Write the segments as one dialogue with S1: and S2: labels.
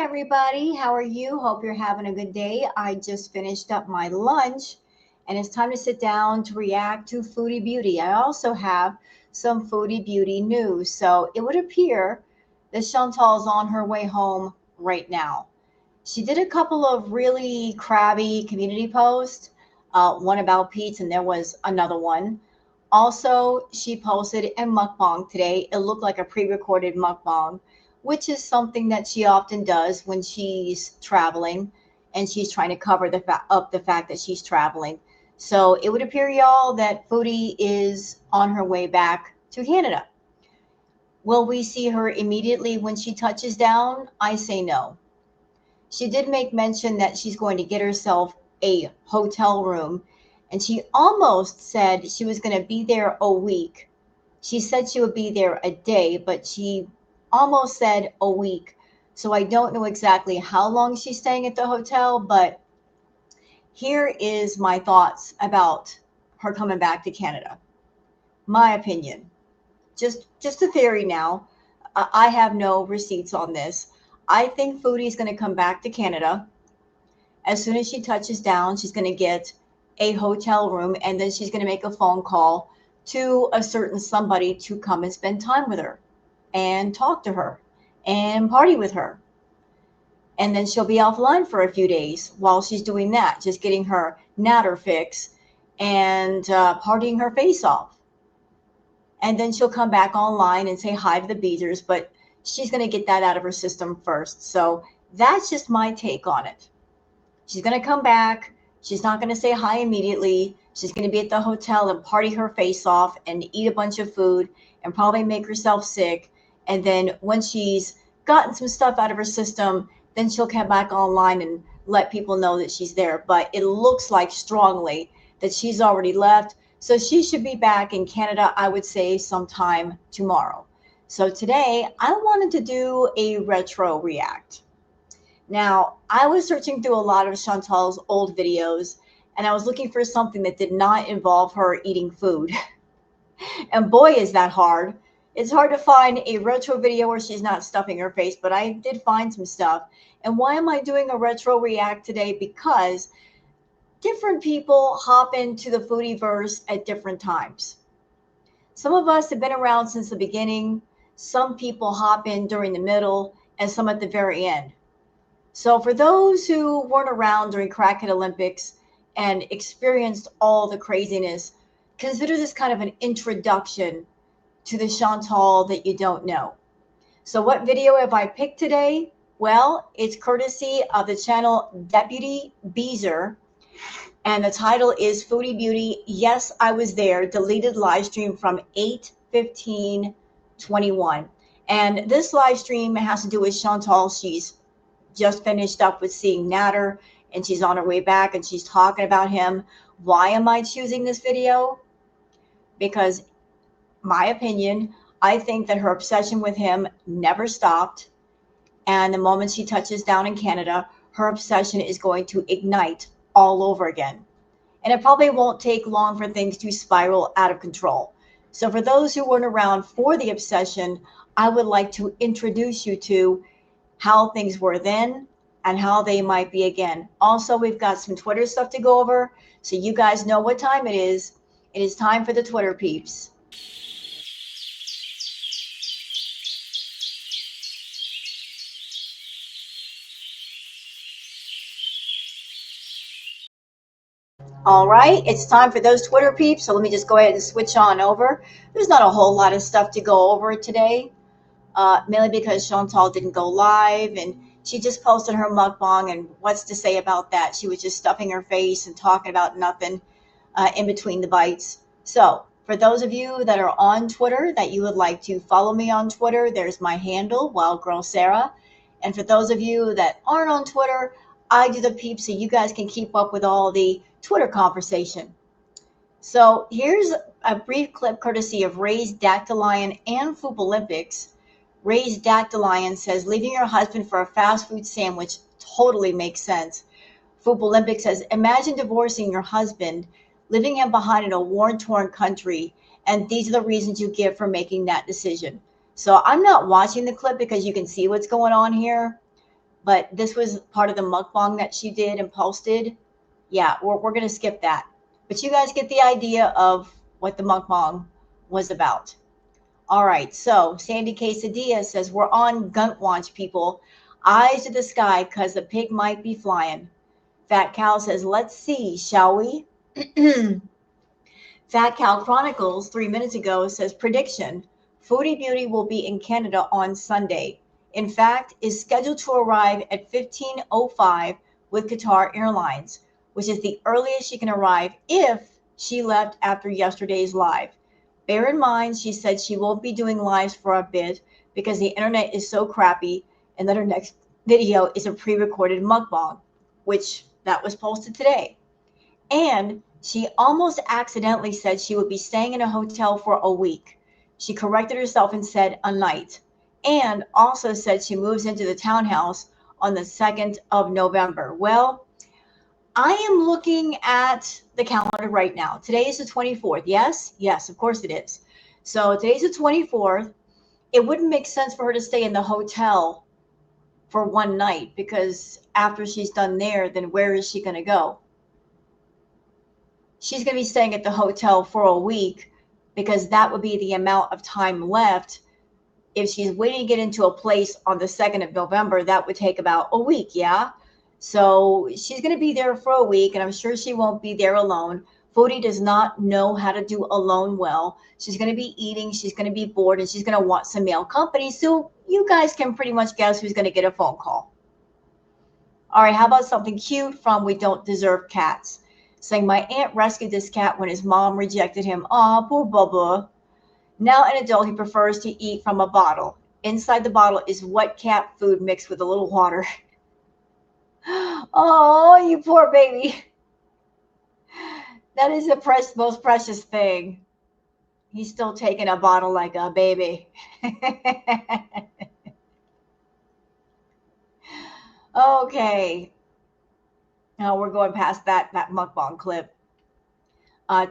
S1: everybody. How are you? Hope you're having a good day. I just finished up my lunch and it's time to sit down to react to Foodie Beauty. I also have some Foodie Beauty news. So it would appear that Chantal's on her way home right now. She did a couple of really crabby community posts, one about Pete's, and there was another one. Also, she posted a mukbang today. It looked like a pre-recorded mukbang, which is something that she often does when she's traveling and she's trying to cover up the fact that she's traveling. So it would appear, y'all, that Foodie is on her way back to Canada. Will we see her immediately when she touches down? I say no. She did make mention that she's going to get herself a hotel room, and she almost said she was going to be there a week. She said she would be there a day, but she almost said a week. So I don't know exactly how long she's staying at the hotel, but here is my thoughts about her coming back to Canada. My opinion. Just a theory now. I have no receipts on this. I think Foodie is going to come back to Canada. As soon as she touches down, she's going to get a hotel room and then she's going to make a phone call to a certain somebody to come and spend time with her and talk to her and party with her. And then she'll be offline for a few days while she's doing that, just getting her natter fix and partying her face off. And then she'll come back online and say hi to the BEEZERs, but she's going to get that out of her system first. So that's just my take on it. She's going to come back. She's not going to say hi immediately. She's going to be at the hotel and party her face off and eat a bunch of food and probably make herself sick. And then when she's gotten some stuff out of her system, then she'll come back online and let people know that she's there. But it looks like strongly that she's already left. So she should be back in Canada, I would say, sometime tomorrow. So today I wanted to do a retro react. Now, I was searching through a lot of Chantal's old videos and I was looking for something that did not involve her eating food. And boy, is that hard. It's hard to find a retro video where she's not stuffing her face, but I did find some stuff. And why am I doing a retro react today? Because different people hop into the foodie verse at different times. Some of us have been around since the beginning. Some people hop in during the middle and some at the very end. So for those who weren't around during Crackhead Olympics and experienced all the craziness, consider this kind of an introduction to the Chantal that you don't know. So what video have I picked today? Well, it's courtesy of the channel Deputy BEEZER, and the title is Foodie Beauty. Yes, I was there. Deleted live stream from 8/15/21. And this live stream has to do with Chantal. She's just finished up with seeing Natter and she's on her way back and she's talking about him. Why am I choosing this video? Because my opinion, I think that her obsession with him never stopped. And the moment she touches down in Canada, her obsession is going to ignite all over again. And it probably won't take long for things to spiral out of control. So for those who weren't around for the obsession, I would like to introduce you to how things were then and how they might be again. Also, we've got some Twitter stuff to go over, so you guys know what time it is. It is time for the Twitter peeps. All right, it's time for those Twitter peeps, so let me just go ahead and switch on over. There's not a whole lot of stuff to go over today, mainly because Chantal didn't go live and she just posted her mukbang, and what's to say about that? She was just stuffing her face and talking about nothing in between the bites. So for those of you that are on Twitter that you would like to follow me on Twitter, there's my handle, Wild Girl Sarah. And for those of you that aren't on Twitter, I do the peeps so you guys can keep up with all the Twitter conversation. So here's a brief clip courtesy of Ray's Dactylion and Foop Olympics. Ray's Dactylion says, leaving your husband for a fast food sandwich totally makes sense. Foop Olympics says, imagine divorcing your husband, leaving him behind in a war-torn country, and these are the reasons you give for making that decision. So I'm not watching the clip because you can see what's going on here, but this was part of the mukbang that she did and posted. Yeah, we're going to skip that. But you guys get the idea of what the mukbang was about. All right, so Sandy Quesadilla says, we're on Gunt Watch, people. Eyes to the sky because the pig might be flying. Fat Cow says, let's see, shall we? Fat Cow Chronicles 3 minutes ago says, prediction, Foodie Beauty will be in Canada on Sunday. In fact, is scheduled to arrive at 15:05 with Qatar Airlines, which is the earliest she can arrive if she left after yesterday's live. Bear in mind, she said she won't be doing lives for a bit because the internet is so crappy, and that her next video is a pre-recorded mukbang, which that was posted today. And she almost accidentally said she would be staying in a hotel for a week. She corrected herself and said a night, and also said she moves into the townhouse on the 2nd of November. Well, I am looking at the calendar right now. Today is the 24th. Yes? Yes, of course it is. So today's the 24th. It wouldn't make sense for her to stay in the hotel for one night because after she's done there, then where is she going to go? She's going to be staying at the hotel for a week because that would be the amount of time left. If she's waiting to get into a place on the 2nd of November, that would take about a week, yeah? So she's going to be there for a week, and I'm sure she won't be there alone. Foodie does not know how to do alone well. She's going to be eating, she's going to be bored, and she's going to want some male company. So you guys can pretty much guess who's going to get a phone call. All right, how about something cute from We Don't Deserve Cats? Saying, my aunt rescued this cat when his mom rejected him. Aw, poor Bubba. Now an adult, he prefers to eat from a bottle. Inside the bottle is wet cat food mixed with a little water. Oh, you poor baby. That is the most precious thing. He's still taking a bottle like a baby. Okay. Now we're going past that mukbang clip.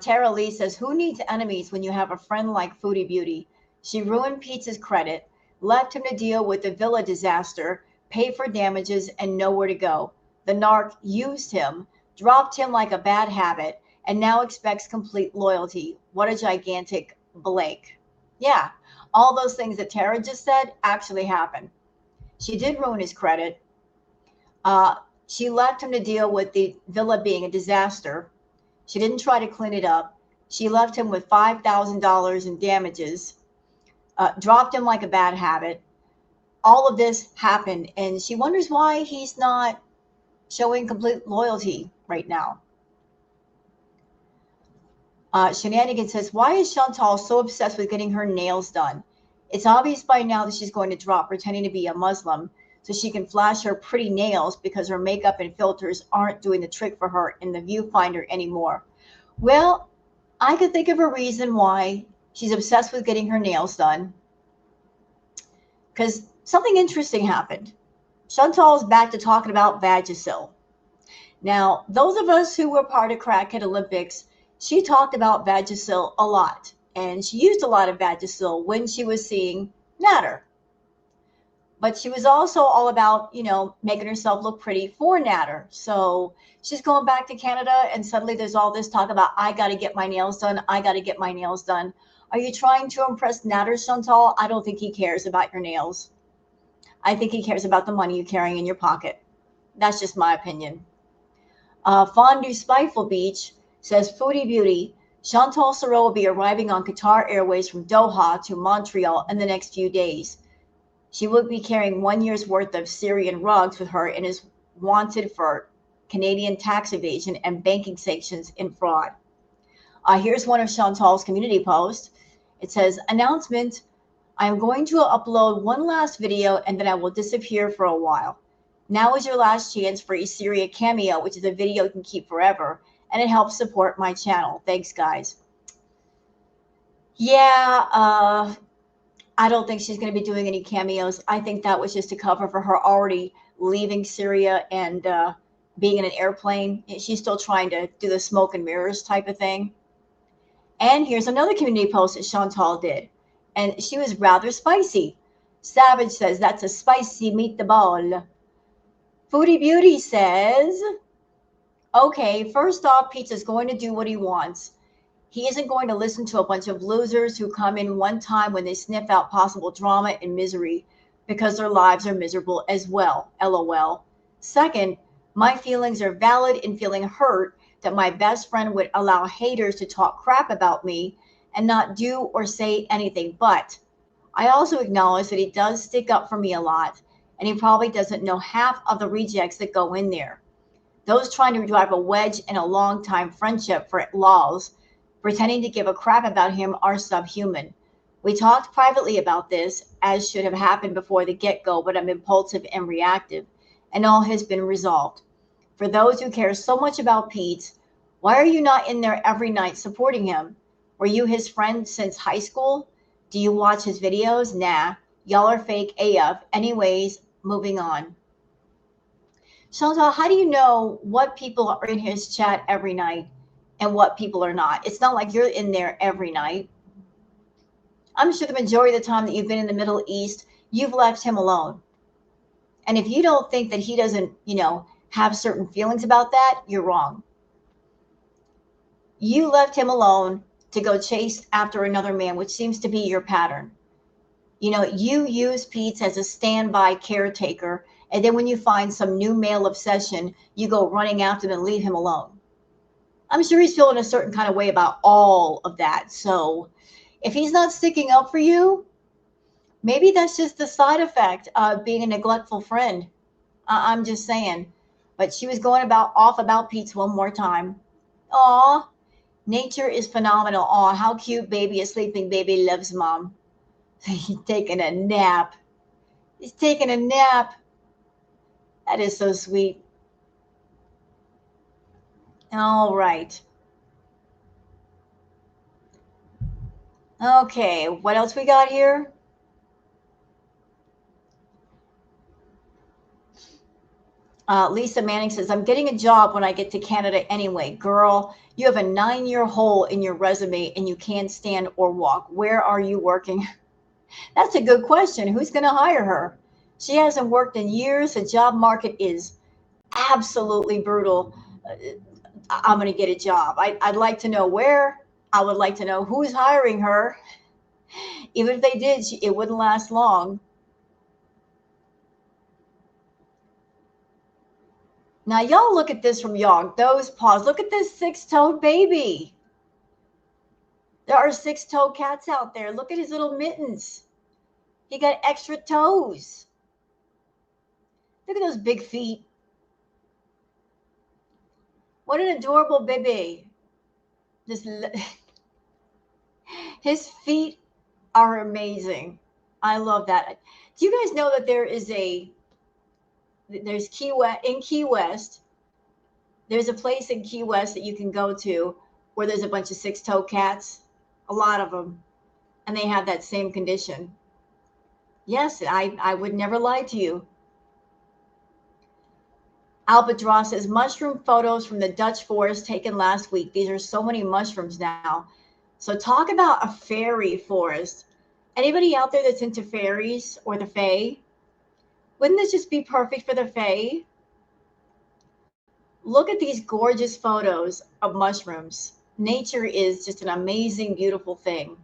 S1: Tara Lee says, who needs enemies when you have a friend like Foodie Beauty? She ruined Pete's credit, left him to deal with the villa disaster, pay for damages, and nowhere to go. The narc used him, dropped him like a bad habit, and now expects complete loyalty. What a gigantic blank. Yeah, all those things that Tara just said actually happened. She did ruin his credit. She left him to deal with the villa being a disaster. She didn't try to clean it up. She left him with $5,000 in damages, dropped him like a bad habit. All of this happened, and she wonders why he's not showing complete loyalty right now. Shenanigans says, why is Chantal so obsessed with getting her nails done? It's obvious by now that she's going to drop pretending to be a Muslim so she can flash her pretty nails because her makeup and filters aren't doing the trick for her in the viewfinder anymore. Well, I could think of a reason why she's obsessed with getting her nails done. Because something interesting happened. Chantal's back to talking about Vagisil. Now, those of us who were part of Crackhead Olympics, she talked about Vagisil a lot. And she used a lot of Vagisil when she was seeing Natter. But she was also all about, making herself look pretty for Natter. So she's going back to Canada, and suddenly there's all this talk about, I got to get my nails done. I got to get my nails done. Are you trying to impress Natter, Chantal? I don't think he cares about your nails. I think he cares about the money you're carrying in your pocket. That's just my opinion. Fondue Spiteful Beach says, Foodie Beauty, Chantal Sorrell will be arriving on Qatar Airways from Doha to Montreal in the next few days. She will be carrying 1 year's worth of Syrian rugs with her and is wanted for Canadian tax evasion and banking sanctions and fraud. Here's one of Chantal's community posts. It says, announcement, I am going to upload one last video and then I will disappear for a while. Now is your last chance for a Syria cameo, which is a video you can keep forever, and it helps support my channel. Thanks, guys. Yeah, I don't think she's going to be doing any cameos. I think that was just a cover for her already leaving Syria and being in an airplane. She's still trying to do the smoke and mirrors type of thing. And here's another community post that Chantal did. And she was rather spicy. Savage says, that's a spicy meatball. Foodie Beauty says, okay, first off, Pizza's going to do what he wants. He isn't going to listen to a bunch of losers who come in one time when they sniff out possible drama and misery because their lives are miserable as well. LOL. Second, my feelings are valid in feeling hurt that my best friend would allow haters to talk crap about me and not do or say anything. But I also acknowledge that he does stick up for me a lot, and he probably doesn't know half of the rejects that go in there. Those trying to drive a wedge in a long-time friendship for lols, pretending to give a crap about him, are subhuman. We talked privately about this, as should have happened before the get-go, but I'm impulsive and reactive, and all has been resolved. For those who care so much about Pete, why are you not in there every night supporting him? Were you his friend since high school? Do you watch his videos? Nah, y'all are fake AF. Anyways, moving on. Chantal, how do you know what people are in his chat every night and what people are not? It's not like you're in there every night. I'm sure the majority of the time that you've been in the Middle East, you've left him alone. And if you don't think that he doesn't, have certain feelings about that, you're wrong. You left him alone to go chase after another man, which seems to be your pattern. You use Pete as a standby caretaker, and then when you find some new male obsession, you go running after him and leave him alone. I'm sure he's feeling a certain kind of way about all of that. So if he's not sticking up for you, maybe that's just the side effect of being a neglectful friend. I'm just saying. But she was going off about Pete one more time. Aw, nature is phenomenal. Aw, how cute, baby. A sleeping baby loves mom. He's taking a nap. He's taking a nap. That is so sweet. All right. Okay, what else we got here? Lisa Manning says, I'm getting a job when I get to Canada anyway. Girl, you have a 9-year hole in your resume and you can't stand or walk. Where are you working? That's a good question. Who's going to hire her? She hasn't worked in years. The job market is absolutely brutal. I'm going to get a job. I'd like to know where. I would like to know who's hiring her. Even if they did, it wouldn't last long. Now, y'all look at this from y'all. Those paws. Look at this 6-toed baby. There are 6-toed cats out there. Look at his little mittens. He got extra toes. Look at those big feet. What an adorable baby. His feet are amazing. I love that. Do you guys know that there's Key West, in Key West, there's a place in Key West that you can go to where there's a bunch of 6-toed cats, a lot of them, and they have that same condition. Yes, I would never lie to you. Albatross says, mushroom photos from the Dutch forest taken last week. These are so many mushrooms now. So talk about a fairy forest. Anybody out there that's into fairies or the fae? Wouldn't this just be perfect for the fae? Look at these gorgeous photos of mushrooms. Nature is just an amazing, beautiful thing.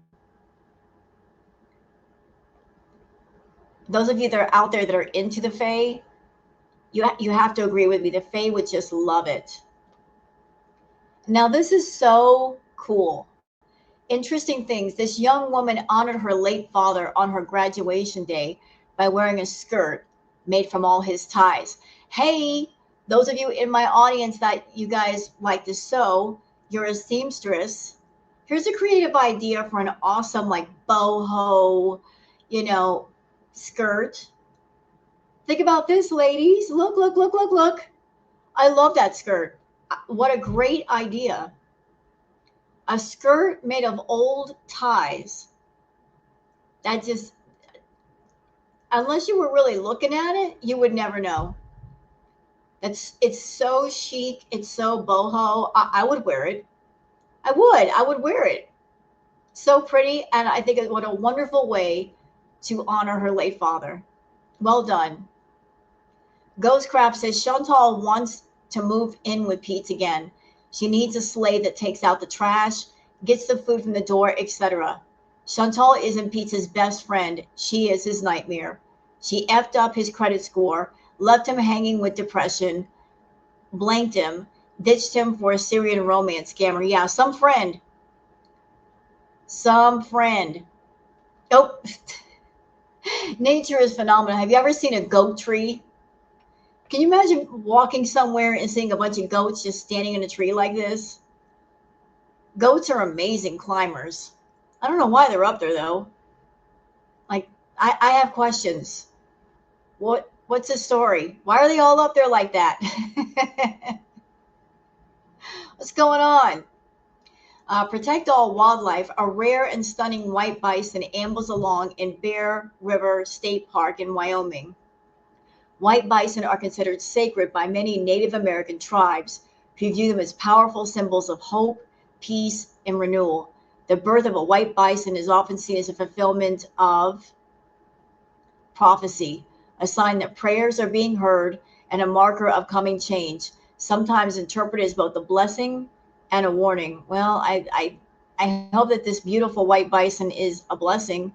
S1: Those of you that are out there that are into the fae, you have to agree with me. The fae would just love it. Now, this is so cool. Interesting things. This young woman honored her late father on her graduation day by wearing a skirt made from all his ties. Hey, those of you in my audience that you guys like to sew, you're a seamstress. Here's a creative idea for an awesome like boho, skirt. Think about this, ladies. Look, look, look, look, look. I love that skirt. What a great idea. A skirt made of old ties. That just, unless you were really looking at it, you would never know. It's so chic. It's so boho. I would wear it. I would wear it. So pretty. And I think what a wonderful way to honor her late father. Well done. Ghost Crab says Chantal wants to move in with Pete again. She needs a slave that takes out the trash, gets the food from the door, etc. Chantal isn't Pete's best friend. She is his nightmare. She effed up his credit score, left him hanging with depression, blanked him, ditched him for a Syrian romance scammer. Yeah, some friend. Some friend. Oh, nature is phenomenal. Have you ever seen a goat tree? Can you imagine walking somewhere and seeing a bunch of goats just standing in a tree like this? Goats are amazing climbers. I don't know why they're up there though. Like, I have questions. What's the story? Why are they all up there like that? What's going on? Protect all wildlife. A rare and stunning white bison ambles along in Bear River State Park in Wyoming. White bison are considered sacred by many Native American tribes who view them as powerful symbols of hope, peace, and renewal. The birth of a white bison is often seen as a fulfillment of prophecy, a sign that prayers are being heard and a marker of coming change, sometimes interpreted as both a blessing and a warning. Well, I hope that this beautiful white bison is a blessing,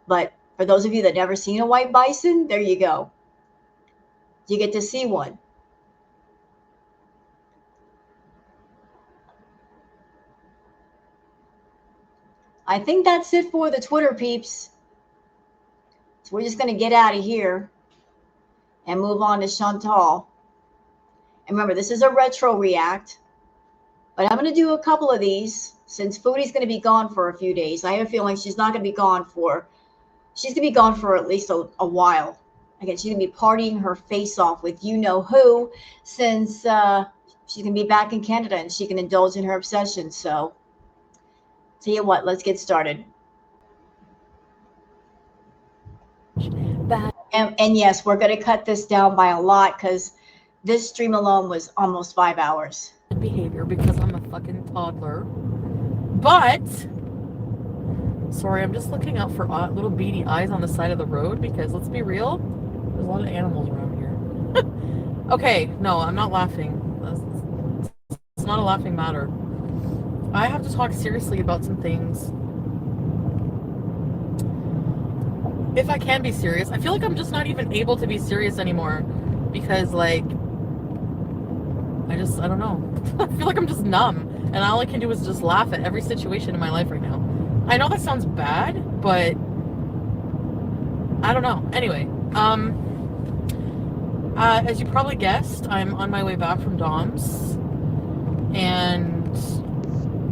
S1: but for those of you that never seen a white bison, there you go. You get to see one. I think that's it for the Twitter peeps. So we're just going to get out of here and move on to Chantal. And remember, this is a retro react, but I'm going to do a couple of these since Foodie's going to be gone for a few days. I have a feeling she's going to be gone for at least a while. Again, she's going to be partying her face off with you know who, since she's going to be back in Canada and she can indulge in her obsession. So, tell you what, let's get started. And yes, we're going to cut this down by a lot because this stream alone was almost 5 hours.
S2: Behavior because I'm a fucking toddler. But sorry, I'm just looking out for little beady eyes on the side of the road because let's be real, there's a lot of animals around here. Okay, no, I'm not laughing. It's not a laughing matter. I have to talk seriously about some things. If I can be serious, I feel like I'm just not even able to be serious anymore because, like, I don't know. I feel like I'm just numb and all I can do is just laugh at every situation in my life right now. I know that sounds bad, but I don't know. Anyway, as you probably guessed, I'm on my way back from Dom's, and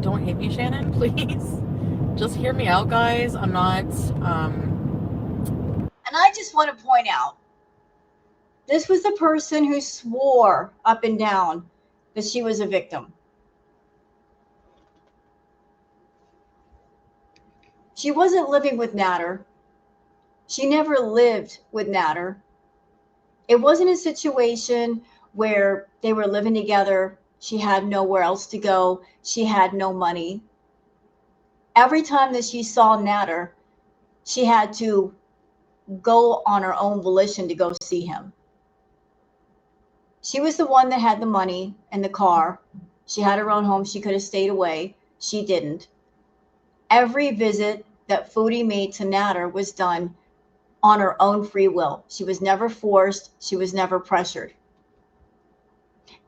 S2: don't hate me, Shannon, please. Just hear me out, guys. I'm not,
S1: And I just want to point out, this was the person who swore up and down that she was a victim. She wasn't living with Natter. She never lived with Natter. It wasn't a situation where they were living together. She had nowhere else to go. She had no money. Every time that she saw Natter, she had to go on her own volition to go see him. She was the one that had the money and the car. She had her own home. She could have stayed away. She didn't. Every visit that Foodie made to Natter was done on her own free will. She was never forced. She was never pressured.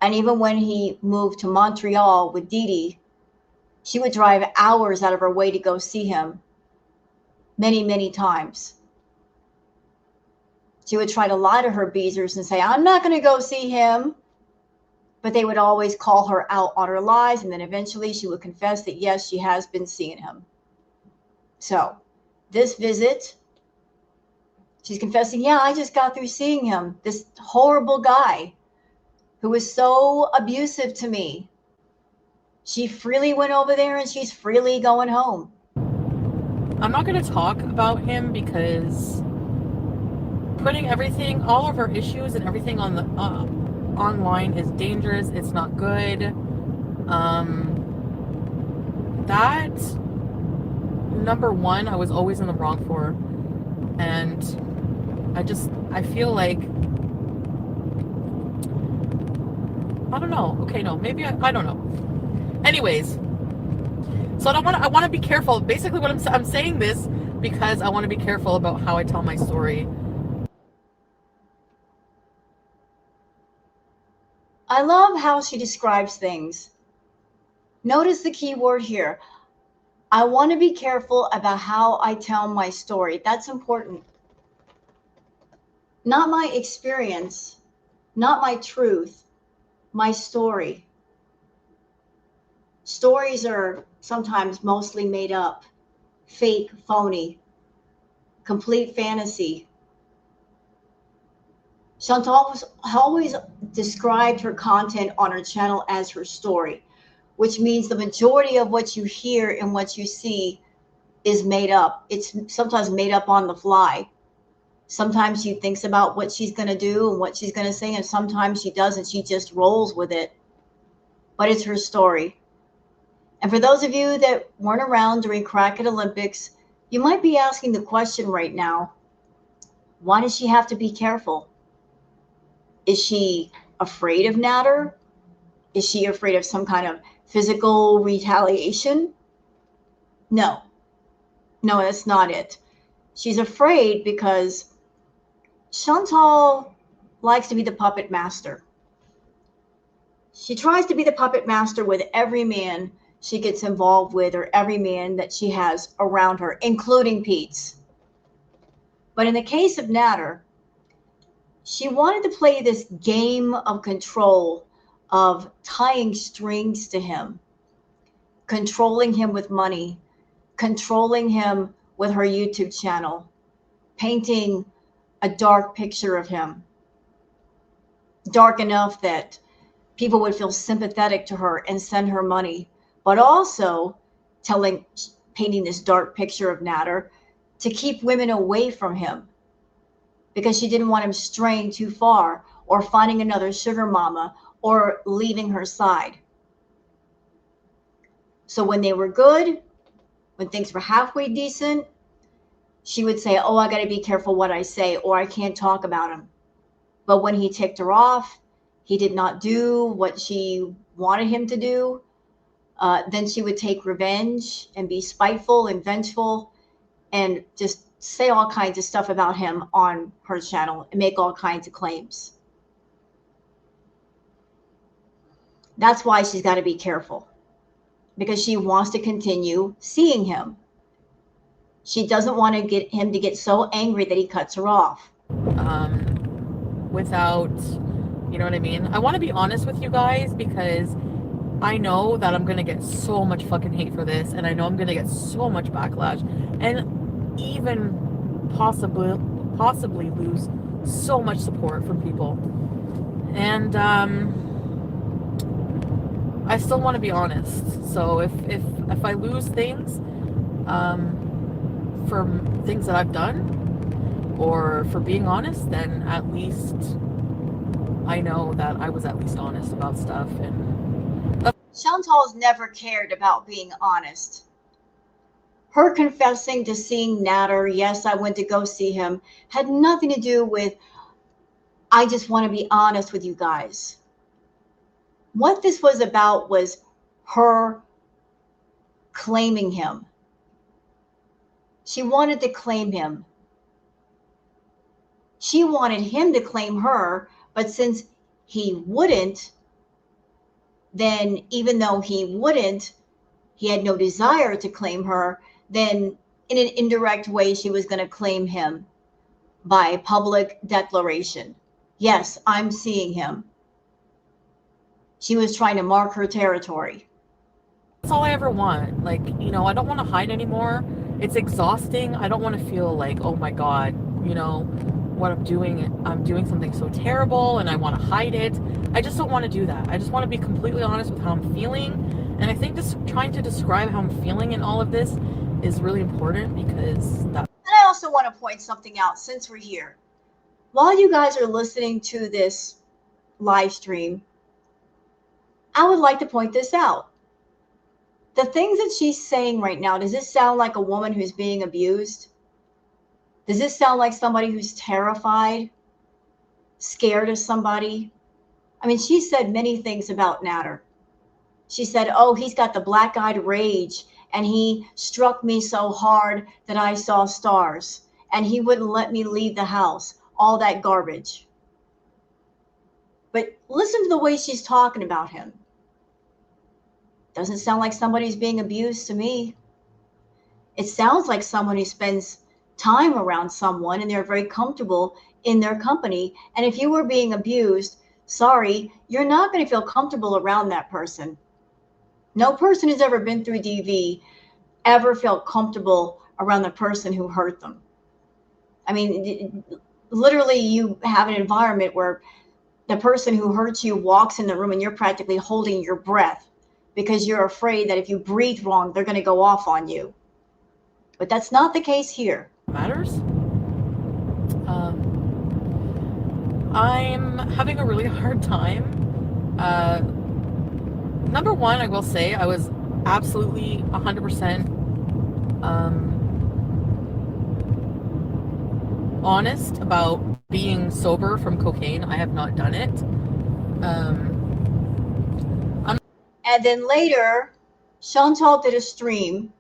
S1: And even when he moved to Montreal with Dee Dee, she would drive hours out of her way to go see him many, many times. She would try to lie to her BEEZERs and say, I'm not going to go see him. But they would always call her out on her lies. And then eventually she would confess that, yes, she has been seeing him. So this visit, she's confessing, yeah, I just got through seeing him. This horrible guy who was so abusive to me. She freely went over there and she's freely going home.
S2: I'm not going to talk about him because putting everything, all of her issues and everything on the online is dangerous. It's not good. That, number one, I was always in the wrong for. And I feel like I don't know. Okay, no, maybe I don't know. Anyways, so I want to be careful. Basically, what I'm saying this because I want to be careful about how I tell my story.
S1: I love how she describes things. Notice the key word here. I want to be careful about how I tell my story. That's important. Not my experience, not my truth, my story. Stories are sometimes mostly made up, fake, phony, complete fantasy. Chantal was always described her content on her channel as her story, which means the majority of what you hear and what you see is made up. It's sometimes made up on the fly. Sometimes she thinks about what she's going to do and what she's going to say, and sometimes she doesn't. She just rolls with it. But it's her story. And for those of you that weren't around during Cracked Olympics, you might be asking the question right now, why does she have to be careful? Is she afraid of Natter? Is she afraid of some kind of physical retaliation? No, no, that's not it. She's afraid because Chantal likes to be the puppet master. She tries to be the puppet master with every man she gets involved with or every man that she has around her, including Pete's. But in the case of Natter, she wanted to play this game of control, of tying strings to him, controlling him with money, controlling him with her YouTube channel, painting a dark picture of him, dark enough that people would feel sympathetic to her and send her money, but also painting this dark picture of Natter to keep women away from him because she didn't want him straying too far or finding another sugar mama or leaving her side. So when they were good, when things were halfway decent, she would say, oh, I got to be careful what I say, or I can't talk about him. But when he ticked her off, he did not do what she wanted him to do. Then she would take revenge and be spiteful and vengeful and just say all kinds of stuff about him on her channel and make all kinds of claims. That's why she's got to be careful, because she wants to continue seeing him. She doesn't want to get him to get so angry that he cuts her off.
S2: Without, you know what I mean? I want to be honest with you guys because I know that I'm going to get so much fucking hate for this, and I know I'm going to get so much backlash, and even possibly lose so much support from people. And I still want to be honest. So if I lose things for things that I've done or for being honest, then at least I know that I was at least honest about stuff. And
S1: Chantal's never cared about being honest. Her confessing to seeing Natter, yes, I went to go see him, had nothing to do with, I just want to be honest with you guys. What this was about was her claiming him. She wanted to claim him. She wanted him to claim her, but since he wouldn't, then even though he wouldn't, he had no desire to claim her, then in an indirect way, she was going to claim him by public declaration. Yes, I'm seeing him. She was trying to mark her territory.
S2: that's all I ever want. Like, you know, I don't want to hide anymore. It's exhausting. I don't want to feel like, oh my God, you know, what I'm doing something so terrible and I want to hide it. I just don't want to do that. I just want to be completely honest with how I'm feeling. And I think just trying to describe how I'm feeling in all of this is really important because that.
S1: And I also want to point something out since we're here. While you guys are listening to this live stream, I would like to point this out. The things that she's saying right now, does this sound like a woman who's being abused? Does this sound like somebody who's terrified, scared of somebody? I mean, she said many things about Natter. She said, oh, he's got the black-eyed rage, and he struck me so hard that I saw stars, and he wouldn't let me leave the house. All that garbage. But listen to the way she's talking about him. Doesn't sound like somebody's being abused to me. It sounds like someone who spends time around someone and they're very comfortable in their company. And if you were being abused, sorry, you're not going to feel comfortable around that person. No person who's ever been through DV ever felt comfortable around the person who hurt them. I mean, literally, you have an environment where the person who hurts you walks in the room and you're practically holding your breath because you're afraid that if you breathe wrong, they're going to go off on you. But that's not the case here.
S2: Matters. I'm having a really hard time. Number one, I will say I was absolutely 100% honest about being sober from cocaine. I have not done it.
S1: And then later, Chantal did a stream,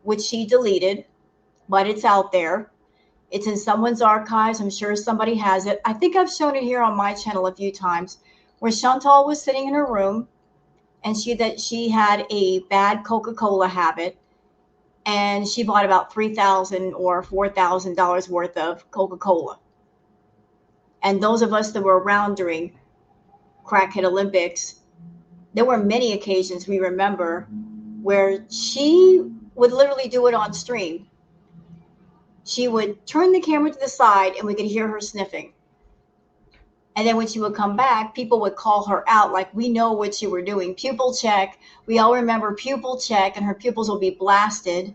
S1: which she deleted, but it's out there. It's in someone's archives. I'm sure somebody has it. I think I've shown it here on my channel a few times, where Chantal was sitting in her room and she had a bad Coca-Cola habit, and she bought about $3,000 or $4,000 worth of Coca-Cola. And those of us that were around during Crackhead Olympics, there were many occasions we remember where she would literally do it on stream. She would turn the camera to the side and we could hear her sniffing. And then when she would come back, people would call her out like, we know what you were doing. Pupil check. We all remember pupil check, and her pupils will be blasted.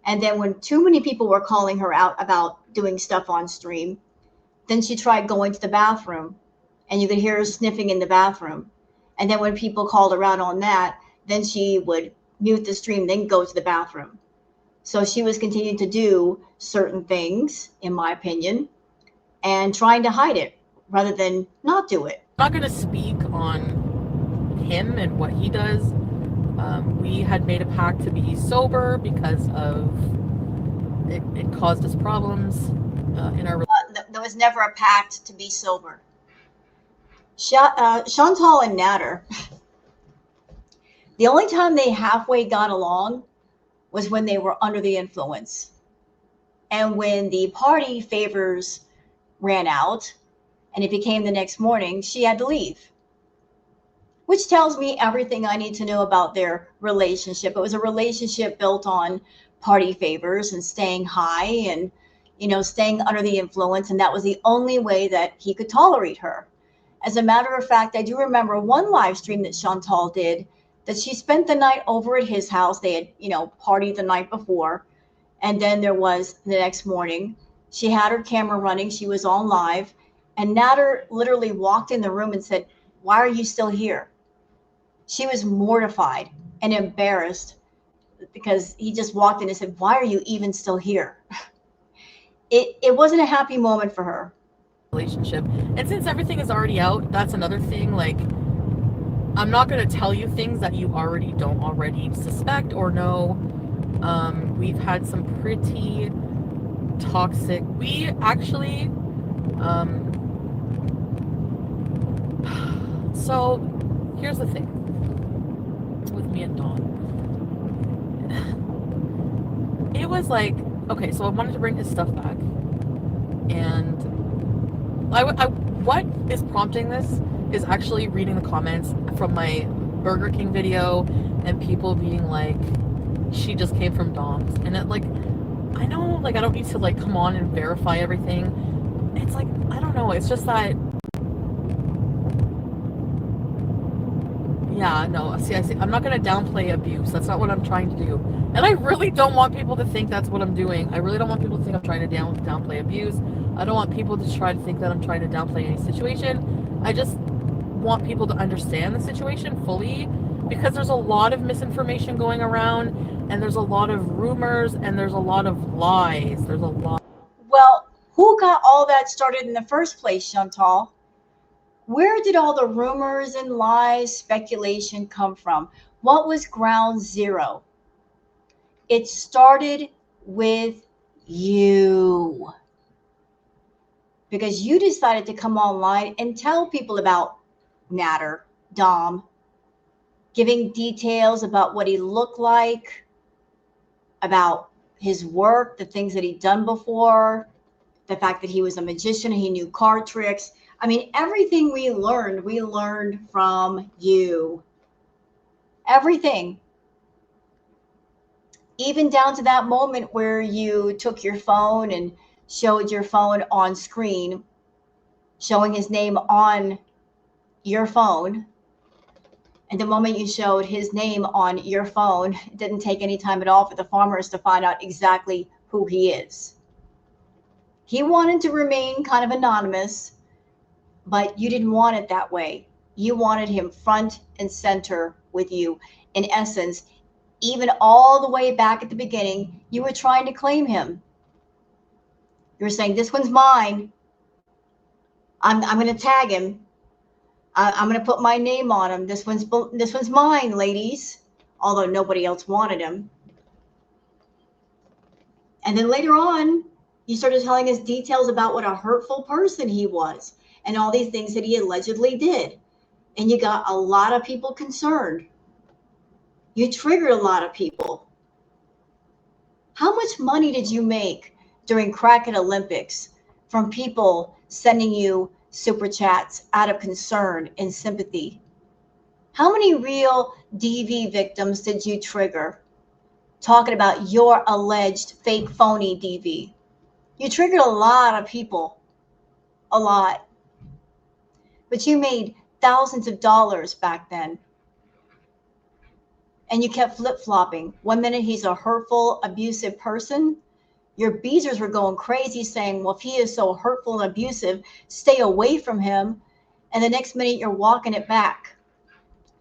S1: And then when too many people were calling her out about doing stuff on stream, then she tried going to the bathroom and you could hear her sniffing in the bathroom. And then when people called her out on that, then she would mute the stream, then go to the bathroom. So she was continuing to do certain things, in my opinion, and trying to hide it rather than not do it.
S2: I'm not going to speak on him and what he does. We had made a pact to be sober because of it caused us problems in our relationship.
S1: There was never a pact to be sober. Chantal and Natter, the only time they halfway got along was when they were under the influence. And when the party favors ran out and it became the next morning, she had to leave. Which tells me everything I need to know about their relationship. It was a relationship built on party favors and staying high and, staying under the influence. And that was the only way that he could tolerate her. As a matter of fact, I do remember one live stream that Chantal did that she spent the night over at his house. They had, partied the night before. And then there was the next morning. She had her camera running. She was on live. And Natter literally walked in the room and said, "Why are you still here?" She was mortified and embarrassed because he just walked in and said, "Why are you even still here?" It wasn't a happy moment for her.
S2: Relationship. And since everything is already out, that's another thing. Like, I'm not going to tell you things that you don't already suspect or know. We've had some pretty toxic. We actually, so here's the thing with me and Dawn. It was like, okay, so I wanted to bring his stuff back, and what is prompting this is actually reading the comments from my Burger King video and people being like, she just came from Dom's. And it, like, I know, like, I don't need to, like, come on and verify everything. It's like, I don't know. It's just that, yeah, no, see, I'm not going to downplay abuse. That's not what I'm trying to do. And I really don't want people to think that's what I'm doing. I really don't want people to think I'm trying to downplay abuse. I don't want people to try to think that I'm trying to downplay any situation. I just want people to understand the situation fully, because there's a lot of misinformation going around, and there's a lot of rumors, and there's a lot of lies. There's a lot.
S1: Well, who got all that started in the first place, Chantal? Where did all the rumors and lies, speculation come from? What was ground zero? It started with you. Because you decided to come online and tell people about Natter, Dom, giving details about what he looked like, about his work, the things that he'd done before, the fact that he was a magician, he knew card tricks. I mean, everything we learned from you. Everything. Even down to that moment where you took your phone and showed your phone on screen, showing his name on your phone. And the moment you showed his name on your phone, it didn't take any time at all for the farmers to find out exactly who he is. He wanted to remain kind of anonymous, but you didn't want it that way. You wanted him front and center with you. In essence, even all the way back at the beginning, you were trying to claim him. You were saying, this one's mine. I'm going to tag him. I'm going to put my name on him. This one's mine, ladies. Although nobody else wanted him. And then later on, you started telling us details about what a hurtful person he was and all these things that he allegedly did. And you got a lot of people concerned. You triggered a lot of people. How much money did you make during Kraken Olympics from people sending you super chats out of concern and sympathy? How many real DV victims did you trigger talking about your alleged fake phony DV? You triggered a lot of people, a lot. But you made thousands of dollars back then. And you kept flip-flopping. 1 minute he's a hurtful, abusive person. Your BEEZERs were going crazy saying, well, if he is so hurtful and abusive, stay away from him. And the next minute you're walking it back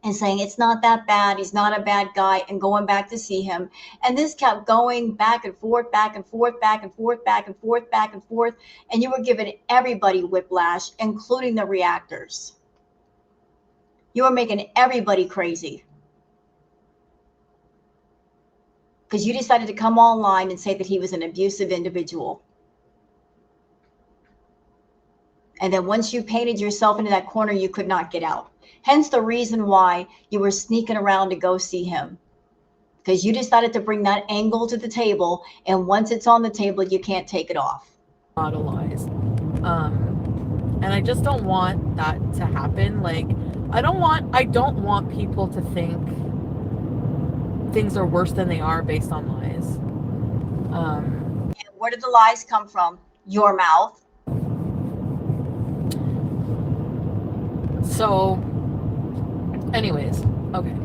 S1: and saying, it's not that bad. He's not a bad guy, and going back to see him. And this kept going back and forth, back and forth, back and forth, back and forth, back and forth. And you were giving everybody whiplash, including the reactors. You were making everybody crazy. Because you decided to come online and say that he was an abusive individual. And then once you painted yourself into that corner, you could not get out. Hence the reason why you were sneaking around to go see him. Because you decided to bring that angle to the table, and once it's on the table, you can't take it off.
S2: A lot of lies. And I just don't want that to happen. Like, I don't want people to think things are worse than they are based on lies.
S1: And where did the lies come from? Your mouth.
S2: So, anyways, okay.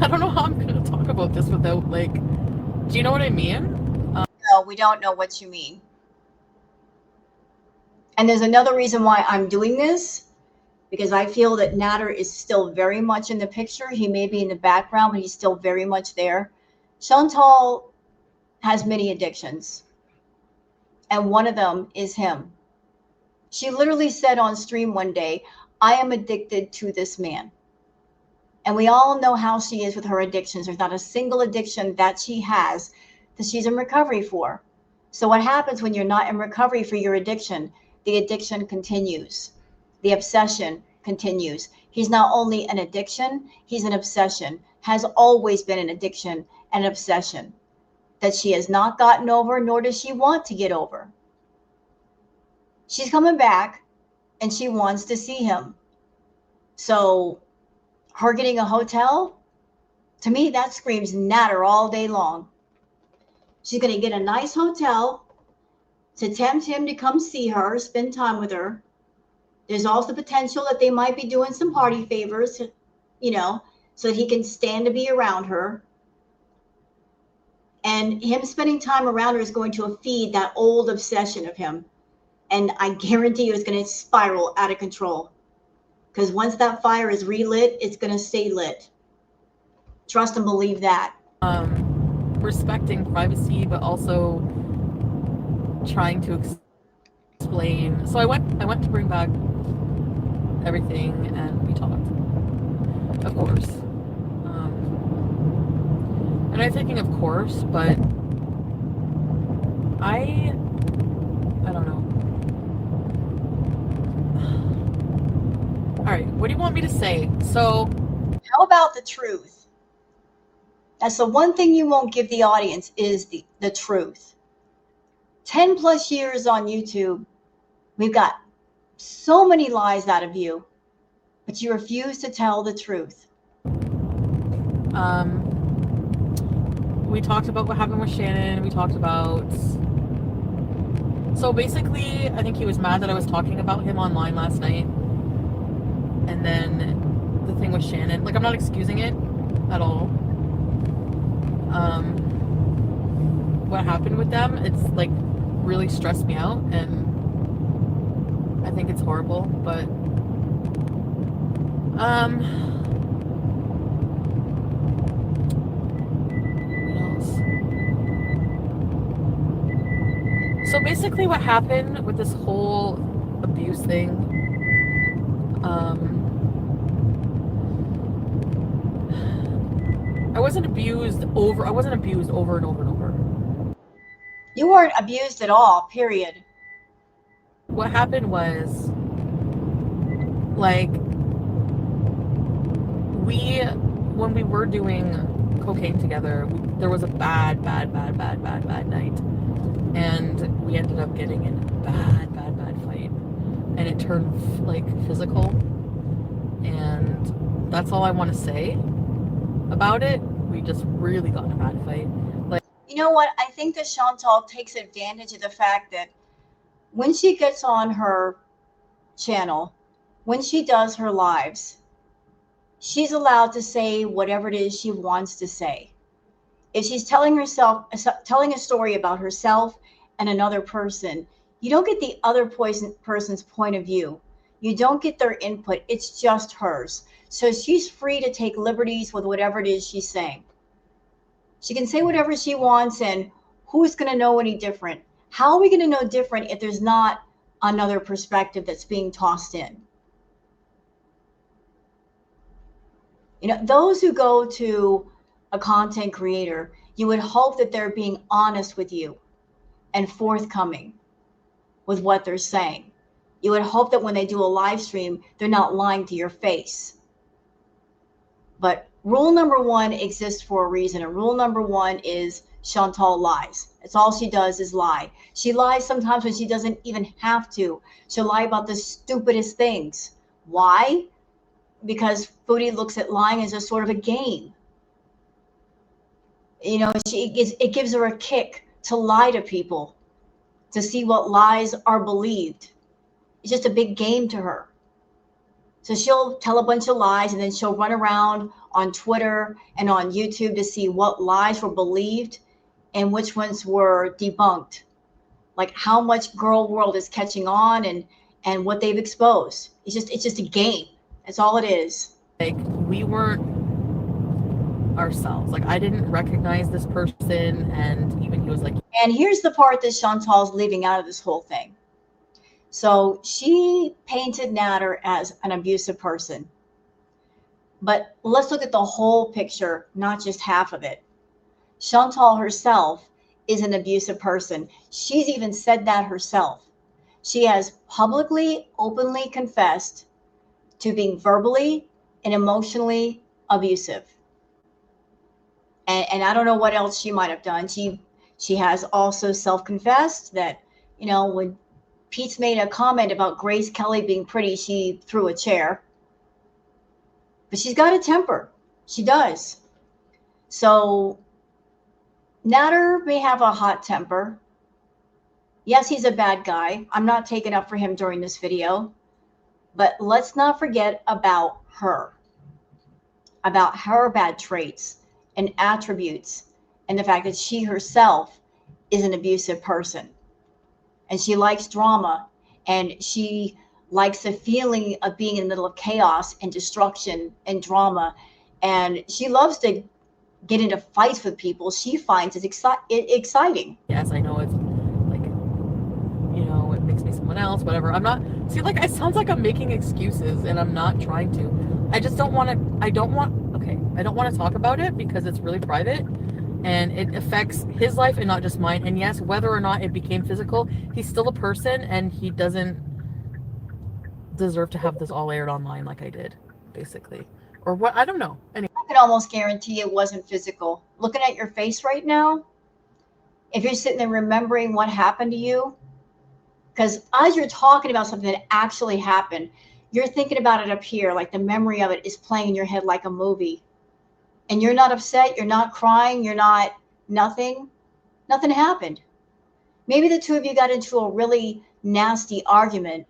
S2: I don't know how I'm going to talk about this without, like, do you know what I mean?
S1: No, we don't know what you mean. And there's another reason why I'm doing this. Because I feel that Natter is still very much in the picture. He may be in the background, but he's still very much there. Chantal has many addictions. And one of them is him. She literally said on stream one day, I am addicted to this man. And we all know how she is with her addictions. There's not a single addiction that she has that she's in recovery for. So what happens when you're not in recovery for your addiction? The addiction continues. The obsession continues. He's not only an addiction, he's an obsession. Has always been an addiction and an obsession that she has not gotten over, nor does she want to get over. She's coming back and she wants to see him. So her getting a hotel, to me, that screams Natter all day long. She's going to get a nice hotel to tempt him to come see her, spend time with her. There's also potential that they might be doing some party favors, you know, so that he can stand to be around her. And him spending time around her is going to feed that old obsession of him. And I guarantee you it's going to spiral out of control. Because once that fire is relit, it's going to stay lit. Trust and believe that.
S2: Respecting privacy, but also trying to explain. So I went to bring back everything, and we talked, of course. And I'm thinking, of course, but I don't know. All right, what do you want me to say? So,
S1: how about the truth? That's the one thing you won't give the audience, is the truth. 10 plus years on YouTube, we've got so many lies out of you, but you refuse to tell the truth.
S2: We talked about what happened with Shannon. We talked about... So basically, I think he was mad that I was talking about him online last night. And then the thing with Shannon, like, I'm not excusing it at all. What happened with them, it's like really stressed me out, and I think it's horrible, but what else? So basically what happened with this whole abuse thing, I wasn't abused over and over and over.
S1: You weren't abused at all, period.
S2: What happened was, like, when we were doing cocaine together, there was a bad night, and we ended up getting in a bad fight, and it turned like physical, and that's all I want to say about it. We just really got in a bad fight. Like,
S1: you know what? I think that Chantal takes advantage of the fact that when she gets on her channel, when she does her lives, she's allowed to say whatever it is she wants to say. If she's telling a story about herself and another person, you don't get the other person's point of view. You don't get their input. It's just hers. So she's free to take liberties with whatever it is she's saying. She can say whatever she wants, and who's going to know any different? How are we going to know different if there's not another perspective that's being tossed in? You know, those who go to a content creator, you would hope that they're being honest with you and forthcoming with what they're saying. You would hope that when they do a live stream, they're not lying to your face. But rule number one exists for a reason. And rule number one is Chantal lies. That's all she does is lie. She lies sometimes when she doesn't even have to. She'll lie about the stupidest things. Why? Because Foodie looks at lying as a sort of a game. You know, it gives her a kick to lie to people, to see what lies are believed. It's just a big game to her. So she'll tell a bunch of lies, and then she'll run around on Twitter and on YouTube to see what lies were believed and which ones were debunked. Like how much girl world is catching on and what they've exposed. It's just a game. That's all it is.
S2: Like, we weren't ourselves. Like, I didn't recognize this person, and even he was like...
S1: And here's the part that Chantal's leaving out of this whole thing. So she painted Natter as an abusive person. But let's look at the whole picture, not just half of it. Chantal herself is an abusive person. She's even said that herself. She has publicly, openly confessed to being verbally and emotionally abusive. And I don't know what else she might have done. She has also self-confessed that, you know, when Pete's made a comment about Grace Kelly being pretty, she threw a chair. But she's got a temper. She does. So Natter may have a hot temper. Yes, he's a bad guy. I'm not taking up for him during this video. But let's not forget about her bad traits and attributes, and the fact that she herself is an abusive person. And she likes drama, and she likes the feeling of being in the middle of chaos and destruction and drama. And she loves to get into fights with people. She finds it exciting.
S2: Yes, I know it's like, you know, it makes me someone else, whatever. I'm not, see, like, it sounds like I'm making excuses, and I'm not trying to. I just don't want to, I don't want to talk about it because it's really private, and it affects his life and not just mine. And yes, whether or not it became physical, he's still a person, and he doesn't deserve to have this all aired online like I did, basically. Or what, I don't know. Anyway.
S1: I can almost guarantee it wasn't physical. Looking at your face right now, if you're sitting there remembering what happened to you, because as you're talking about something that actually happened, you're thinking about it up here, like the memory of it is playing in your head like a movie. And you're not upset, you're not crying, you're not nothing. Nothing happened. Maybe the two of you got into a really nasty argument,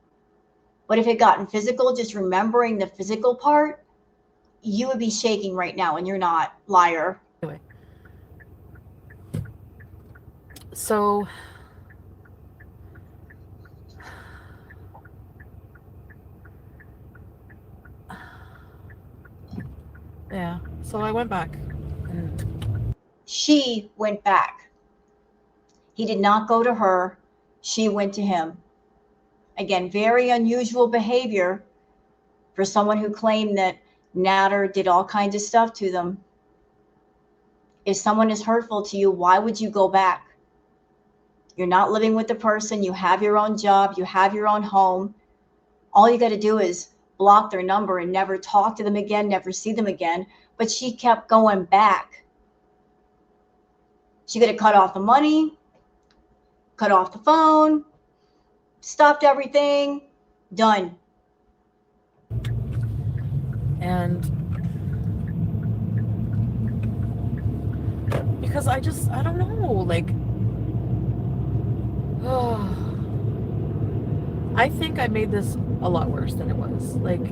S1: but if it gotten physical, just remembering the physical part, you would be shaking right now, and you're not, liar.
S2: Anyway. So yeah, so I went back. And
S1: she went back. He did not go to her. She went to him. Again, very unusual behavior for someone who claimed that Natter did all kinds of stuff to them. If someone is hurtful to you, why would you go back? You're not living with the person. You have your own job. You have your own home. All you got to do is block their number and never talk to them again, never see them again. But she kept going back. She could have cut off the money, cut off the phone, stopped everything, done.
S2: And because I don't know, like, I think I made this a lot worse than it was. Like,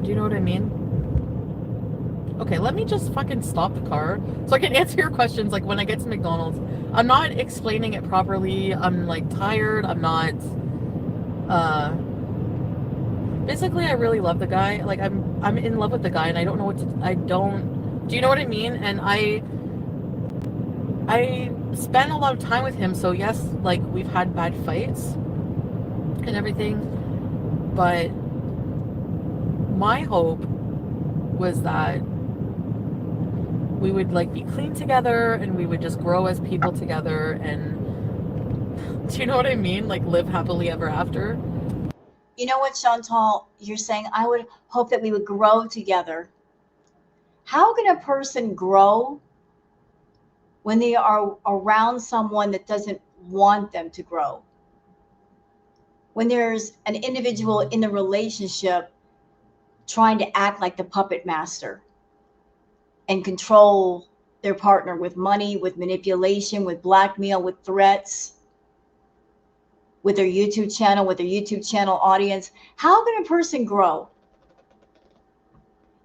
S2: do you know what I mean? Okay, let me just fucking stop the car so I can answer your questions, like, when I get to McDonald's. I'm not explaining it properly. I'm, like, tired. I'm not, basically, I really love the guy. Like, I'm in love with the guy, and I don't know what to, do you know what I mean? And I spent a lot of time with him, so yes, like, we've had bad fights and everything, but my hope was that we would, like, be clean together, and we would just grow as people together, and do you know what I mean? Like, live happily ever after.
S1: You know what, Chantal? You're saying, I would hope that we would grow together. How can a person grow when they are around someone that doesn't want them to grow? When there's an individual in the relationship trying to act like the puppet master and control their partner with money, with manipulation, with blackmail, with threats, with their YouTube channel, with their YouTube channel audience, how can a person grow?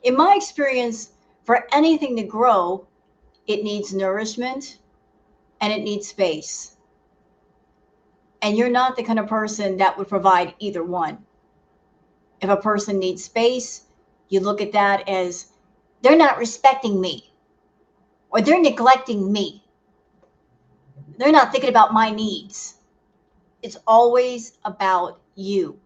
S1: In my experience, for anything to grow, it needs nourishment and it needs space. And you're not the kind of person that would provide either one. If a person needs space, you look at that as they're not respecting me, or they're neglecting me. They're not thinking about my needs. It's always about you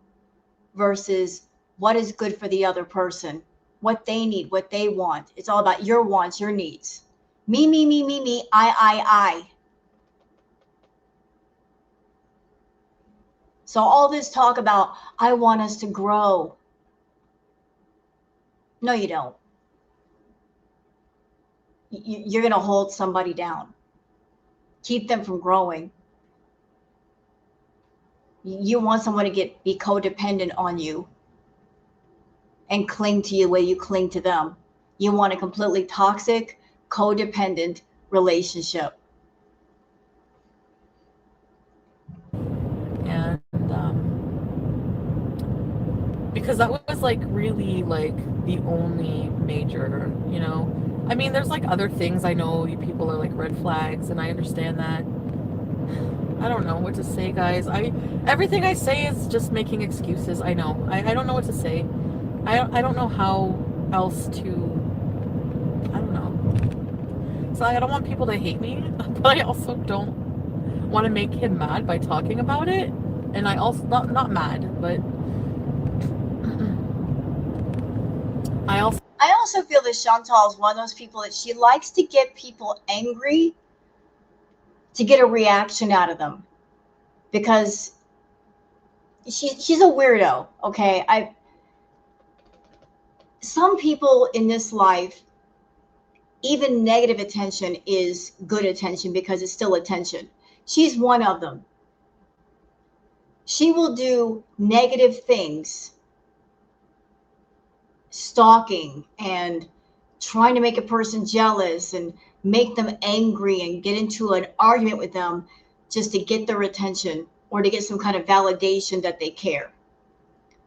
S1: versus what is good for the other person, what they need, what they want. It's all about your wants, your needs. Me, I. So all this talk about, I want us to grow. No, you don't. You're going to hold somebody down. Keep them from growing. You want someone to be codependent on you and cling to you the way you cling to them. You want a completely toxic, codependent relationship.
S2: And because that was, like, really, like, the only major, you know, I mean, there's, like, other things. I know you people are, like, red flags, and I understand that. I don't know what to say, guys. Everything I say is just making excuses. I know. I don't know what to say. I don't know how else to, I don't know. So I don't want people to hate me, but I also don't want to make him mad by talking about it. And I also, not mad, but
S1: I also feel that Chantal is one of those people that she likes to get people angry to get a reaction out of them, because she's a weirdo. Okay, some people in this life, even negative attention is good attention because it's still attention. She's one of them. She will do negative things, stalking and trying to make a person jealous and make them angry and get into an argument with them just to get their attention or to get some kind of validation that they care.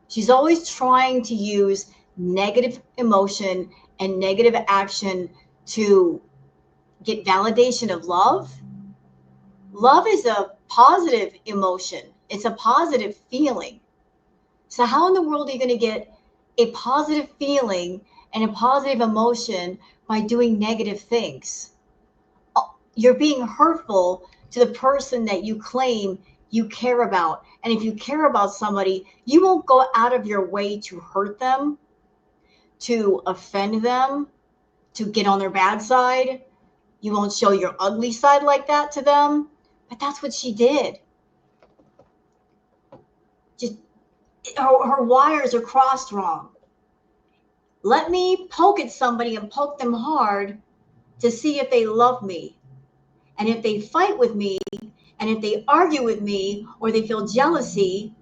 S1: She's always trying to use negative emotion and negative action to get validation of love. Love is a positive emotion. It's a positive feeling. So how in the world are you going to get a positive feeling and a positive emotion by doing negative things? You're being hurtful to the person that you claim you care about. And if you care about somebody, you won't go out of your way to hurt them, to offend them, to get on their bad side. You won't show your ugly side like that to them. But that's what she did. Just her wires are crossed wrong. Let me poke at somebody and poke them hard to see if they love me. And if they fight with me, and if they argue with me, or they feel jealousy,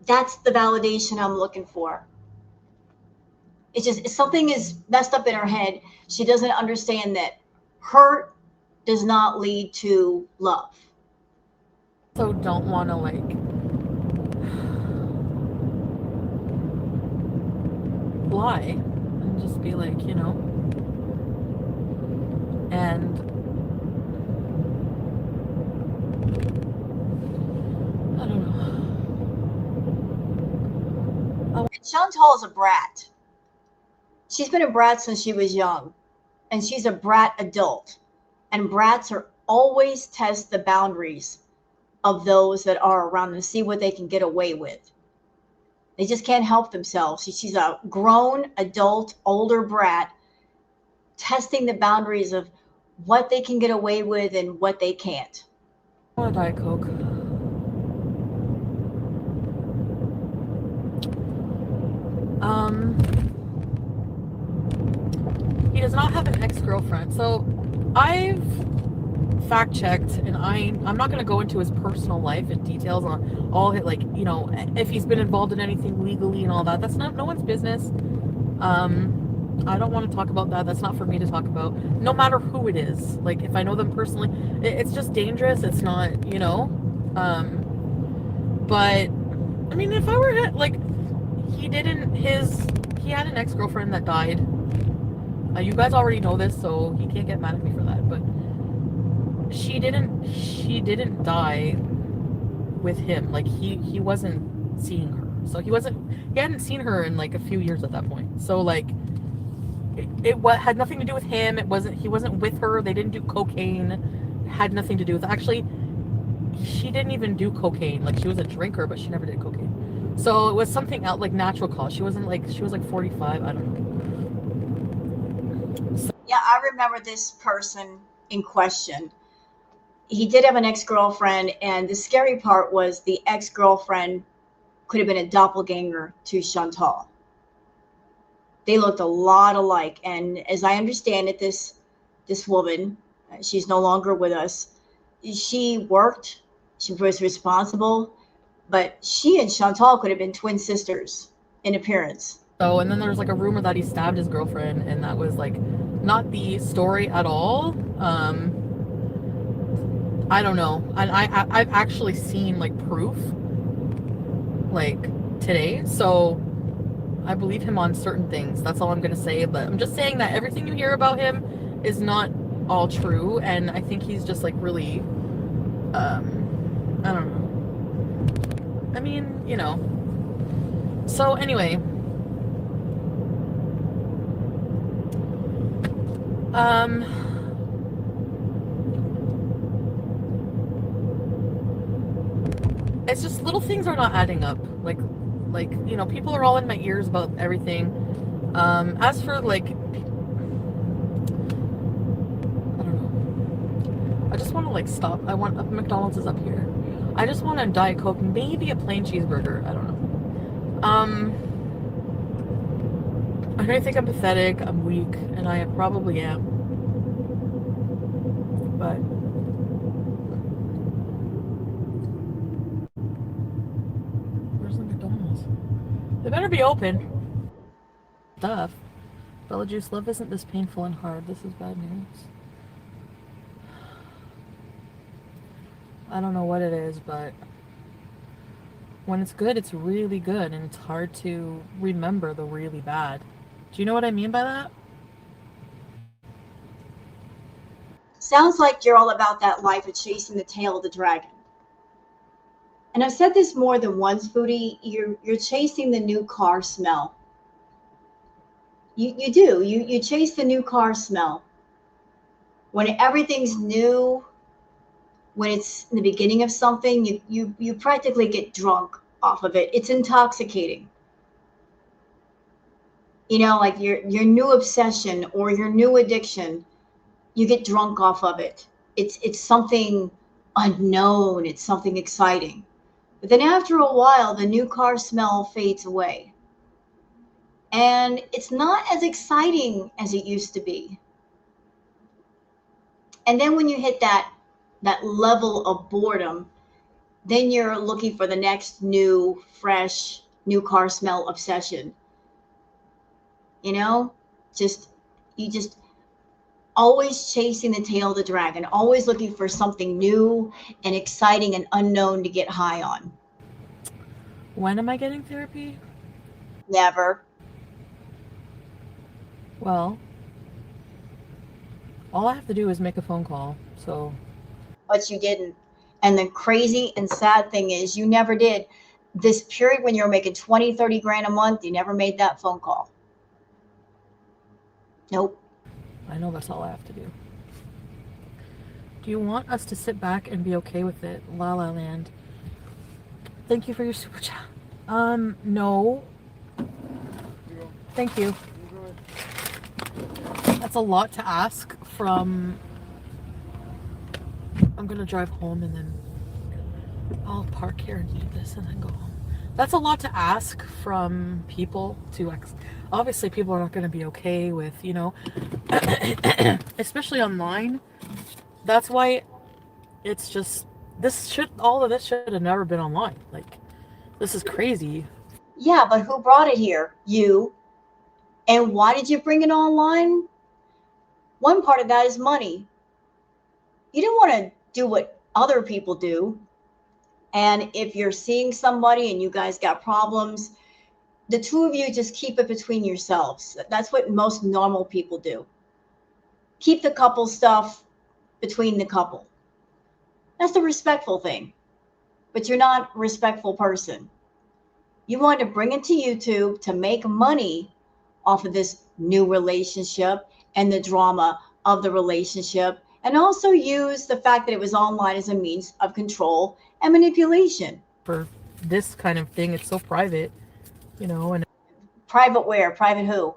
S1: that's the validation I'm looking for. It's just something is messed up in her head. She doesn't understand that hurt does not lead to love.
S2: also don't want to like lie and just be like, you know, and I don't know.
S1: Chantal is a brat. She's been a brat since she was young, and she's a brat adult. And brats are always test the boundaries of those that are around them to see what they can get away with. They just can't help themselves. She's a grown adult, older brat testing the boundaries of what they can get away with and what they can't.
S2: I want a Diet Coke. He does not have an ex-girlfriend. So I've fact-checked, and I'm not going to go into his personal life and details on all his, like, you know, if he's been involved in anything legally and all that. That's not no one's business. I don't want to talk about that. That's not for me to talk about. No matter who it is. Like, if I know them personally, it's just dangerous. It's not, you know. But I mean, if I were like, he had an ex-girlfriend that died. You guys already know this, so he can't get mad at me for that. But she didn't die with him. Like, he wasn't seeing her. So he hadn't seen her in like a few years at that point. So like, it had nothing to do with him. He wasn't with her. They didn't do cocaine. It had nothing to do with, actually, she didn't even do cocaine. Like, she was a drinker, but she never did cocaine. So it was something out, like, natural cause. She was like 45. I don't know. So,
S1: yeah, I remember this person in question. He did have an ex-girlfriend, and the scary part was the ex-girlfriend could have been a doppelganger to Chantal. They looked a lot alike. And as I understand it, this woman, she's no longer with us. She worked, she was responsible, but she and Chantal could have been twin sisters in appearance.
S2: So, and then there was like a rumor that he stabbed his girlfriend, and that was like not the story at all. I don't know. And I've actually seen like proof like today. So I believe him on certain things. That's all I'm going to say. But I'm just saying that everything you hear about him is not all true. And I think he's just like really, I don't know. I mean, you know. So anyway. it's just little things are not adding up. Like you know, people are all in my ears about everything. As for like, I don't know. I just want to like stop. I want McDonald's is up here. I just want a Diet Coke, maybe a plain cheeseburger. I don't know. I don't think I'm pathetic. I'm weak, and I probably am. But where's the McDonald's? They better be open. Stuff. Bella Juice, love isn't this painful and hard. This is bad news. I don't know what it is, but when it's good, it's really good, and it's hard to remember the really bad. Do you know what I mean by that?
S1: Sounds like you're all about that life of chasing the tail of the dragon. And I've said this more than once, Foodie. You're chasing the new car smell. You do. You chase the new car smell. When everything's new, when it's in the beginning of something, you practically get drunk off of it. It's intoxicating. You know, like your new obsession or your new addiction, you get drunk off of it. It's something unknown, it's something exciting. But then after a while, the new car smell fades away. And it's not as exciting as it used to be. And then when you hit that level of boredom, then you're looking for the next new, fresh, new car smell obsession. You know, you just always chasing the tail of the dragon, always looking for something new and exciting and unknown to get high on.
S2: When am I getting therapy?
S1: Never.
S2: Well, all I have to do is make a phone call. So,
S1: But you didn't. And the crazy and sad thing is, you never did. This period when you were making 20, 30 grand a month, you never made that phone call. Nope.
S2: I know that's all I have to do. Do you want us to sit back and be okay with it? La La Land. Thank you for your super chat. No. Thank you. That's a lot to ask from... I'm gonna drive home and then I'll park here and eat this and then go home. That's a lot to ask from people to obviously people are not going to be okay with, you know, especially online. That's why it's just, all of this should have never been online. Like, this is crazy.
S1: Yeah, but who brought it here? You. And why did you bring it online? One part of that is money. You didn't want to do what other people do. And if you're seeing somebody and you guys got problems, the two of you just keep it between yourselves. That's what most normal people do. Keep the couple stuff between the couple. That's the respectful thing. But you're not a respectful person. You want to bring it to YouTube to make money off of this new relationship and the drama of the relationship, and also use the fact that it was online as a means of control and manipulation.
S2: For this kind of thing, it's so private, you know. And
S1: private where? Private who?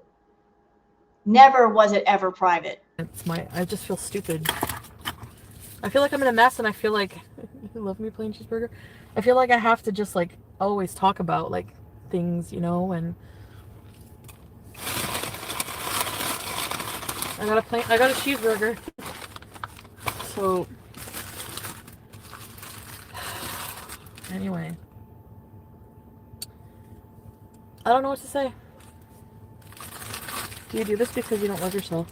S1: Never was it ever private.
S2: I just feel stupid. I feel like I'm in a mess, and I feel like, you love me plain cheeseburger? I feel like I have to just like always talk about like things, you know, and I got a cheeseburger. So anyway, I don't know what to say. Do you do this because you don't love yourself?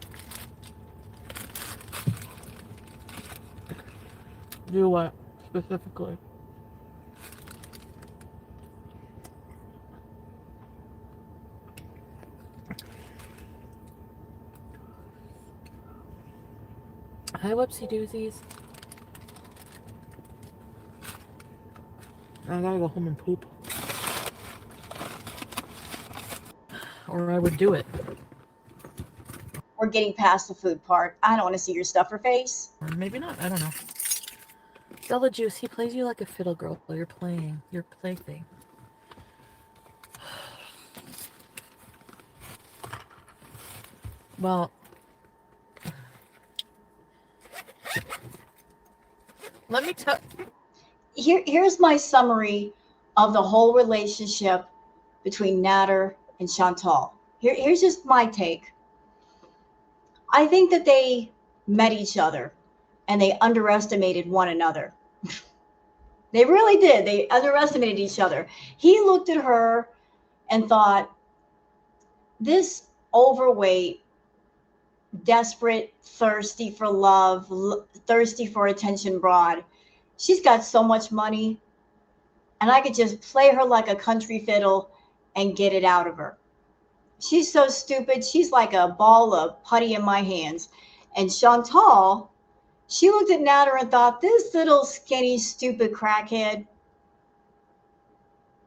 S2: Do what specifically? Hi, whoopsie doozies. I gotta go home and poop. Or I would do it.
S1: We're getting past the food part. I don't want to see your stuffer face.
S2: Or maybe not. I don't know. Bella Juice, he plays you like a fiddle girl while you're playing your plaything. Well, let me tell.
S1: Here's my summary of the whole relationship between Natter and Chantal. Here's just my take. I think that they met each other and they underestimated one another. They really did. They underestimated each other. He looked at her and thought, this overweight, desperate, thirsty for love, thirsty for attention broad, she's got so much money, and I could just play her like a country fiddle and get it out of her. She's so stupid. She's like a ball of putty in my hands. And Chantal, she looked at Natter and thought, this little skinny, stupid crackhead,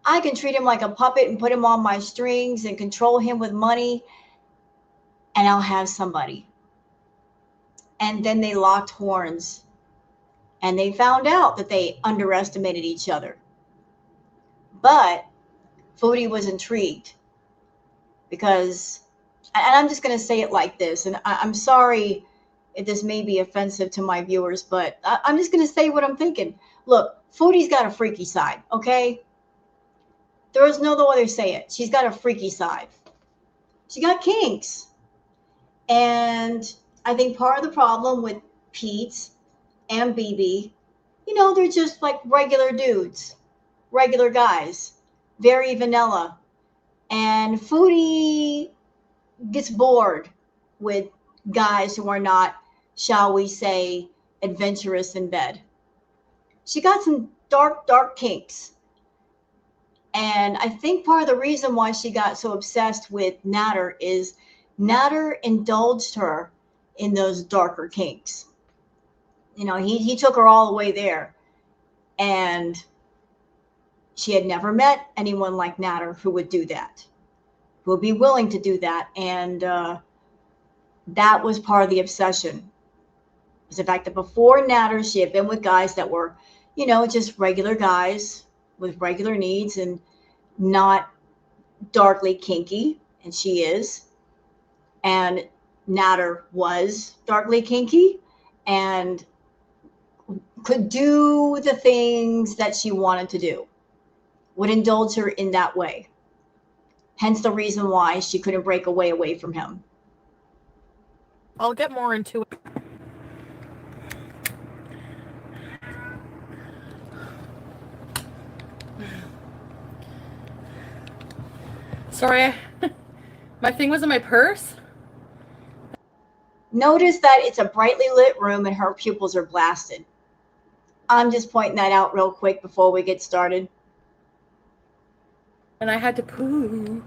S1: I can treat him like a puppet and put him on my strings and control him with money, and I'll have somebody. And then they locked horns, and they found out that they underestimated each other. But Foodie was intrigued because, and I'm just going to say it like this, and I'm sorry if this may be offensive to my viewers, but I'm just going to say what I'm thinking. Look, Foodie's got a freaky side, okay? There is no other way to say it. She's got a freaky side. She got kinks. And I think part of the problem with Pete and BB, they're just like regular dudes, regular guys, very vanilla. And Foodie gets bored with guys who are not, shall we say, adventurous in bed. She got some dark, dark kinks. And I think part of the reason why she got so obsessed with Natter is Natter indulged her in those darker kinks. He took her all the way there. And she had never met anyone like Natter who would do that, who would be willing to do that. And that was part of the obsession. Was the fact that before Natter, she had been with guys that were, just regular guys with regular needs and not darkly kinky. And she is. And Natter was darkly kinky and could do the things that she wanted to do, would indulge her in that way. Hence the reason why she couldn't break away from him.
S2: I'll get more into it. Sorry, my thing was in my purse.
S1: Notice that it's a brightly lit room and her pupils are blasted. I'm just pointing that out real quick before we get started.
S2: And I had to poo.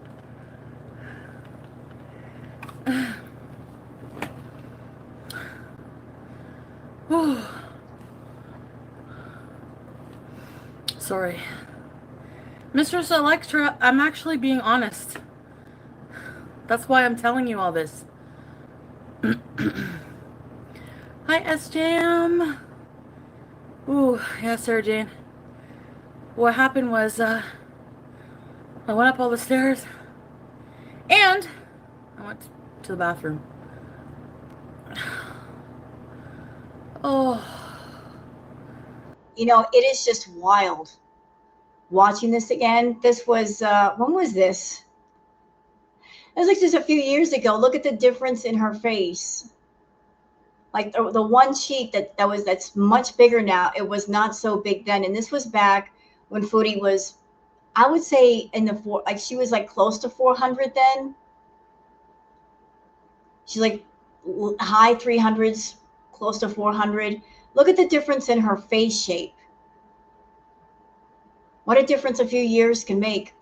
S2: Sorry. Mistress Electra, I'm actually being honest. That's why I'm telling you all this. Hi, SJM. Ooh, yeah, Sarah Jane. What happened was, I went up all the stairs, and I went to the bathroom. Oh.
S1: It is just wild. Watching this again, this was, when was this? It was like just a few years ago. Look at the difference in her face. Like the one cheek that's much bigger now. It was not so big then. And this was back when Foodie was, I would say she was like close to 400 then. She's like high 300s, close to 400. Look at the difference in her face shape. What a difference a few years can make.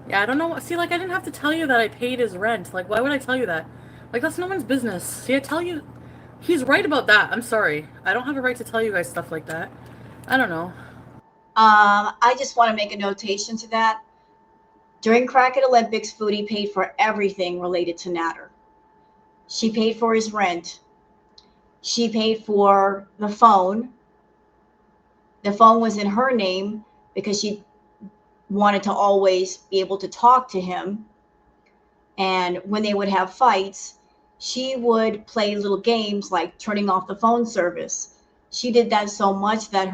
S2: Yeah, I don't know. See, like, I didn't have to tell you that I paid his rent. Like, why would I tell you that? Like, that's no one's business. See, I tell you, he's right about that. I'm sorry. I don't have a right to tell you guys stuff like that. I don't know.
S1: I just want to make a notation to that. During Crackhead Olympics, Foodie paid for everything related to Natter. She paid for his rent. She paid for the phone. The phone was in her name because she wanted to always be able to talk to him. And when they would have fights, she would play little games like turning off the phone service. She did that so much that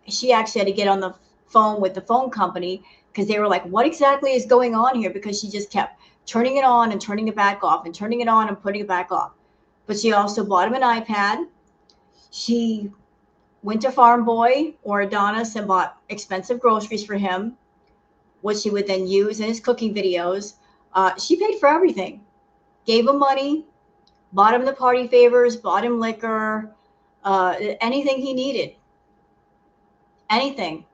S1: she actually had to get on the phone with the phone company because they were like, what exactly is going on here? Because she just kept turning it on and turning it back off and turning it on and putting it back off. But she also bought him an iPad. She went to Farm Boy or Adonis and bought expensive groceries for him, which she would then use in his cooking videos. She paid for everything, gave him money, bought him the party favors, bought him liquor, anything he needed, anything.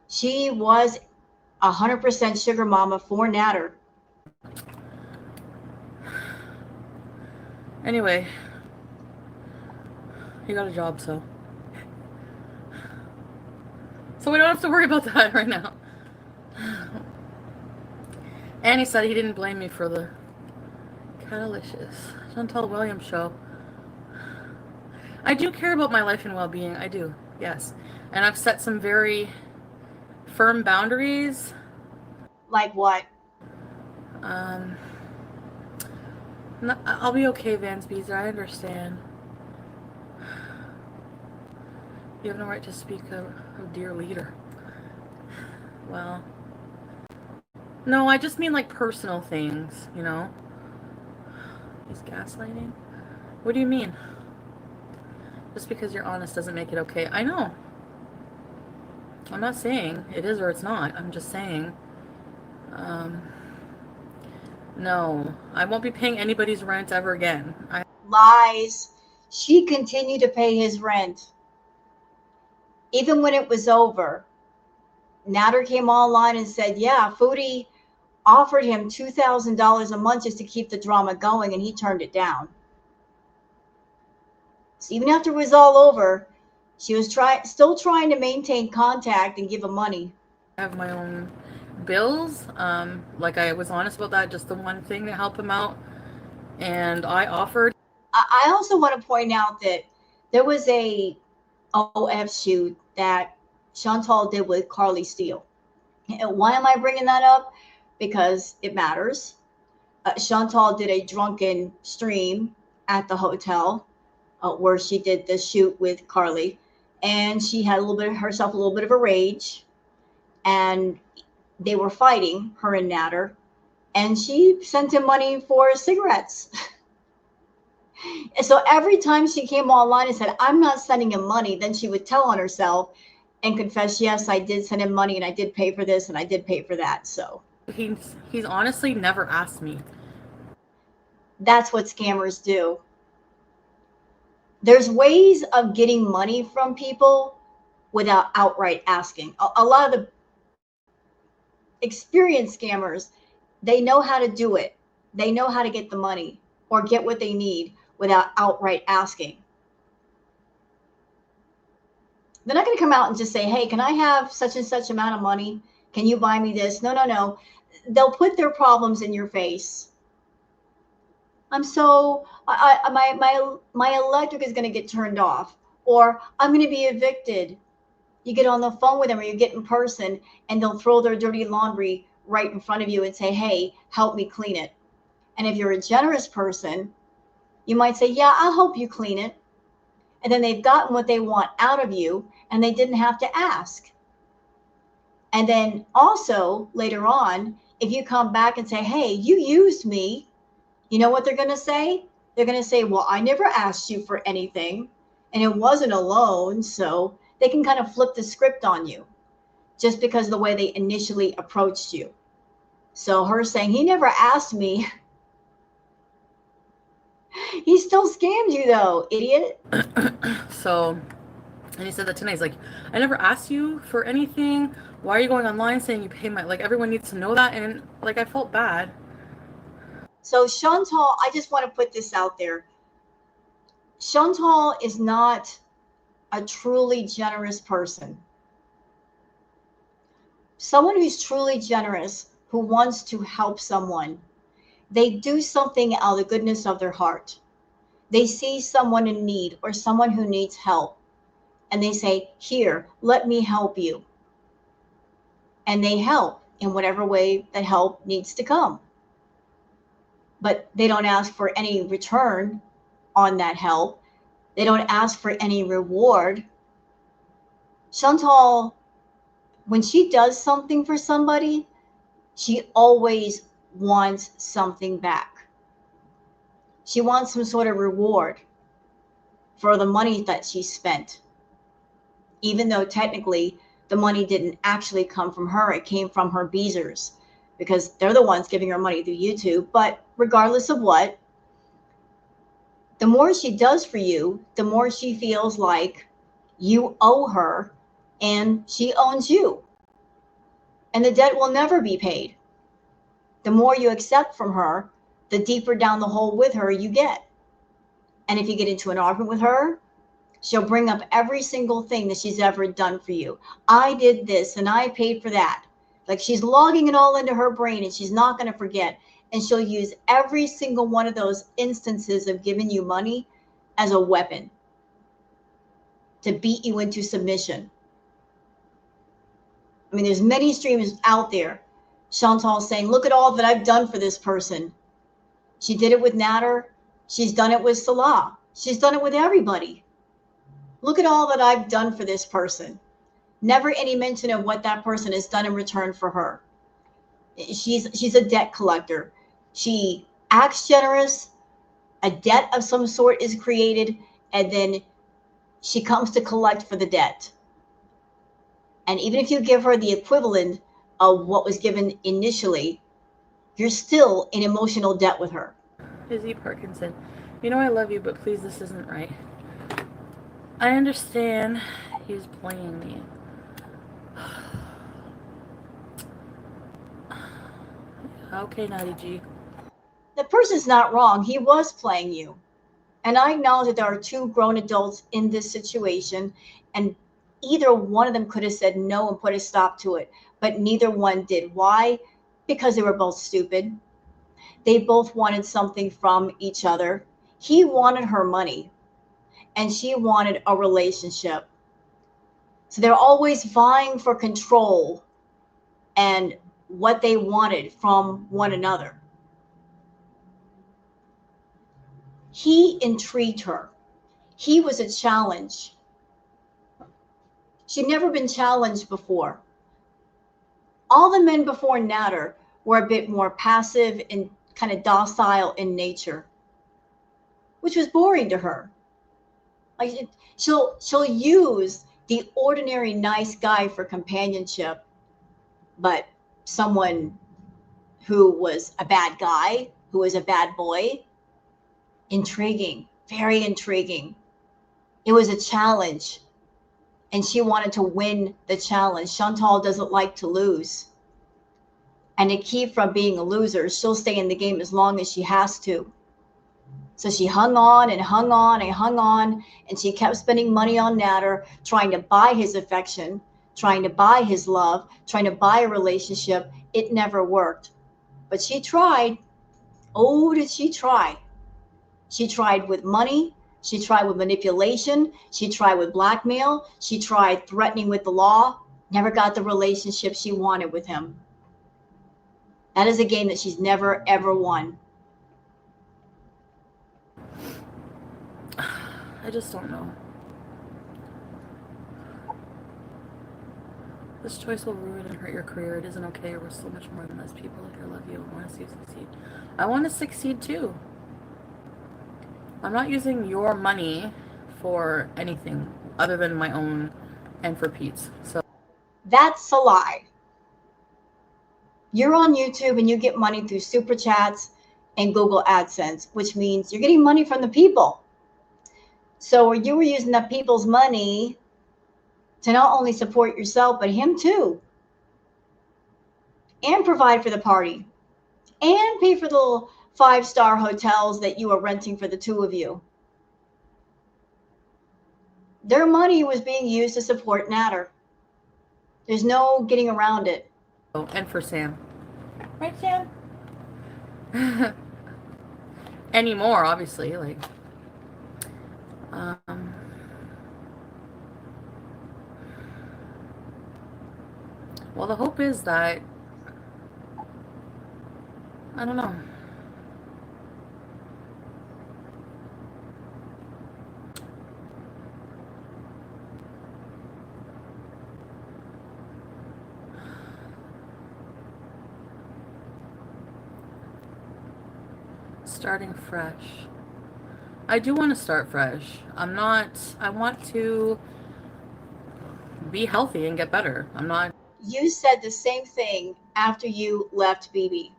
S1: She was 100% sugar mama for Natter.
S2: Anyway, he got a job, so we don't have to worry about that right now. And he said he didn't blame me for the Catalicious Chantal Williams show. I do care about my life and well-being. I do, yes. And I've set some very firm boundaries.
S1: Like what?
S2: I'll be okay, Vance BEEZER. I understand. You have no right to speak of dear leader. Well, no, I just mean like personal things, you know? He's gaslighting? What do you mean? Just because you're honest doesn't make it okay. I know. I'm not saying it is or it's not. I'm just saying, no, I won't be paying anybody's rent ever again.
S1: Lies. She continued to pay his rent. Even when it was over, Natter came online and said, yeah, Foodie offered him $2,000 a month just to keep the drama going, and he turned it down. So even after it was all over, she was still trying to maintain contact and give him money.
S2: I have my own bills. Like I was honest about that, just the one thing to help him out. And I offered.
S1: I also want to point out that there was a OF shoot that Chantal did with Carly Steele. And why am I bringing that up? Because it matters. Chantal did a drunken stream at the hotel where she did the shoot with Carly, and she had a little bit of a rage, and they were fighting, her and Natter, and she sent him money for cigarettes. So every time she came online and said, I'm not sending him money, then she would tell on herself and confess, yes, I did send him money and I did pay for this and I did pay for that. So
S2: he's honestly never asked me.
S1: That's what scammers do. There's ways of getting money from people without outright asking. A lot of the experienced scammers, they know how to do it. They know how to get the money or get what they need without outright asking. They're not going to come out and just say, hey, can I have such and such amount of money? Can you buy me this? No, no, no. They'll put their problems in your face. I'm so, my electric is going to get turned off, or I'm going to be evicted. You get on the phone with them or you get in person and they'll throw their dirty laundry right in front of you and say, hey, help me clean it. And if you're a generous person, you might say, yeah, I'll help you clean it. And then they've gotten what they want out of you and they didn't have to ask. And then also later on, if you come back and say, hey, you used me, you know what they're going to say? They're going to say, well, I never asked you for anything and it wasn't a loan. So they can kind of flip the script on you just because of the way they initially approached you. So her saying, he never asked me. He still scammed you though, idiot.
S2: So, and he said that tonight. He's like, I never asked you for anything. Why are you going online saying you pay my, like everyone needs to know that. And like, I felt bad.
S1: So Chantal, I just want to put this out there. Chantal is not a truly generous person. Someone who's truly generous, who wants to help someone, they do something out of the goodness of their heart. They see someone in need or someone who needs help, and they say, here, let me help you. And they help in whatever way that help needs to come. But they don't ask for any return on that help. They don't ask for any reward. Chantal, when she does something for somebody, she always wants something back. She wants some sort of reward for the money that she spent, even though technically the money didn't actually come from her. It came from her BEEZERs, because they're the ones giving her money through YouTube. But regardless of what, the more she does for you, the more she feels like you owe her and she owns you. And the debt will never be paid. The more you accept from her, the deeper down the hole with her you get. And if you get into an argument with her, she'll bring up every single thing that she's ever done for you. I did this and I paid for that. Like, she's logging it all into her brain and she's not going to forget. And she'll use every single one of those instances of giving you money as a weapon to beat you into submission. I mean, there's many streamers out there. Chantal saying, look at all that I've done for this person. She did it with Natter. She's done it with Salah. She's done it with everybody. Look at all that I've done for this person. Never any mention of what that person has done in return for her. She's a debt collector. She acts generous. A debt of some sort is created, and then she comes to collect for the debt. And even if you give her the equivalent of what was given initially, you're still in emotional debt with her.
S2: Izzy Parkinson, you know I love you, but please, this isn't right. I understand he's playing me. Okay, Naughty G.
S1: The person's not wrong. He was playing you. And I acknowledge that there are two grown adults in this situation, and either one of them could have said no and put a stop to it, but neither one did. Why? Because they were both stupid. They both wanted something from each other. He wanted her money, and she wanted a relationship. So they're always vying for control and what they wanted from one another. He intrigued her. He was a challenge. She'd never been challenged before. All the men before Natter were a bit more passive and kind of docile in nature, which was boring to her. Like, she'll use the ordinary nice guy for companionship, but someone who was a bad guy, who was a bad boy, intriguing, very intriguing. It was a challenge, and she wanted to win the challenge. Chantal doesn't like to lose. And to keep from being a loser, she'll stay in the game as long as she has to. So she hung on and hung on and hung on, and she kept spending money on Natter, trying to buy his affection, trying to buy his love, trying to buy a relationship. It never worked. But she tried. Oh, did she try? She tried with money. She tried with manipulation. She tried with blackmail. She tried threatening with the law. Never got the relationship she wanted with him. That is a game that she's never, ever won.
S2: I just don't know. This choice will ruin and hurt your career. It isn't okay. We're so much more than those people here. Love you and want to see you succeed. I want to succeed too. I'm not using your money for anything other than my own and for Pete's. So
S1: that's a lie. You're on YouTube and you get money through Super Chats and Google AdSense, which means you're getting money from the people. So you were using the people's money to not only support yourself, but him too. And provide for the party. And pay for the 5-star hotels that you were renting for the two of you. Their money was being used to support Natter. There's no getting around it.
S2: Oh, and for Sam. Right, Sam? Anymore, obviously. Like, Um, well, the hope is that, I don't know. Starting fresh. I do want to start fresh. I want to be healthy and get better. I'm not.
S1: You said the same thing after you left BB.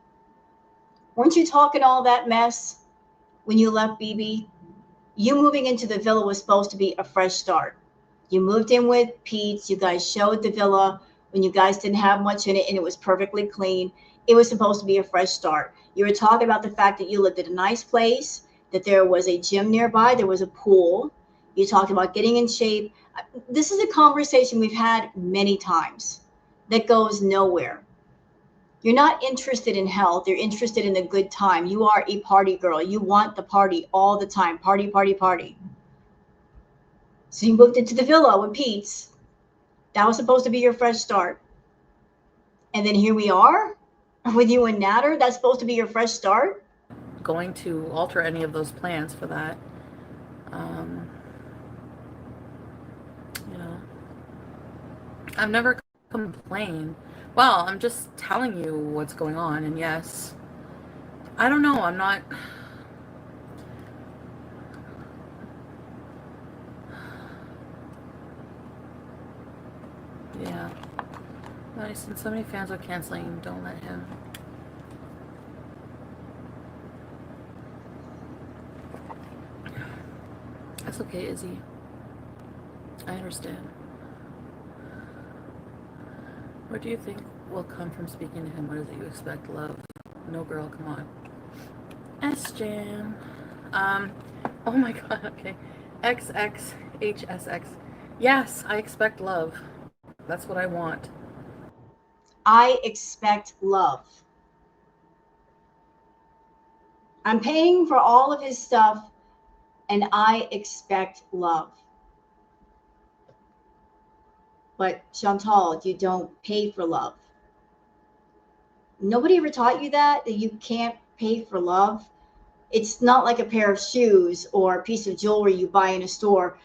S1: Weren't you talking all that mess when you left BB? You moving into the villa was supposed to be a fresh start. You moved in with Pete. You guys showed the villa when you guys didn't have much in it and it was perfectly clean. It was supposed to be a fresh start. You were talking about the fact that you lived in a nice place, that there was a gym nearby, there was a pool. You talked about getting in shape. This is a conversation we've had many times that goes nowhere. You're not interested in health. You're interested in a good time. You are a party girl. You want the party all the time. Party, party, party. So you moved into the villa with Pete's. That was supposed to be your fresh start. And then here we are with you and Natter. That's supposed to be your fresh start.
S2: Going to alter any of those plans for that. Um, you know, I've never complained. Well, I'm just telling you what's going on, and yes, I don't know. I'm not. Yeah. But since so many fans are canceling, don't let him. That's okay, Izzy. I understand. What do you think will come from speaking to him? What is it you expect? Love? No, girl, come on. S-Jam. Oh my god, okay. XXHSX. Yes, I expect love. That's what I want.
S1: I expect love. I'm paying for all of his stuff and I expect love. But Chantal, you don't pay for love. Nobody ever taught you that you can't pay for love. It's not like a pair of shoes or a piece of jewelry you buy in a store.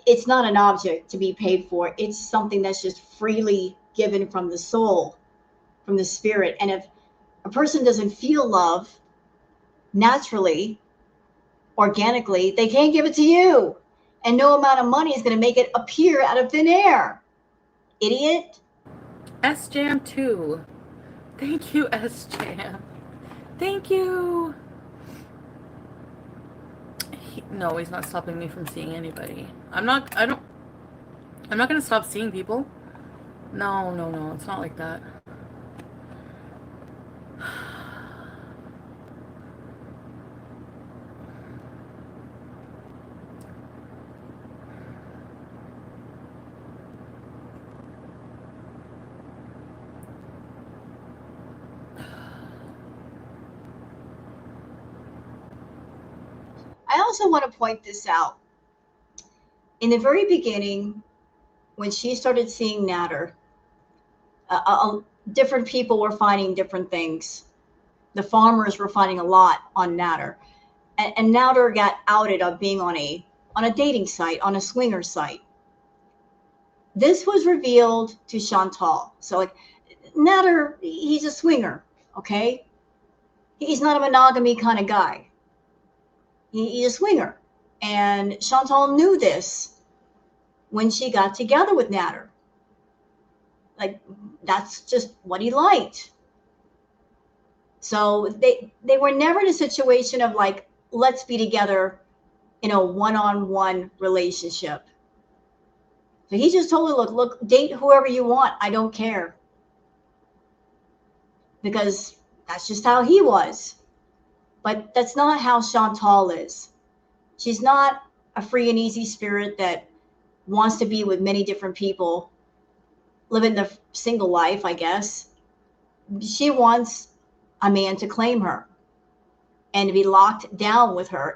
S1: It's not an object to be paid for. It's something that's just freely given from the soul, from the spirit. And if a person doesn't feel love naturally, organically, they can't give it to you. And no amount of money is going to make it appear out of thin air. Idiot.
S2: S-Jam 2. Thank you, S-Jam. Thank you. No, he's not stopping me from seeing anybody. I'm not going to stop seeing people. No, it's not like that.
S1: I also want to point this out. In the very beginning, when she started seeing Natter, different people were finding different things. The farmers were finding a lot on Natter, and Natter got outed of being on a dating site, on a swinger site. This was revealed to Chantal. So like Natter, he's a swinger, okay? He's not a monogamy kind of guy. He's a swinger. And Chantal knew this when she got together with Natter. Like, that's just what he liked. So they were never in a situation of like, let's be together in a one-on-one relationship. So he just told her, look, date whoever you want. I don't care. Because that's just how he was. But that's not how Chantal is. She's not a free and easy spirit that wants to be with many different people, living the single life, I guess. She wants a man to claim her and to be locked down with her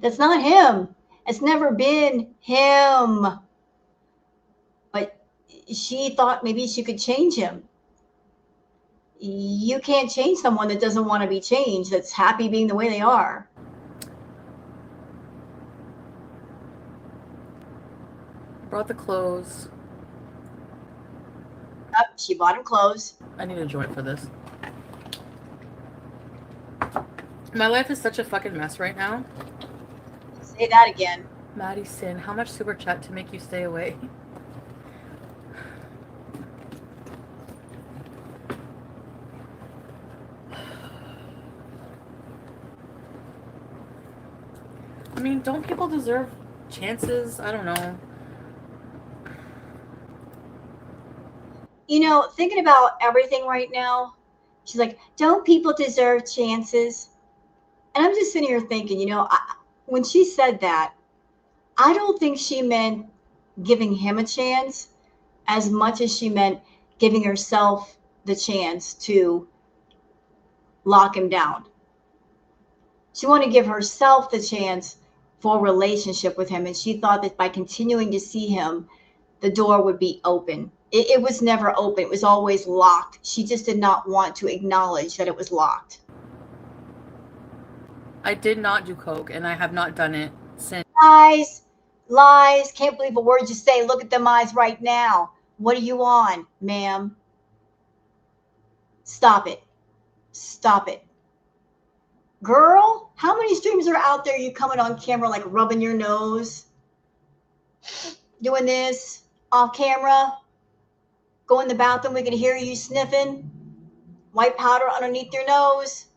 S1: That's not him. It's never been him. But she thought maybe she could change him. You can't change someone that doesn't want to be changed, that's happy being the way they are.
S2: Brought the clothes.
S1: Yep, she bought him clothes.
S2: I need a joint for this. My life is such a fucking mess right now.
S1: Say that again.
S2: Maddie Sin, how much super chat to make you stay away? I mean, don't people deserve chances? I don't know.
S1: You know, thinking about everything right now, she's like, don't people deserve chances? And I'm just sitting here thinking, you know, when she said that, I don't think she meant giving him a chance as much as she meant giving herself the chance to lock him down. She wanted to give herself the chance for a relationship with him. And she thought that by continuing to see him, the door would be open. It was never open. It was always locked. She just did not want to acknowledge that it was locked.
S2: I did not do coke, and I have not done it since.
S1: Lies, lies. Can't believe a word you say. Look at them eyes right now. What are you on, ma'am? Stop it. Stop it. Girl, how many streams are out there you coming on camera like rubbing your nose? Doing this off camera? Go in the bathroom, we can hear you sniffing. White powder underneath your nose.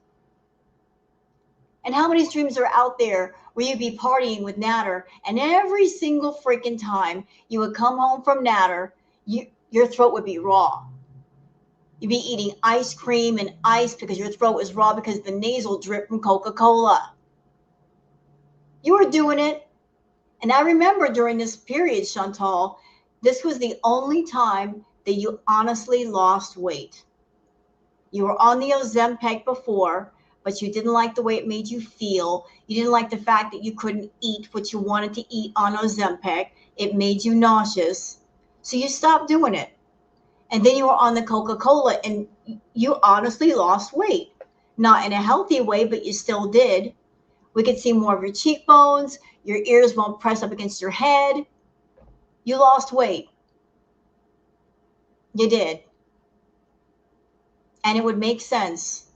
S1: And how many streams are out there where you'd be partying with Natter, and every single freaking time you would come home from Natter, your throat would be raw. You'd be eating ice cream and ice because your throat was raw because the nasal drip from Coca-Cola. You were doing it. And I remember during this period, Chantal, this was the only time that you honestly lost weight. You were on the Ozempic before, but you didn't like the way it made you feel. You didn't like the fact that you couldn't eat what you wanted to eat on Ozempic. It made you nauseous. So you stopped doing it. And then you were on the Coca-Cola and you honestly lost weight. Not in a healthy way, but you still did. We could see more of your cheekbones. Your ears won't press up against your head. You lost weight. You did. And it would make sense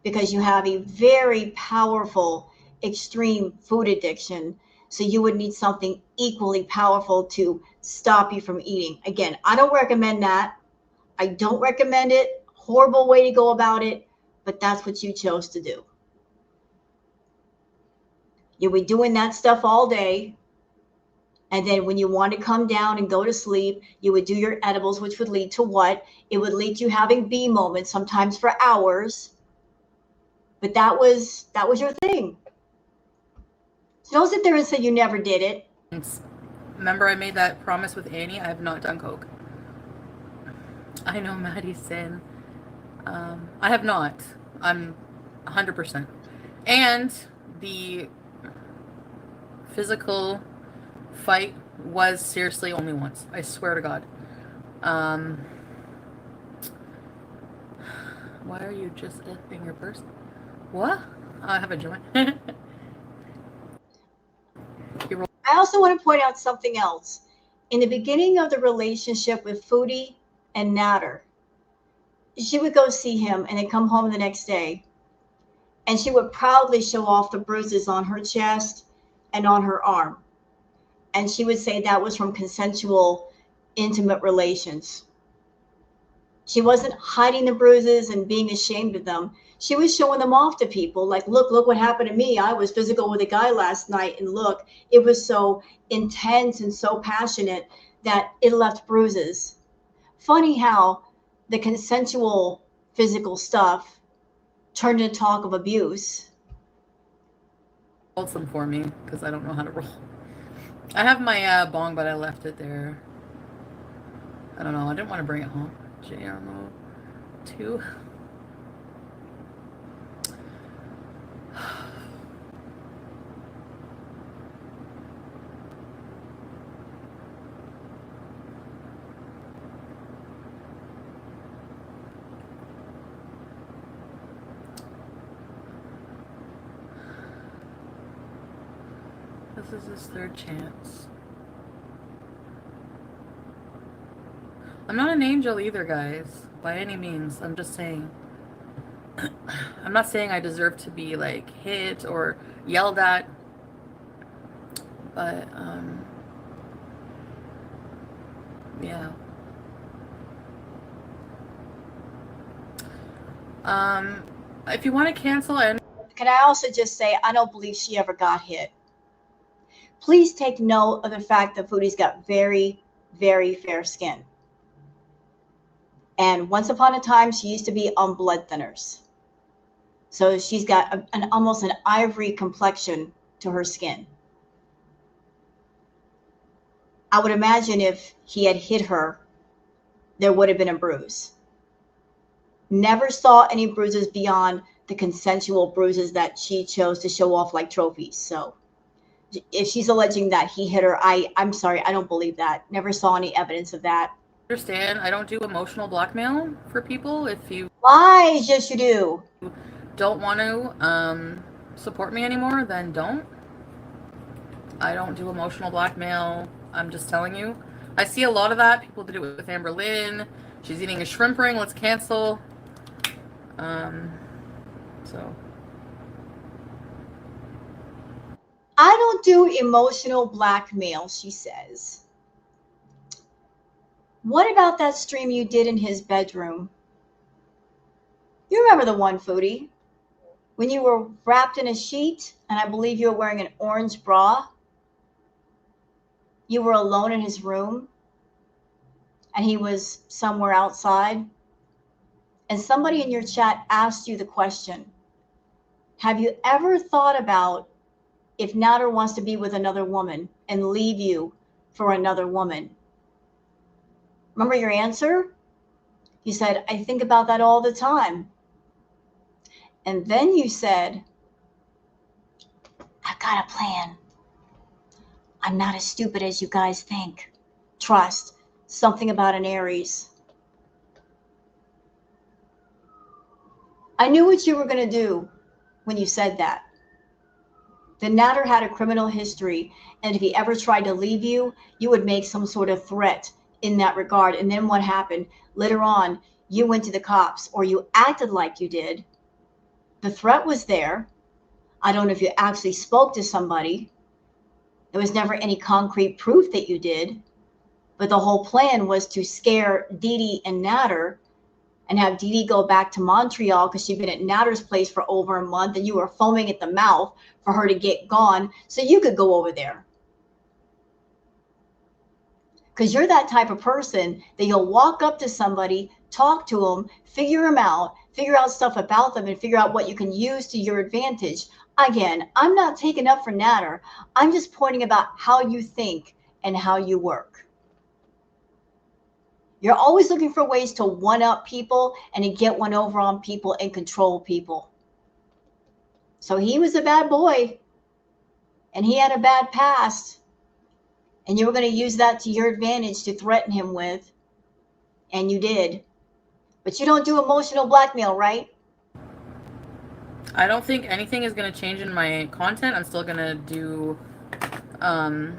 S1: because you have a very powerful, extreme food addiction. So you would need something equally powerful to stop you from eating. Again, I don't recommend that. I don't recommend it. Horrible way to go about it, but that's what you chose to do. You were doing that stuff all day. And then when you want to come down and go to sleep, you would do your edibles, which would lead to what? It would lead to you having B moments, sometimes for hours. But that was your thing. So don't sit there and say you never did it.
S2: Remember I made that promise with Annie? I have not done coke. I know Maddie Sin. I have not. I'm 100%. And the physical fight was seriously only once. I swear to God. Why are you just in your purse? What? I have a joint.
S1: I also want to point out something else. In the beginning of the relationship with Foodie and Natter, she would go see him and then come home the next day. And she would proudly show off the bruises on her chest and on her arm. And she would say that was from consensual, intimate relations. She wasn't hiding the bruises and being ashamed of them. She was showing them off to people like, look what happened to me. I was physical with a guy last night. And look, it was so intense and so passionate that it left bruises. Funny how the consensual physical stuff turned into talk of abuse.
S2: Hold some for me because I don't know how to roll. I have my bong, but I left it there. I don't know. I didn't want to bring it home. JRMO 2. This is his third chance. I'm not an angel either, guys. By any means. I'm just saying. I'm not saying I deserve to be, like, hit or yelled at. But, yeah. If you want to cancel and...
S1: Can I also just say, I don't believe she ever got hit. Please take note of the fact that Foodie's got very, very fair skin. And once upon a time, she used to be on blood thinners. So she's got almost an ivory complexion to her skin. I would imagine if he had hit her, there would have been a bruise. Never saw any bruises beyond the consensual bruises that she chose to show off like trophies. So if she's alleging that he hit her, I'm sorry, I don't believe that. Never saw any evidence of that.
S2: Understand, I don't do emotional blackmail for people. If you
S1: Lies, yes you do.
S2: don't want to support me anymore, then don't. I don't do emotional blackmail. I'm just telling you. I see a lot of that. People did it with Amber Lynn. She's eating a shrimp ring. Let's cancel. So.
S1: I don't do emotional blackmail, she says. What about that stream you did in his bedroom? You remember the one, Foodie? When you were wrapped in a sheet, and I believe you were wearing an orange bra. You were alone in his room, and he was somewhere outside. And somebody in your chat asked you the question, have you ever thought about if Nader wants to be with another woman and leave you for another woman? Remember your answer? You said, I think about that all the time. And then you said, I've got a plan. I'm not as stupid as you guys think. Trust. Something about an Aries. I knew what you were going to do when you said that. The Nader had a criminal history, and if he ever tried to leave you, you would make some sort of threat in that regard. And then what happened? Later on, you went to the cops, or you acted like you did. The threat was there. I don't know if you actually spoke to somebody. There was never any concrete proof that you did. But the whole plan was to scare Dee Dee and Nader and have Dee Dee go back to Montreal because she'd been at Nader's place for over a month, and you were foaming at the mouth for her to get gone so you could go over there. Because you're that type of person that you'll walk up to somebody, talk to them, figure out stuff about them, and figure out what you can use to your advantage. Again, I'm not taking up for Nader. I'm just pointing about how you think and how you work. You're always looking for ways to one-up people and to get one over on people and control people. So he was a bad boy, and he had a bad past, and you were going to use that to your advantage to threaten him with, and you did. But you don't do emotional blackmail, right?
S2: I don't think anything is going to change in my content. I'm still going to do, I'm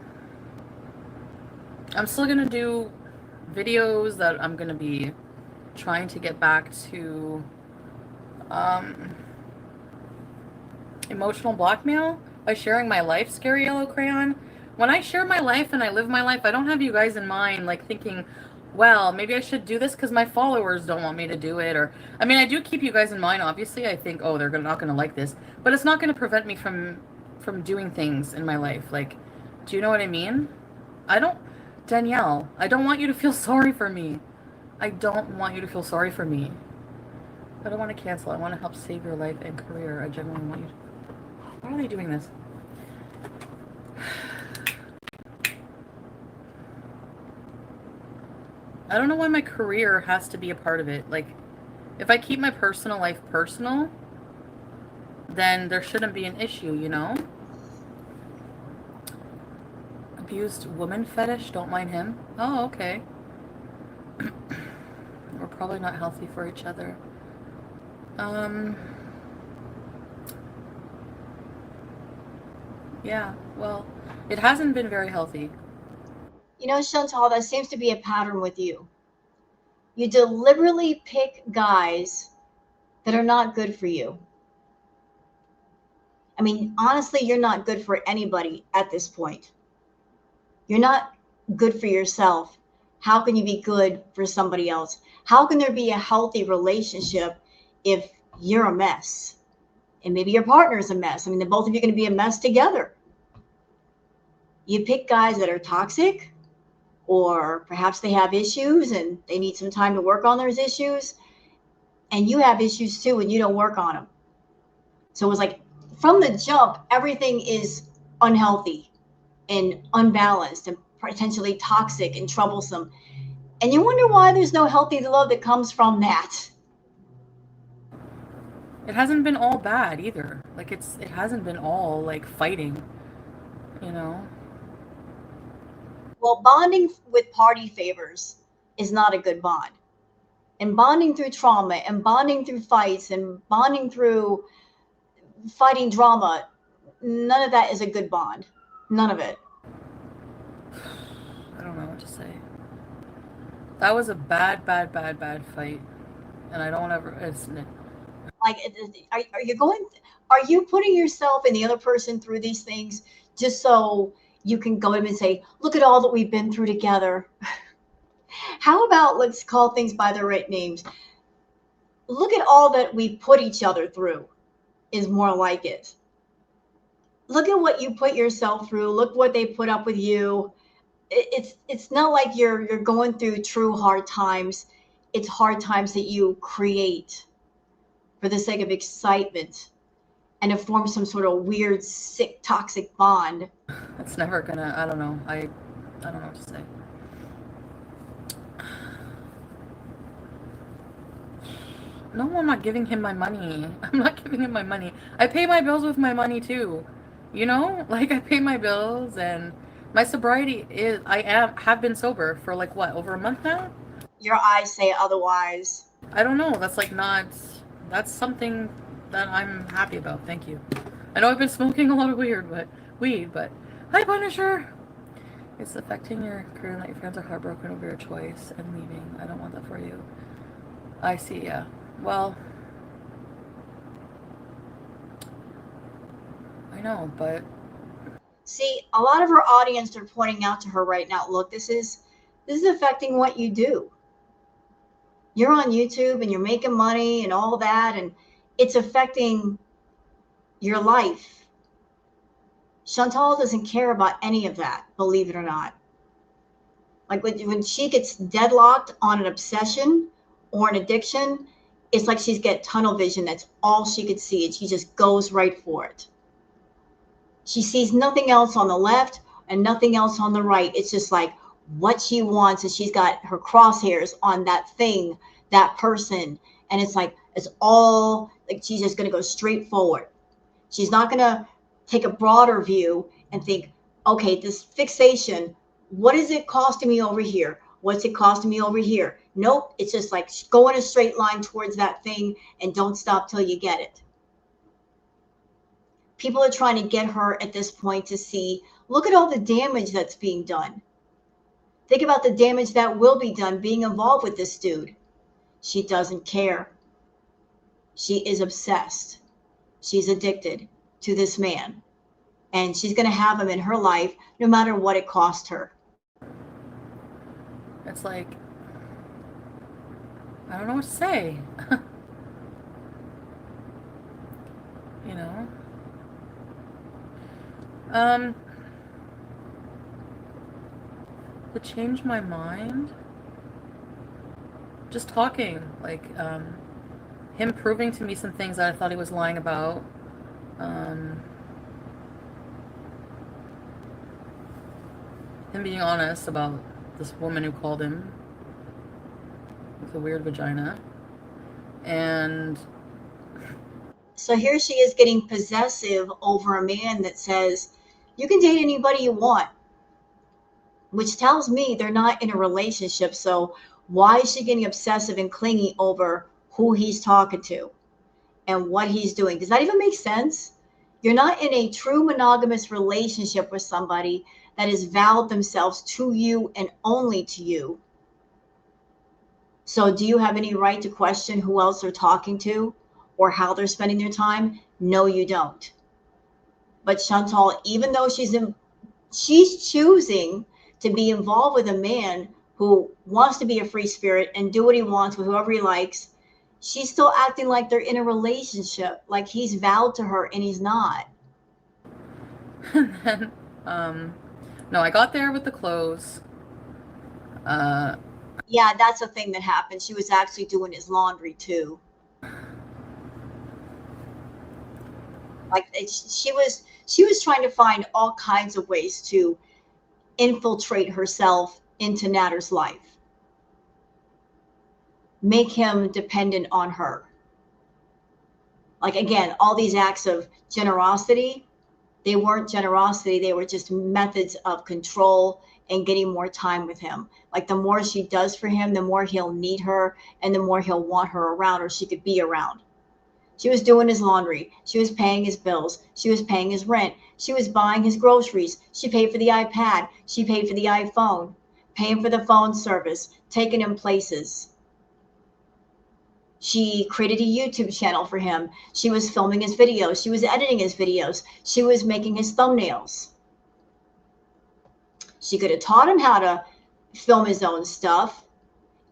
S2: still going to do videos that I'm going to be trying to get back to, emotional blackmail by sharing my life, Scary Yellow Crayon. When I share my life and I live my life, I don't have you guys in mind, like thinking, well, maybe I should do this because my followers don't want me to do it. Or, I mean, I do keep you guys in mind, obviously. I think, oh, they're not going to like this. But it's not going to prevent me from doing things in my life. Like, do you know what I mean? Danielle, I don't want you to feel sorry for me. I don't want you to feel sorry for me. I don't want to cancel. I want to help save your life and career. I genuinely want you to... Why are they doing this? I don't know why my career has to be a part of it. Like, if I keep my personal life personal, then there shouldn't be an issue, you know? Abused woman fetish, don't mind him. Oh, okay. We're probably not healthy for each other. Yeah, well, it hasn't been very healthy.
S1: You know, Chantal, that seems to be a pattern with you. You deliberately pick guys that are not good for you. I mean, honestly, you're not good for anybody at this point. You're not good for yourself. How can you be good for somebody else? How can there be a healthy relationship if you're a mess? And maybe your partner is a mess. I mean, the both of you are going to be a mess together. You pick guys that are toxic, or perhaps they have issues and they need some time to work on those issues. And you have issues too, and you don't work on them. So it was like from the jump, everything is unhealthy and unbalanced and potentially toxic and troublesome. And you wonder why there's no healthy love that comes from that.
S2: It hasn't been all bad either. Like it hasn't been all like fighting, you know?
S1: Well, bonding with party favors is not a good bond. And bonding through trauma and bonding through fights and bonding through fighting drama, none of that is a good bond. None of it.
S2: I don't know what to say. That was a bad, bad, bad, bad fight, and I don't ever. It's
S1: Like, are you going? Are you putting yourself and the other person through these things just so you can go to them and say, "Look at all that we've been through together"? How about let's call things by their right names? Look at all that we put each other through. Is more like it. Look at what you put yourself through. Look what they put up with you. It's not like you're going through true hard times. It's hard times that you create for the sake of excitement and to form some sort of weird, sick, toxic bond.
S2: it's never gonna. I don't know. I don't know what to say. No, I'm not giving him my money. I'm not giving him my money. I pay my bills with my money too. You know, like I pay my bills and my sobriety is. I am have been sober for like what, over a month now.
S1: Your eyes say otherwise.
S2: I don't know. That's like not. That's something that I'm happy about. Thank you. I know I've been smoking a lot of weed, but hi Punisher. It's affecting your career and that your friends are heartbroken over your choice and leaving. I don't want that for you. I see. Yeah. Well, I know, but
S1: See, a lot of her audience are pointing out to her right now, look, this is affecting what you do. You're on YouTube and you're making money and all that, and it's affecting your life. Chantal doesn't care about any of that, believe it or not. Like when she gets deadlocked on an obsession or an addiction, it's like she's got tunnel vision. That's all she could see, and she just goes right for it. She sees nothing else on the left and nothing else on the right. It's just like what she wants, and she's got her crosshairs on that thing, that person, and it's like it's all like she's just going to go straight forward. She's not going to take a broader view and think, okay, this fixation, what is it costing me over here? What's it costing me over here? Nope. It's just like go in a straight line towards that thing and don't stop till you get it. People are trying to get her at this point to see, look at all the damage that's being done. Think about the damage that will be done being involved with this dude. She doesn't care. She is obsessed. She's addicted to this man. And she's going to have him in her life no matter what it cost her.
S2: it's like I don't know what to say. you know. Um, to change my mind, just talking, like him proving to me some things that I thought he was lying about. Um, him being honest about this woman who called him with a weird vagina. And
S1: So here she is getting possessive over a man that says, you can date anybody you want, which tells me they're not in a relationship. So why is she getting obsessive and clingy over who he's talking to and what he's doing? Does that even make sense? You're not in a true monogamous relationship with somebody that has vowed themselves to you and only to you. So do you have any right to question who else they're talking to or how they're spending their time? No, you don't. But Chantal, even though she's choosing to be involved with a man who wants to be a free spirit and do what he wants with whoever he likes, she's still acting like they're in a relationship, like he's vowed to her and he's not.
S2: And then, no, I got there with the clothes.
S1: Yeah, that's a thing that happened. She was actually doing his laundry too. Like she was trying to find all kinds of ways to infiltrate herself into Natter's life, make him dependent on her. Like again, all these acts of generosity, they weren't generosity, they were just methods of control and getting more time with him. Like the more she does for him, the more he'll need her and the more he'll want her around or she could be around. She was doing his laundry. She was paying his bills. She was paying his rent. She was buying his groceries. She paid for the iPad. She paid for the iPhone, paying for the phone service, taking him places. She created a YouTube channel for him. She was filming his videos. She was editing his videos. She was making his thumbnails. She could have taught him how to film his own stuff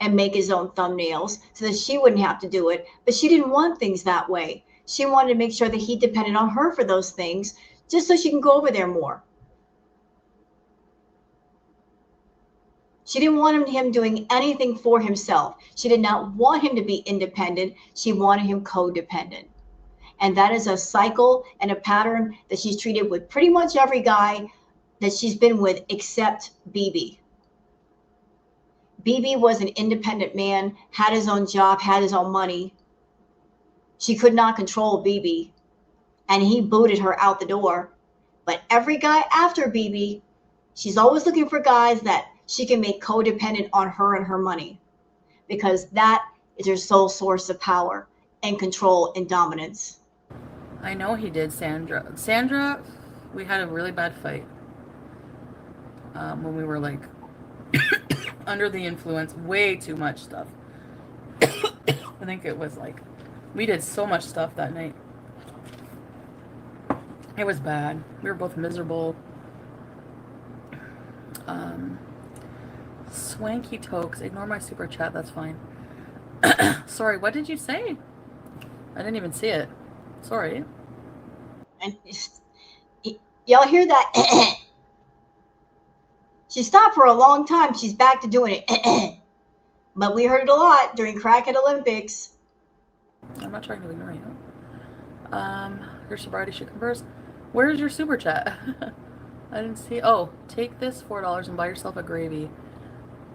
S1: and make his own thumbnails so that she wouldn't have to do it. But she didn't want things that way. She wanted to make sure that he depended on her for those things just so she can go over there more. She didn't want him doing anything for himself. She did not want him to be independent. She wanted him codependent. And that is a cycle and a pattern that she's treated with pretty much every guy that she's been with except BB. BB was an independent man, had his own job, had his own money. She could not control BB, and he booted her out the door. But every guy after BB, she's always looking for guys that she can make codependent on her and her money, because that is her sole source of power and control and dominance.
S2: I know he did, Sandra. Sandra, we had a really bad fight when we were like under the influence, way too much stuff. I think it was like we did so much stuff that night. It was bad. We were both miserable. Swanky Tokes, ignore my super chat, that's fine. Sorry, what did you say? I didn't even see it. Sorry.
S1: And y'all hear that? She stopped for a long time. She's back to doing it. But we heard it a lot during Crackhead Olympics.
S2: I'm not trying to ignore you. Your sobriety should converse. Where's your super chat? I didn't see. Oh, take this $4 and buy yourself a gravy.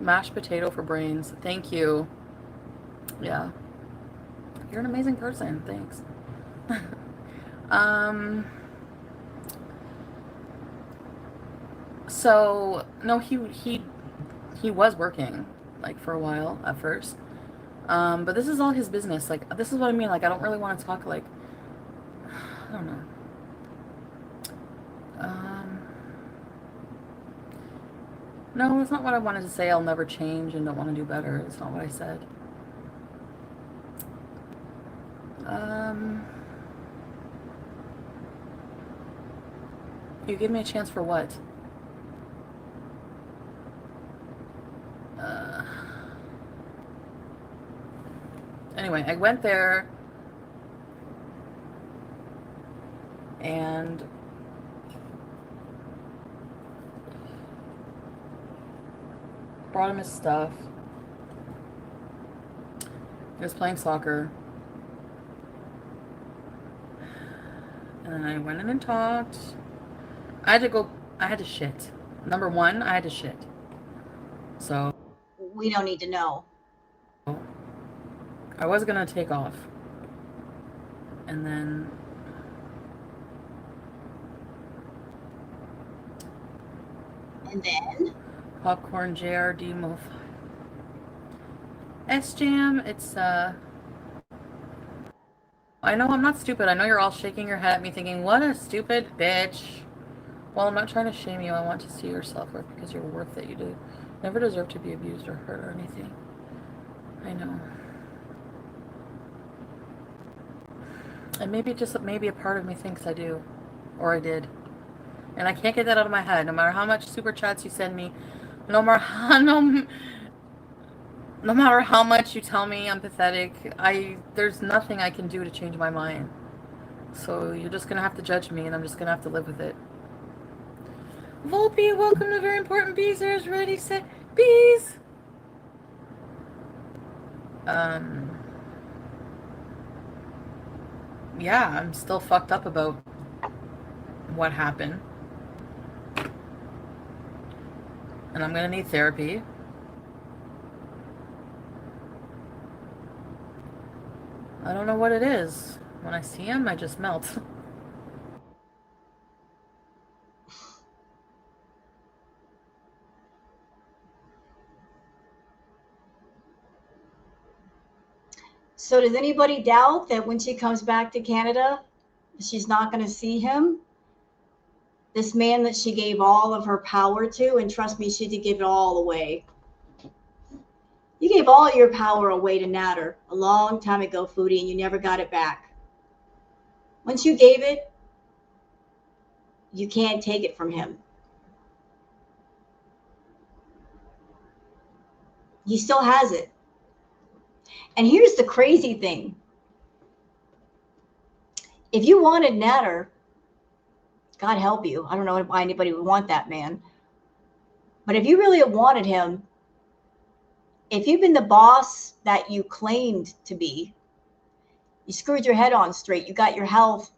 S2: Mashed potato for brains. Thank you. Yeah. You're an amazing person. Thanks. So no, he was working like for a while at first. But this is all his business. Like this is what I mean. Like I don't really want to talk like I don't know. No, it's not what I wanted to say. I'll never change and don't want to do better. It's not what I said. You give me a chance for what? Anyway, I went there and brought him his stuff. He was playing soccer. And then I went in and talked. I had to shit. Number one, I had to shit. So
S1: We don't need to know.
S2: I was gonna take off. And then Popcorn JRD Mo5. S-Jam, it's I know I'm not stupid. I know you're all shaking your head at me thinking, what a stupid bitch. Well, I'm not trying to shame you. I want to see your self-worth because you're worth it. You never deserve to be abused or hurt or anything. I know. And maybe a part of me thinks I do. Or I did. And I can't get that out of my head. No matter how much super chats you send me, no matter how, no matter how much you tell me I'm pathetic, there's nothing I can do to change my mind. So you're just gonna have to judge me, and I'm just gonna have to live with it. Volpe, welcome to Very Important BEEZER's. Ready, set, bees! Yeah, I'm still fucked up about what happened. And I'm gonna need therapy. I don't know what it is. When I see him, I just melt.
S1: So does anybody doubt that when she comes back to Canada, she's not going to see him? This man that she gave all of her power to, and trust me, she did give it all away. You gave all your power away to Natter a long time ago, Foodie, and you never got it back. Once you gave it, you can't take it from him. He still has it. And here's the crazy thing. If you wanted Natter, God help you. I don't know why anybody would want that man. But if you really wanted him, if you've been the boss that you claimed to be, you screwed your head on straight. You got your health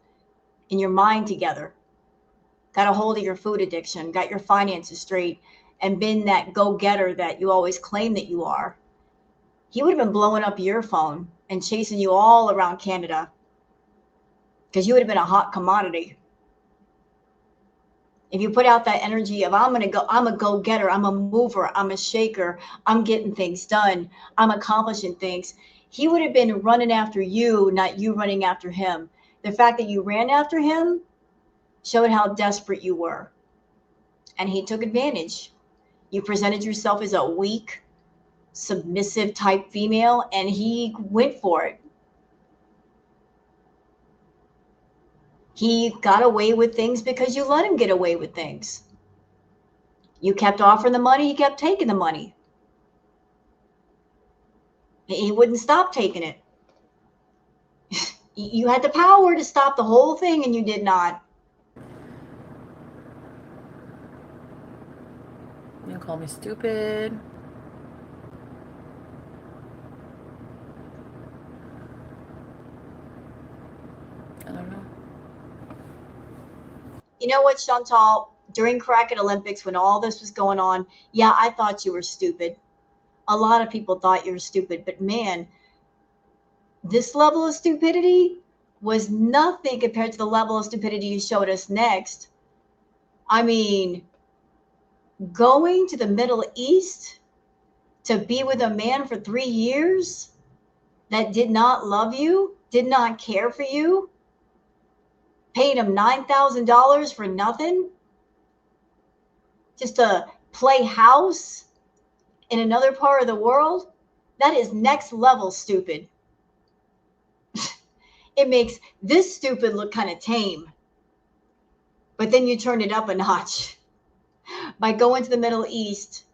S1: and your mind together, got a hold of your food addiction, got your finances straight, and been that go-getter that you always claim that you are. He would have been blowing up your phone and chasing you all around Canada because you would have been a hot commodity. If you put out that energy of I'm a go-getter, I'm a mover, I'm a shaker, I'm getting things done, I'm accomplishing things, he would have been running after you, not you running after him. The fact that you ran after him showed how desperate you were. And he took advantage. You presented yourself as a weak, submissive type female, and he went for it. He got away with things because you let him get away with things. You kept offering the money, he kept taking the money. He wouldn't stop taking it. You had the power to stop the whole thing, and you did not.
S2: You call me stupid. I don't know.
S1: You know what, Chantal? During Kraken Olympics, when all this was going on, yeah, I thought you were stupid. A lot of people thought you were stupid, but man, this level of stupidity was nothing compared to the level of stupidity you showed us next. I mean, going to the Middle East to be with a man for 3 years that did not love you, did not care for you, paid him $9,000 for nothing, just to play house in another part of the world, that is next level stupid. It makes this stupid look kind of tame. But then you turn it up a notch by going to the Middle East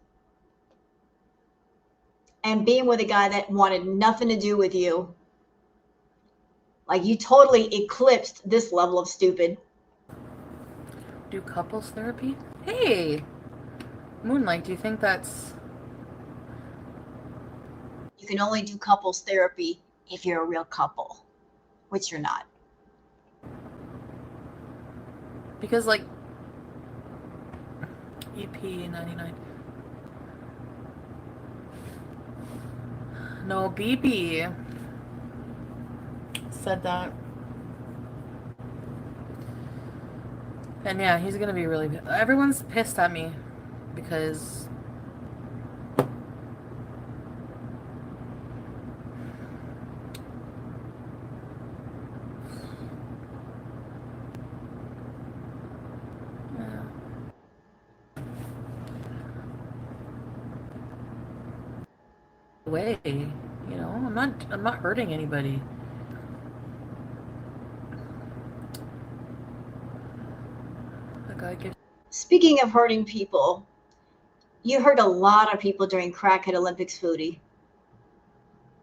S1: and being with a guy that wanted nothing to do with you. Like, you totally eclipsed this level of stupid.
S2: Do couples therapy? Hey! Moonlight, do you think that's...
S1: You can only do couples therapy if you're a real couple, which you're not.
S2: Because, like, EP99. No, BB said that. And yeah, he's gonna be really... Everyone's pissed at me because... way. I'm not hurting anybody. Like I give.
S1: Speaking of hurting people, you hurt a lot of people during Crackhead Olympics, Foodie.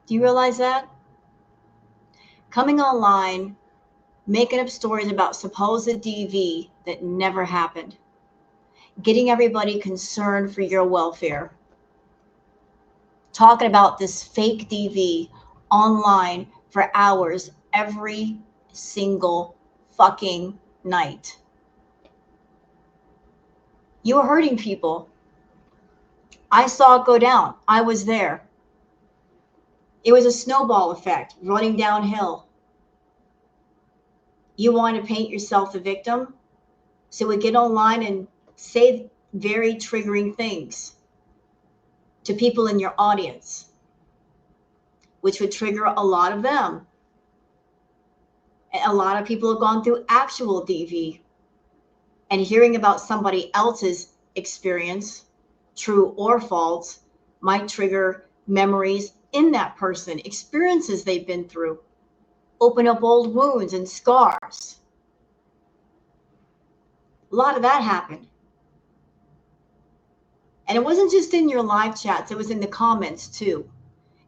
S1: Do you realize that? Coming online, making up stories about supposed DV that never happened, getting everybody concerned for your welfare, talking about this fake DV online for hours every single fucking night. You were hurting people. I saw it go down. I was there. It was a snowball effect running downhill. You want to paint yourself the victim, so we get online and say very triggering things to people in your audience, which would trigger a lot of them. A lot of people have gone through actual DV, and hearing about somebody else's experience, true or false, might trigger memories in that person, experiences they've been through, open up old wounds and scars. A lot of that happened. And it wasn't just in your live chats, it was in the comments too.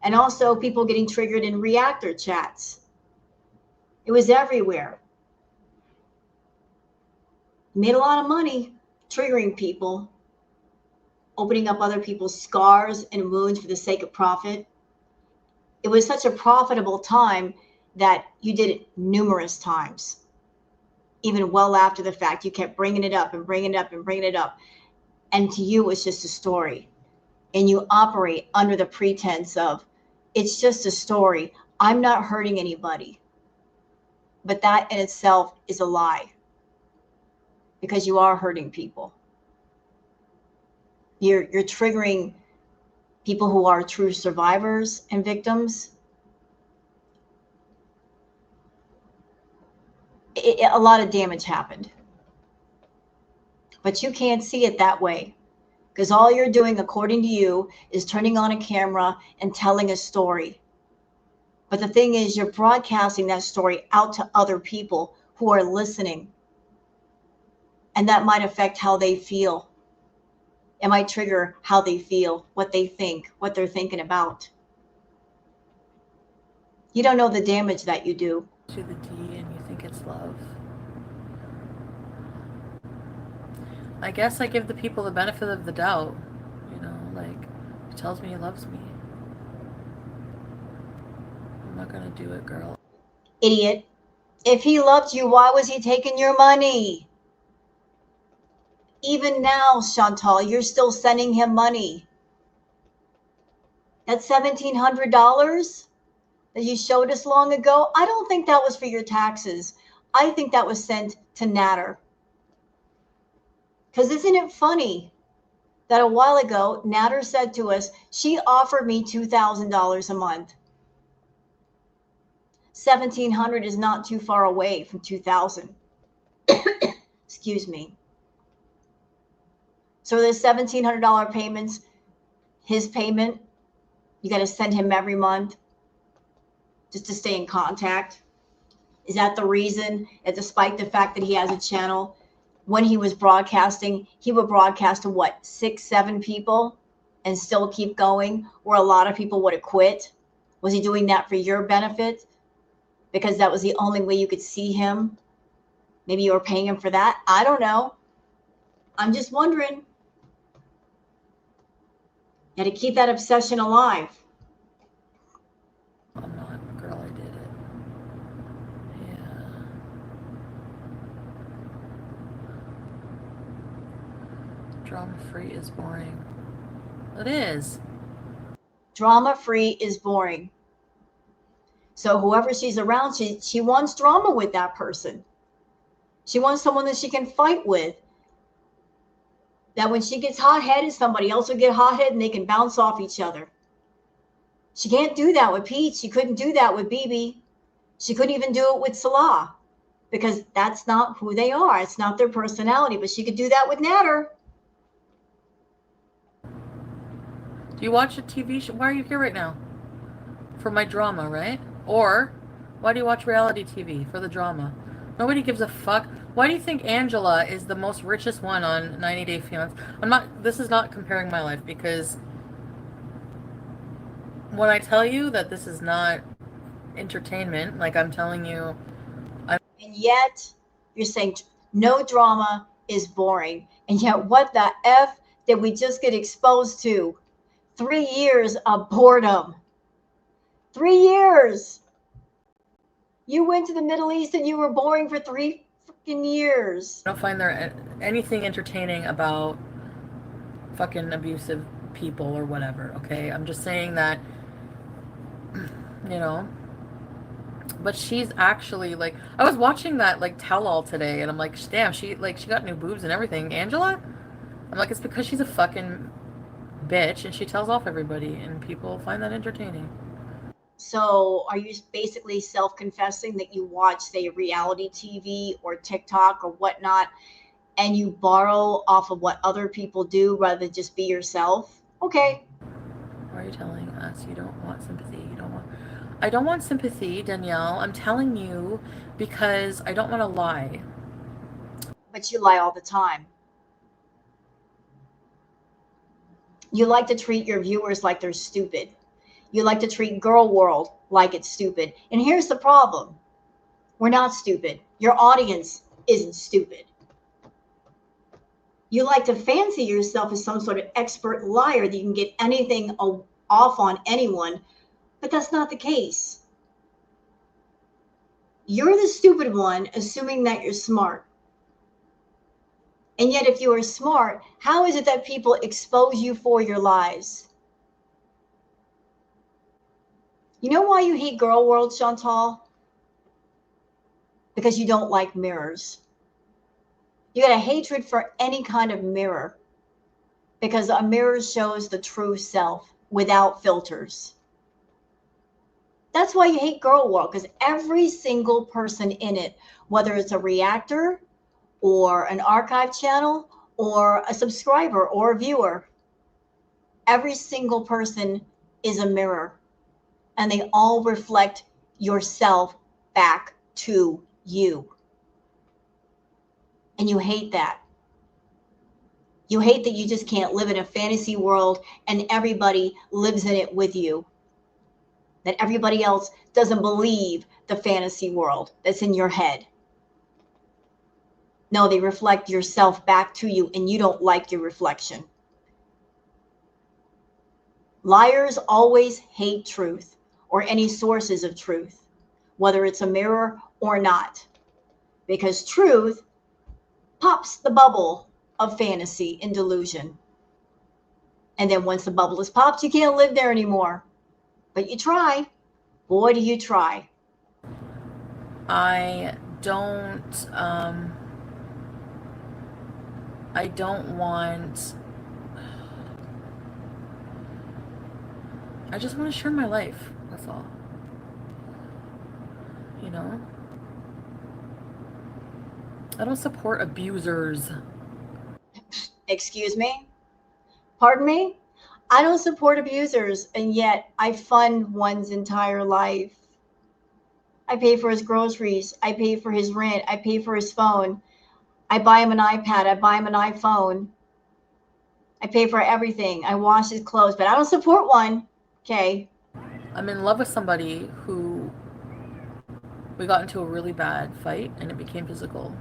S1: And also people getting triggered in reactor chats. It was everywhere. Made a lot of money triggering people, opening up other people's scars and wounds for the sake of profit. It was such a profitable time that you did it numerous times. Even well after the fact, you kept bringing it up and bringing it up and bringing it up. And to you, it's just a story. And you operate under the pretense of, it's just a story. I'm not hurting anybody. But that in itself is a lie, because you are hurting people. You're triggering people who are true survivors and victims. A lot of damage happened. But you can't see it that way, because all you're doing, according to you, is turning on a camera and telling a story. But the thing is, you're broadcasting that story out to other people who are listening. And that might affect how they feel. It might trigger how they feel, what they think, what they're thinking about. You don't know the damage that you do.
S2: To the D and you think it's love. I guess I give the people the benefit of the doubt. Like, he tells me he loves me. I'm not gonna do it, girl.
S1: Idiot. If he loved you, why was he taking your money? Even now, Chantal, you're still sending him money. That $1,700 that you showed us long ago, I don't think that was for your taxes. I think that was sent to Natter. Because isn't it funny that a while ago, Natter said to us, she offered me $2,000 a month. 1,700 is not too far away from 2,000. Excuse me. So the $1,700 payments, his payment, you got to send him every month just to stay in contact. Is that the reason that despite the fact that he has a channel, when he was broadcasting, he would broadcast to what, 6, 7 people and still keep going, where a lot of people would have quit? Was he doing that for your benefit? Because that was the only way you could see him? Maybe you were paying him for that? I don't know. I'm just wondering. You got to keep that obsession alive.
S2: I'm not, girl, I did it. Yeah. Drama-free is boring. It is.
S1: Drama-free is boring. So whoever she's around, she wants drama with that person. She wants someone that she can fight with. That when she gets hot-headed, somebody else will get hot-headed and they can bounce off each other. She can't do that with Pete. She couldn't do that with BB. She couldn't even do it with Salah, because that's not who they are. It's not their personality, but she could do that with Natter.
S2: Do you watch a TV show? Why are you here right now? For my drama, right? Or why do you watch reality TV? For the drama. Nobody gives a fuck. Why do you think Angela is the most richest one on 90 Day Fiancé? This is not comparing my life, because when I tell you that this is not entertainment, like I'm telling you,
S1: And yet you're saying no drama is boring. And yet what the F did we just get exposed to? 3 years of boredom. 3 years. You went to the Middle East and you were boring for 3 freaking years.
S2: I don't find there anything entertaining about fucking abusive people or whatever, okay? I'm just saying that, you know. But she's actually, like, I was watching that, like, tell-all today, and I'm like, damn, she got new boobs and everything. Angela? I'm like, it's because she's a fucking bitch, and she tells off everybody, and people find that entertaining.
S1: So are you basically self-confessing that you watch, say, reality TV or TikTok or whatnot, and you borrow off of what other people do rather than just be yourself? Okay.
S2: Why are you telling us you don't want sympathy? I don't want sympathy, Danielle. I'm telling you because I don't want to lie.
S1: But you lie all the time. You like to treat your viewers like they're stupid. You like to treat Girl World like it's stupid. And here's the problem. We're not stupid. Your audience isn't stupid. You like to fancy yourself as some sort of expert liar that you can get anything off on anyone, but that's not the case. You're the stupid one, assuming that you're smart. And yet, if you are smart, how is it that people expose you for your lies? You know why you hate Girl World, Chantal? Because you don't like mirrors. You got a hatred for any kind of mirror, because a mirror shows the true self without filters. That's why you hate Girl World, because every single person in it, whether it's a reactor or an archive channel or a subscriber or a viewer, every single person is a mirror, and they all reflect yourself back to you. And you hate that. You hate that you just can't live in a fantasy world and everybody lives in it with you. That everybody else doesn't believe the fantasy world that's in your head. No, they reflect yourself back to you, and you don't like your reflection. Liars always hate truth or any sources of truth, whether it's a mirror or not, because truth pops the bubble of fantasy and delusion. And then once the bubble is popped, you can't live there anymore. But you try. Boy, do you try.
S2: I don't want, I just want to share my life. That's all. You know? I don't support abusers.
S1: Excuse me? Pardon me? I don't support abusers, and yet I fund one's entire life. I pay for his groceries. I pay for his rent. I pay for his phone. I buy him an iPad. I buy him an iPhone. I pay for everything. I wash his clothes, but I don't support one. Okay.
S2: I'm in love with somebody who we got into a really bad fight and it became physical.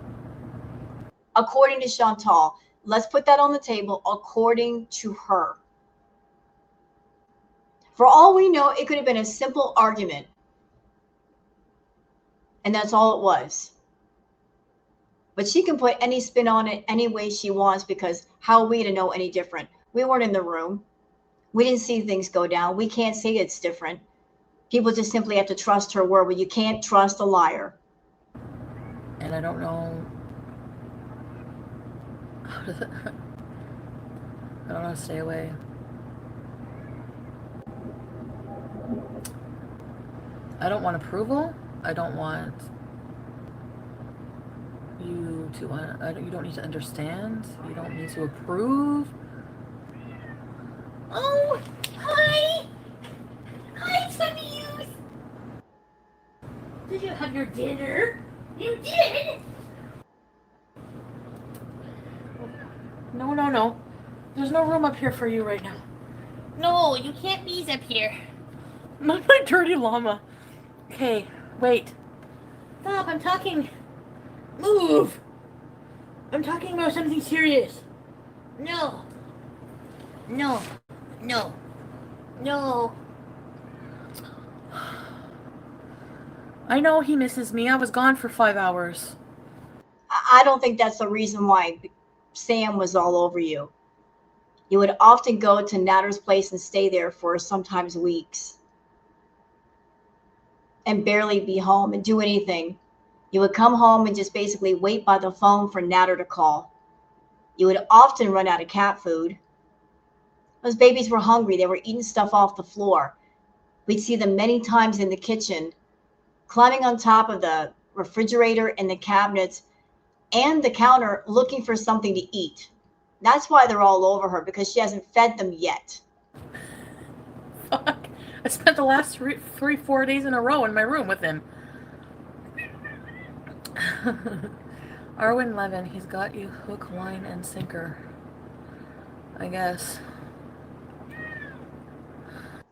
S1: According to Chantal, let's put that on the table. According to her. For all we know, it could have been a simple argument. And that's all it was. But she can put any spin on it any way she wants, because how are we to know any different? We weren't in the room. We didn't see things go down. We can't say it's different. People just simply have to trust her word, but you can't trust a liar.
S2: And I don't know how to, I don't know how to stay away. I don't want approval. I don't want you to, you don't need to understand. You don't need to approve. Oh, Did you have your dinner? You did? No, no, no. There's no room up here for you right now. No, you can't bees up here. Not my dirty llama. Okay, wait. Stop, I'm talking. Move! I'm talking about something serious. No. No. No. No. I know he misses me. I was gone for 5 hours.
S1: I don't think that's the reason why Sam was all over you. You would often go to Natter's place and stay there for sometimes weeks and barely be home and do anything. You would come home and just basically wait by the phone for Natter to call. You would often run out of cat food. Those babies were hungry. They were eating stuff off the floor. We'd see them many times in the kitchen, climbing on top of the refrigerator and the cabinets and the counter looking for something to eat. That's why they're all over her, because she hasn't fed them yet.
S2: Fuck. I spent the last 4 days in a row in my room with him. Arwen Levin, he's got you hook, line, and sinker. I guess.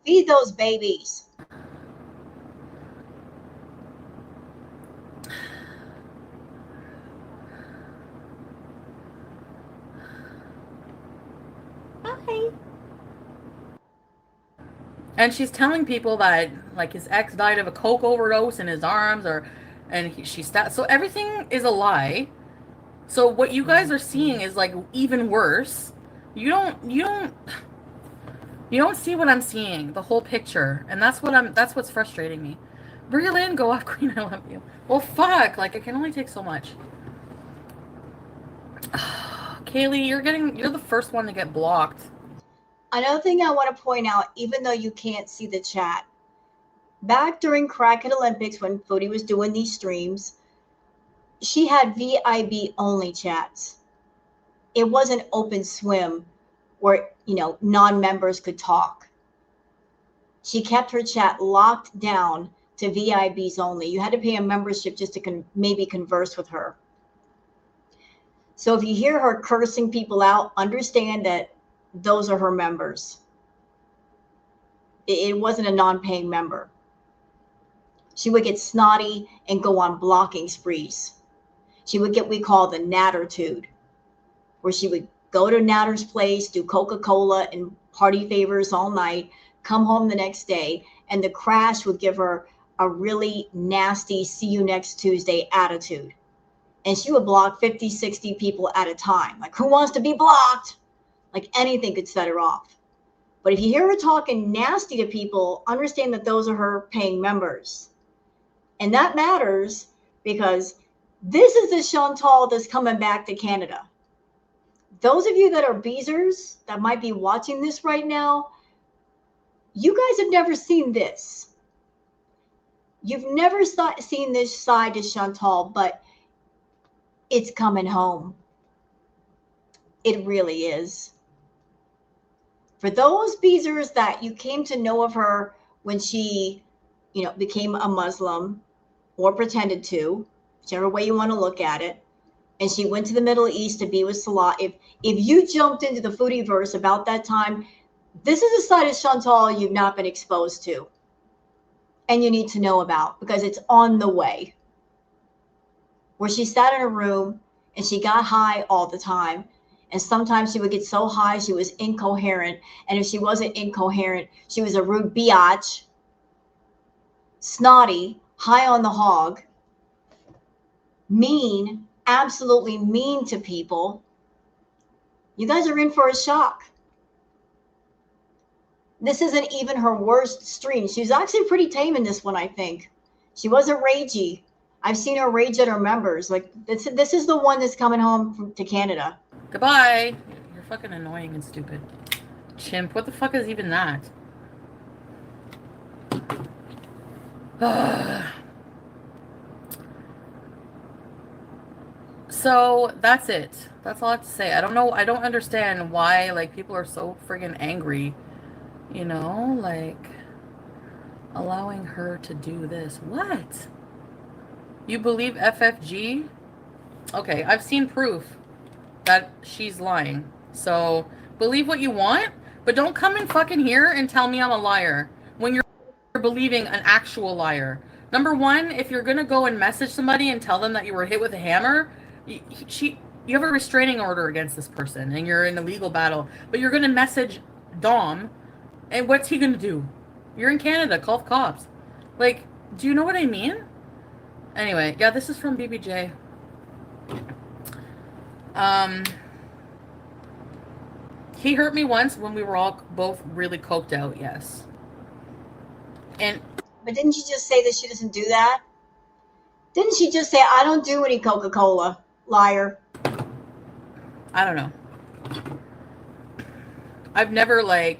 S1: Feed those babies.
S2: Bye. And she's telling people that like his ex died of a coke overdose in his arms, so everything is a lie. So what you guys are seeing is like even worse. You don't see what I'm seeing, the whole picture, and that's what's frustrating me. Bring it in, go off, Queen. I love you. Well, fuck, like I can only take so much. Kaylee, you're the first one to get blocked.
S1: Another thing I want to point out, even though you can't see the chat, back during Crackhead Olympics when Foodie was doing these streams, she had VIB only chats. It wasn't open swim where, non-members could talk. She kept her chat locked down to VIBs only. You had to pay a membership just to maybe converse with her. So if you hear her cursing people out, understand that those are her members. It wasn't a non-paying member. She would get snotty and go on blocking sprees. She would get what we call the Nattertude, where she would go to Natter's place, do Coca-Cola and party favors all night, come home the next day, and the crash would give her a really nasty see you next Tuesday attitude. And she would block 50, 60 people at a time. Like, who wants to be blocked? Like anything could set her off. But if you hear her talking nasty to people, understand that those are her paying members. And that matters because this is the Chantal that's coming back to Canada. Those of you that are BEEZERs that might be watching this right now, you guys have never seen this. You've never seen this side to Chantal, but it's coming home. It really is. For those BEEZERs that you came to know of her when she, became a Muslim or pretended to, whichever way you want to look at it, and she went to the Middle East to be with Salah. If you jumped into the Foodie verse about that time, this is a side of Chantal you've not been exposed to and you need to know about because it's on the way. Where she sat in a room and she got high all the time. And sometimes she would get so high she was incoherent. And if she wasn't incoherent, she was a rude biatch, snotty, high on the hog, mean, absolutely mean to people. You guys are in for a shock. This isn't even her worst stream. She was actually pretty tame in this one, I think. She wasn't ragey. I've seen her rage at her members. Like this is the one that's coming home to Canada.
S2: Goodbye. You're fucking annoying and stupid. Chimp, what the fuck is even that? So that's it. That's all I have to say. I don't know. I don't understand why like people are so friggin' angry. Like allowing her to do this. What? You believe FFG? Okay, I've seen proof that she's lying. So believe what you want, but don't come in fucking here and tell me I'm a liar when you're believing an actual liar. Number one, if you're gonna go and message somebody and tell them that you were hit with a hammer, you have a restraining order against this person and you're in a legal battle. But you're gonna message Dom, and what's he gonna do? You're in Canada. Call the cops. Like, do you know what I mean? Anyway, yeah, this is from BBJ. He hurt me once when we were all both really coked out, yes. And
S1: But didn't she just say that she doesn't do that? Didn't she just say, I don't do any Coca-Cola? Liar.
S2: I don't know. I've never like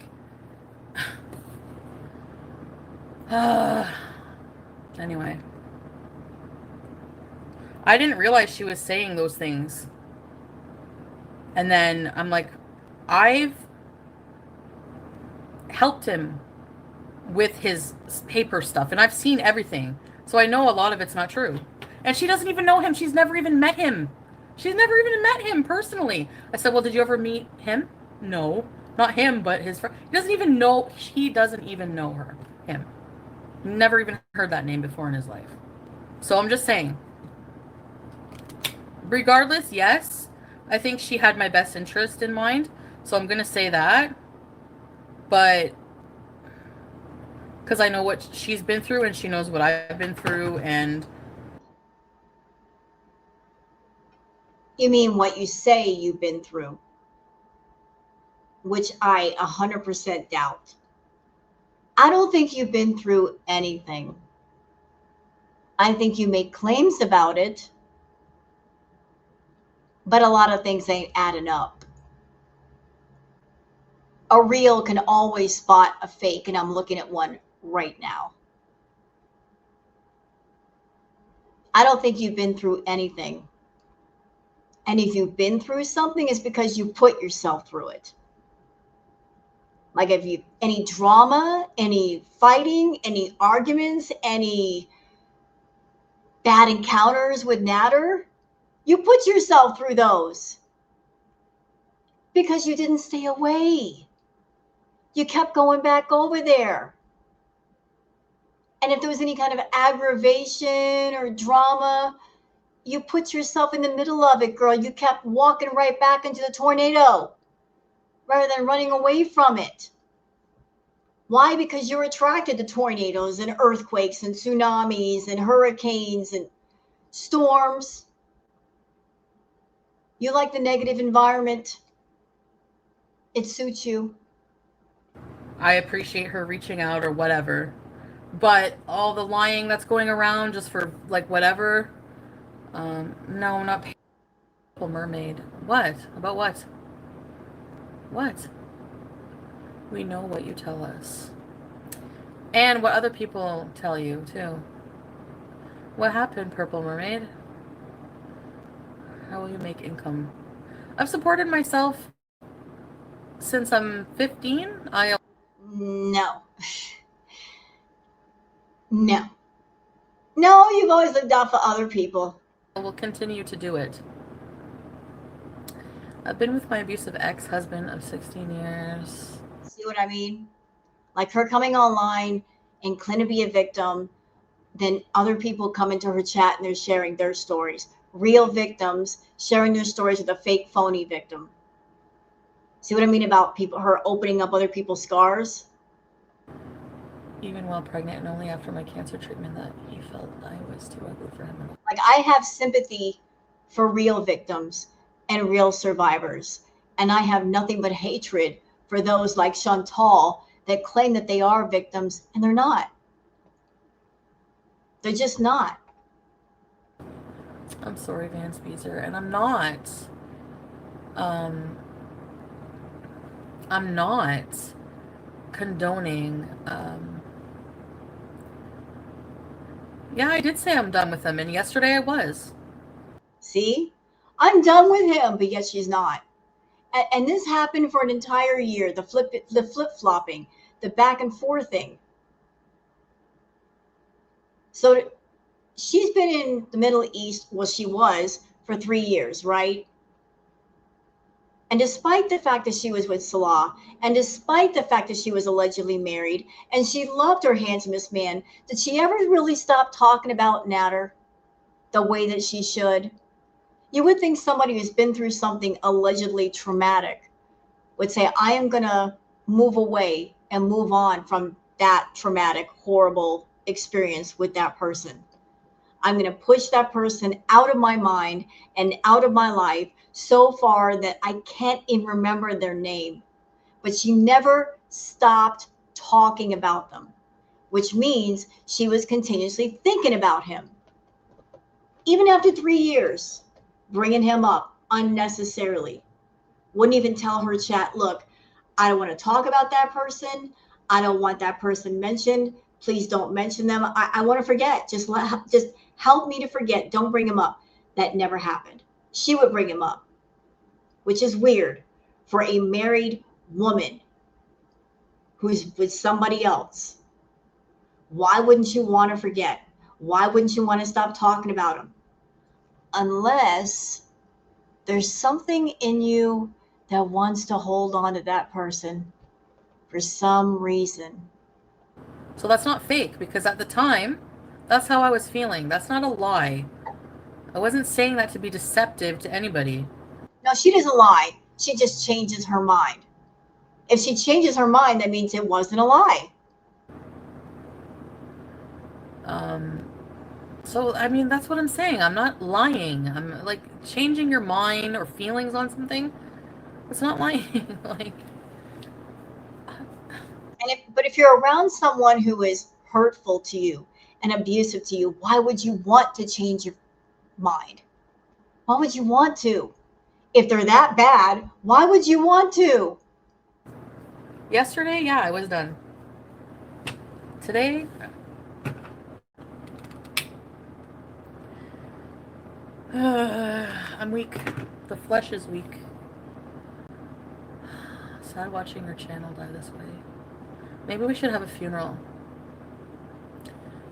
S2: anyway. I didn't realize she was saying those things. And then I'm like, I've helped him with his paper stuff and I've seen everything. So I know a lot of it's not true. And she doesn't even know him. She's never even met him. She's never even met him personally. I said, well, did you ever meet him? No. Not him, but his friend. He doesn't even know her. Him. Never even heard that name before in his life. So I'm just saying. Regardless, yes, I think she had my best interest in mind. So I'm going to say that. But because I know what she's been through and she knows what I've been through. And
S1: You mean what you say you've been through, which I 100% doubt. I don't think you've been through anything. I think you make claims about it, but a lot of things ain't adding up. A real can always spot a fake, and I'm looking at one right now. I don't think you've been through anything. And if you've been through something, it's because you put yourself through it. Like if you any drama, any fighting, any arguments, any bad encounters with Natter, you put yourself through those because you didn't stay away. You kept going back over there. And if there was any kind of aggravation or drama, you put yourself in the middle of it, girl. You kept walking right back into the tornado rather than running away from it. Why? Because you're attracted to tornadoes and earthquakes and tsunamis and hurricanes and storms. You like the negative environment. It suits you.
S2: I appreciate her reaching out or whatever. But all the lying that's going around just for like whatever. No, not Purple Mermaid. What? About what? What? We know what you tell us. And what other people tell you, too. What happened, Purple Mermaid? How will you make income? I've supported myself since I'm 15.
S1: No. No. No, you've always looked out for other people.
S2: I will continue to do it. I've been with my abusive ex-husband of 16 years.
S1: See what I mean? Like her coming online and claiming to be a victim, then other people come into her chat and they're sharing their stories. Real victims sharing their stories with a fake, phony victim. See what I mean about her opening up other people's scars?
S2: Even while pregnant and only after my cancer treatment that he felt I was too ugly for him.
S1: Like I have sympathy for real victims and real survivors. And I have nothing but hatred for those like Chantal that claim that they are victims and they're not. They're just not.
S2: I'm sorry, Vance Beezer, and I'm not condoning yeah, I did say I'm done with him, and yesterday I was.
S1: See, I'm done with him, but yet she's not. And this happened for an entire year. The flip-flopping, the back and forth thing. So she's been in the Middle East, well, she was for 3 years, right? And despite the fact that she was with Salah, and despite the fact that she was allegedly married, and she loved her handsomest man, did she ever really stop talking about Nader the way that she should? You would think somebody who's been through something allegedly traumatic would say, I am going to move away and move on from that traumatic, horrible experience with that person. I'm going to push that person out of my mind and out of my life so far that I can't even remember their name. But she never stopped talking about them, which means she was continuously thinking about him. Even after 3 years, bringing him up unnecessarily. Wouldn't even tell her chat, look, I don't want to talk about that person. I don't want that person mentioned. Please don't mention them. I want to forget. Just help me to forget. Don't bring him up. That never happened. She would bring him up, which is weird for a married woman who's with somebody else. Why wouldn't you want to forget? Why wouldn't you want to stop talking about him? Unless there's something in you that wants to hold on to that person for some reason.
S2: So that's not fake, because at the time, that's how I was feeling. That's not a lie. I wasn't saying that to be deceptive to anybody.
S1: No, she doesn't lie. She just changes her mind. If she changes her mind, that means it wasn't a lie.
S2: So, I mean, that's what I'm saying. I'm not lying. I'm like changing your mind or feelings on something. It's not lying. Like,
S1: But if you're around someone who is hurtful to you and abusive to you, why would you want to change your mind? Why would you want to? If they're that bad, why would you want to?
S2: yesterday, yeah, I was done. Today, I'm weak. The flesh is weak. Sad watching your channel die this way. Maybe we should have a funeral.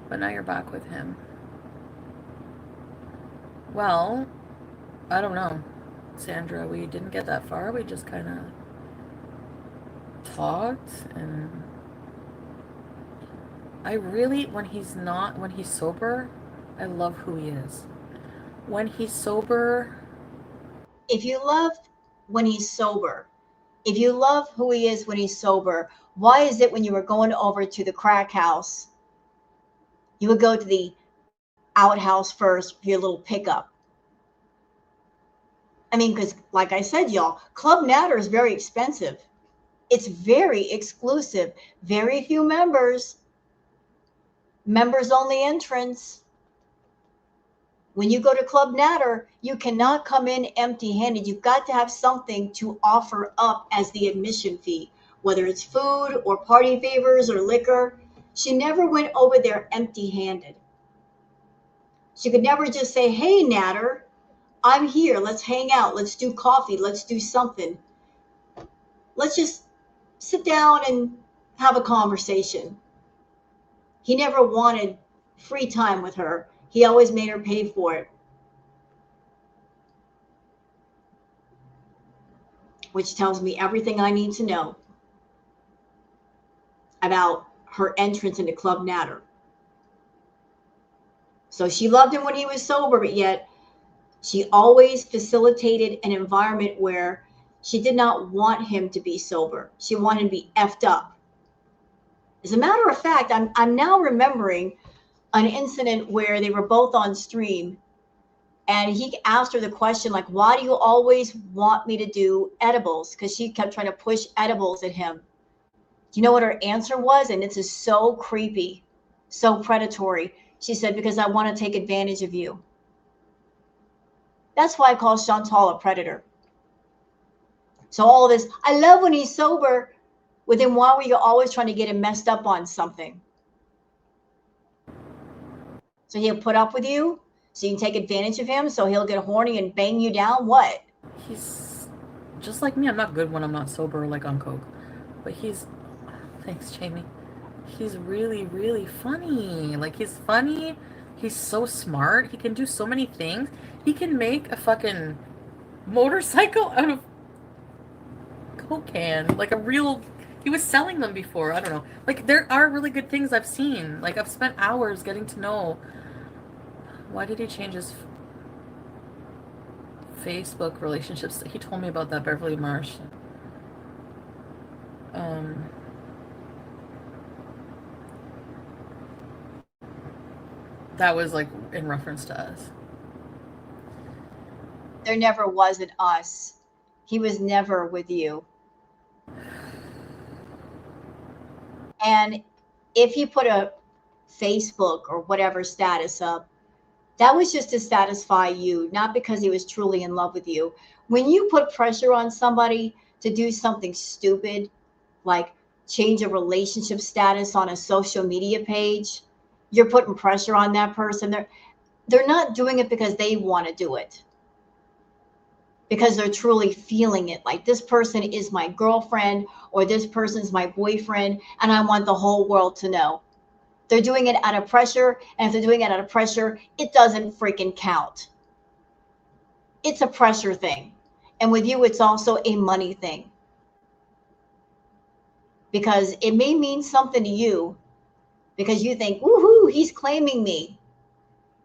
S2: But now you're back with him. Well, I don't know, Sandra. We didn't get that far. We just kind of talked, and I really, when he's sober, I love who he is. When he's sober,
S1: If you love when he's sober, if you love who he is when he's sober, why is it when you were going over to the crack house, you would go to the outhouse first for your little pickup? I mean, because like I said, y'all, Club Natter is very expensive. It's very exclusive. Very few members. Members only entrance. When you go to Club Natter, you cannot come in empty handed. You've got to have something to offer up as the admission fee, whether it's food or party favors or liquor. She never went over there empty handed. She could never just say, hey, Natter, I'm here. Let's hang out. Let's do coffee. Let's do something. Let's just sit down and have a conversation. He never wanted free time with her. He always made her pay for it. Which tells me everything I need to know about her entrance into Club Natter. So she loved him when he was sober, but yet she always facilitated an environment where she did not want him to be sober. She wanted him to be effed up. As a matter of fact, I'm now remembering an incident where they were both on stream, and he asked her the question, like, why do you always want me to do edibles? Because she kept trying to push edibles at him. Do you know what her answer was? And this is so creepy, so predatory. She said, because I want to take advantage of you. That's why I call Chantal a predator. So all of this, I love when he's sober. With him, why were you always trying to get him messed up on something? So he'll put up with you? So you can take advantage of him? So he'll get horny and bang you down? What?
S2: he's just like me. I'm not good when I'm not sober, like on coke. But thanks, Jamie. He's really, really funny. Like, he's funny, He's so smart. He can do so many things. He can make a fucking motorcycle out of Coke can. Like a real. He was selling them before. I don't know. Like, there are really good things I've seen. Like, I've spent hours getting to know. Why did he change his Facebook relationships? He told me about that, Beverly Marsh. Um, that was like in reference to us.
S1: There never was an us. He was never with you. And if he put a Facebook or whatever status up, that was just to satisfy you, not because he was truly in love with you. When you put pressure on somebody to do something stupid, like change a relationship status on a social media page, you're putting pressure on that person. They're not doing it because they want to do it, because they're truly feeling it. Like, this person is my girlfriend or this person is my boyfriend, and I want the whole world to know. They're doing it out of pressure, and if they're doing it out of pressure, it doesn't freaking count. It's a pressure thing. And with you, it's also a money thing. Because it may mean something to you, because you think, woohoo, he's claiming me.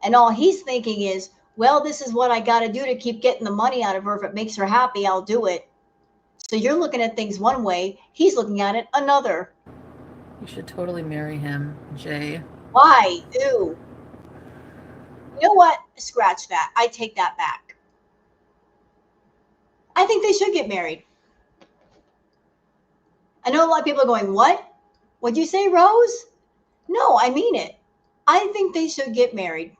S1: And all he's thinking is, well, this is what I got to do to keep getting the money out of her. If it makes her happy, I'll do it. So you're looking at things one way, he's looking at it another.
S2: You should totally marry him, Jay.
S1: Why? Ew. You know what? Scratch that. I take that back. I think they should get married. I know a lot of people are going, what? What'd you say, Rose? No, I mean it. I think they should get married.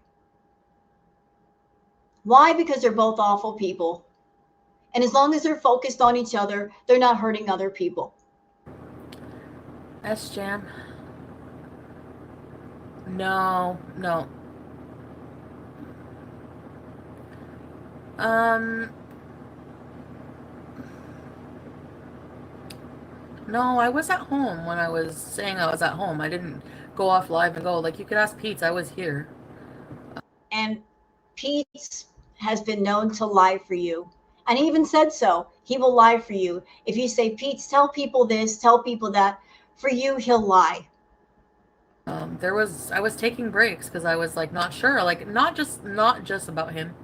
S1: Why? Because they're both awful people. And as long as they're focused on each other, they're not hurting other people.
S2: S-Jam. No, no. No, I was at home when I was saying I was at home. I didn't go off live and go, like, you could ask Pete, I was here.
S1: And Pete has been known to lie for you. And he even said so. He will lie for you. If you say, Pete, tell people this, tell people that, for you, he'll lie.
S2: I was taking breaks because I was like not sure, like not just about him.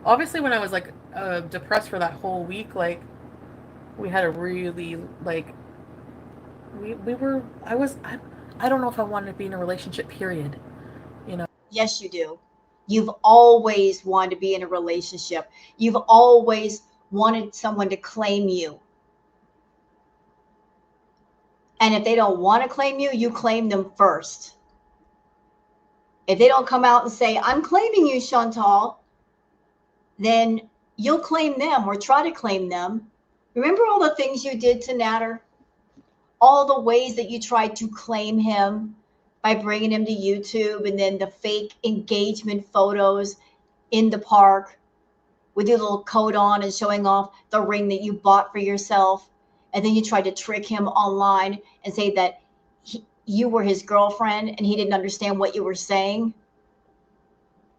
S2: Obviously, when I was like depressed for that whole week, like we had a really like we were I don't know if I wanted to be in a relationship. Period. You know.
S1: Yes, you do. You've always wanted to be in a relationship. You've always wanted someone to claim you. And if they don't want to claim you, you claim them first. If they don't come out and say, I'm claiming you, Chantal, then you'll claim them or try to claim them. Remember all the things you did to Natter? All the ways that you tried to claim him by bringing him to YouTube, and then the fake engagement photos in the park with your little coat on and showing off the ring that you bought for yourself. And then you tried to trick him online and say that you were his girlfriend and he didn't understand what you were saying.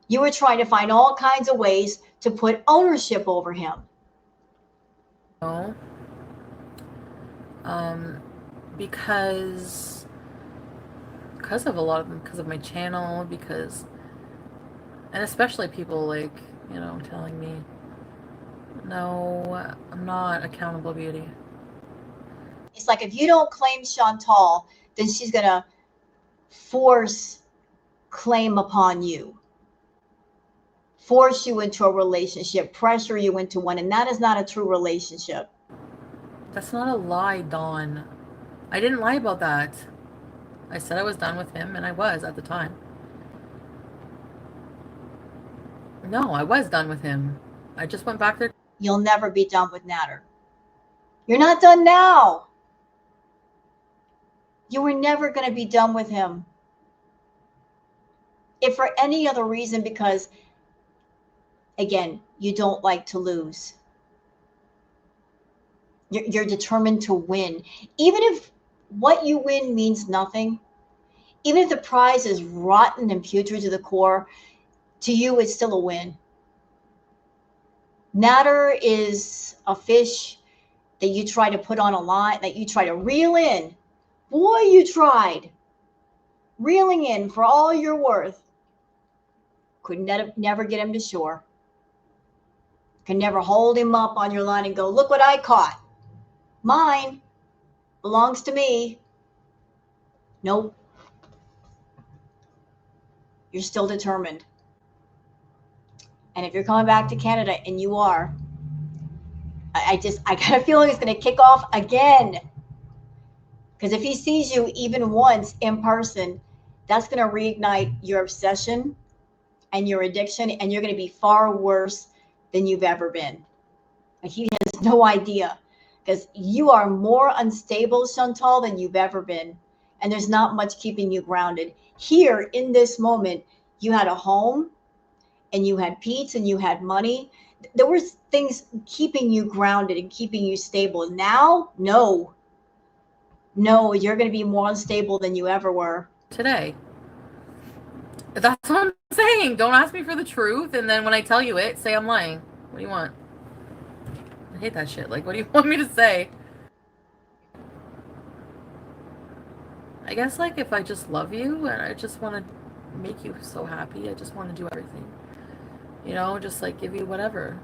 S1: You were trying to find all kinds of ways to put ownership over him.
S2: No. Because of a lot of them, because of my channel, and especially people like, telling me, no, I'm not accountable beauty.
S1: It's like, if you don't claim Chantal, then she's going to force claim upon you, force you into a relationship, pressure you into one. And that is not a true relationship.
S2: That's not a lie, Dawn. I didn't lie about that. I said I was done with him, and I was at the time. No, I was done with him. I just went back there.
S1: You'll never be done with Natter. You're not done now. You were never going to be done with him. If for any other reason, because, again, you don't like to lose. You're determined to win. Even if what you win means nothing, Even if the prize is rotten and putrid to the core, to you it's still a win. Natter is a fish that you try to put on a line, that you try to reel in. Boy, you tried. Reeling in for all you're worth. Could never get him to shore. Could never hold him up on your line and go, look what I caught. Mine belongs to me. Nope. You're still determined. And if you're coming back to Canada, and you are, I got a feeling it's going to kick off again. Because if he sees you even once in person, that's going to reignite your obsession and your addiction, and you're going to be far worse than you've ever been. Like, he has no idea, because you are more unstable, Chantal, than you've ever been. And there's not much keeping you grounded. Here, in this moment, you had a home, and you had Pete's, and you had money. There were things keeping you grounded and keeping you stable. Now, no, you're going to be more unstable than you ever were.
S2: Today. That's what I'm saying. Don't ask me for the truth, and then when I tell you it, say I'm lying. What do you want? I hate that shit. Like, what do you want me to say? I guess, like, if I just love you and I just want to make you so happy, I just want to do everything. You know, just, like, give you whatever.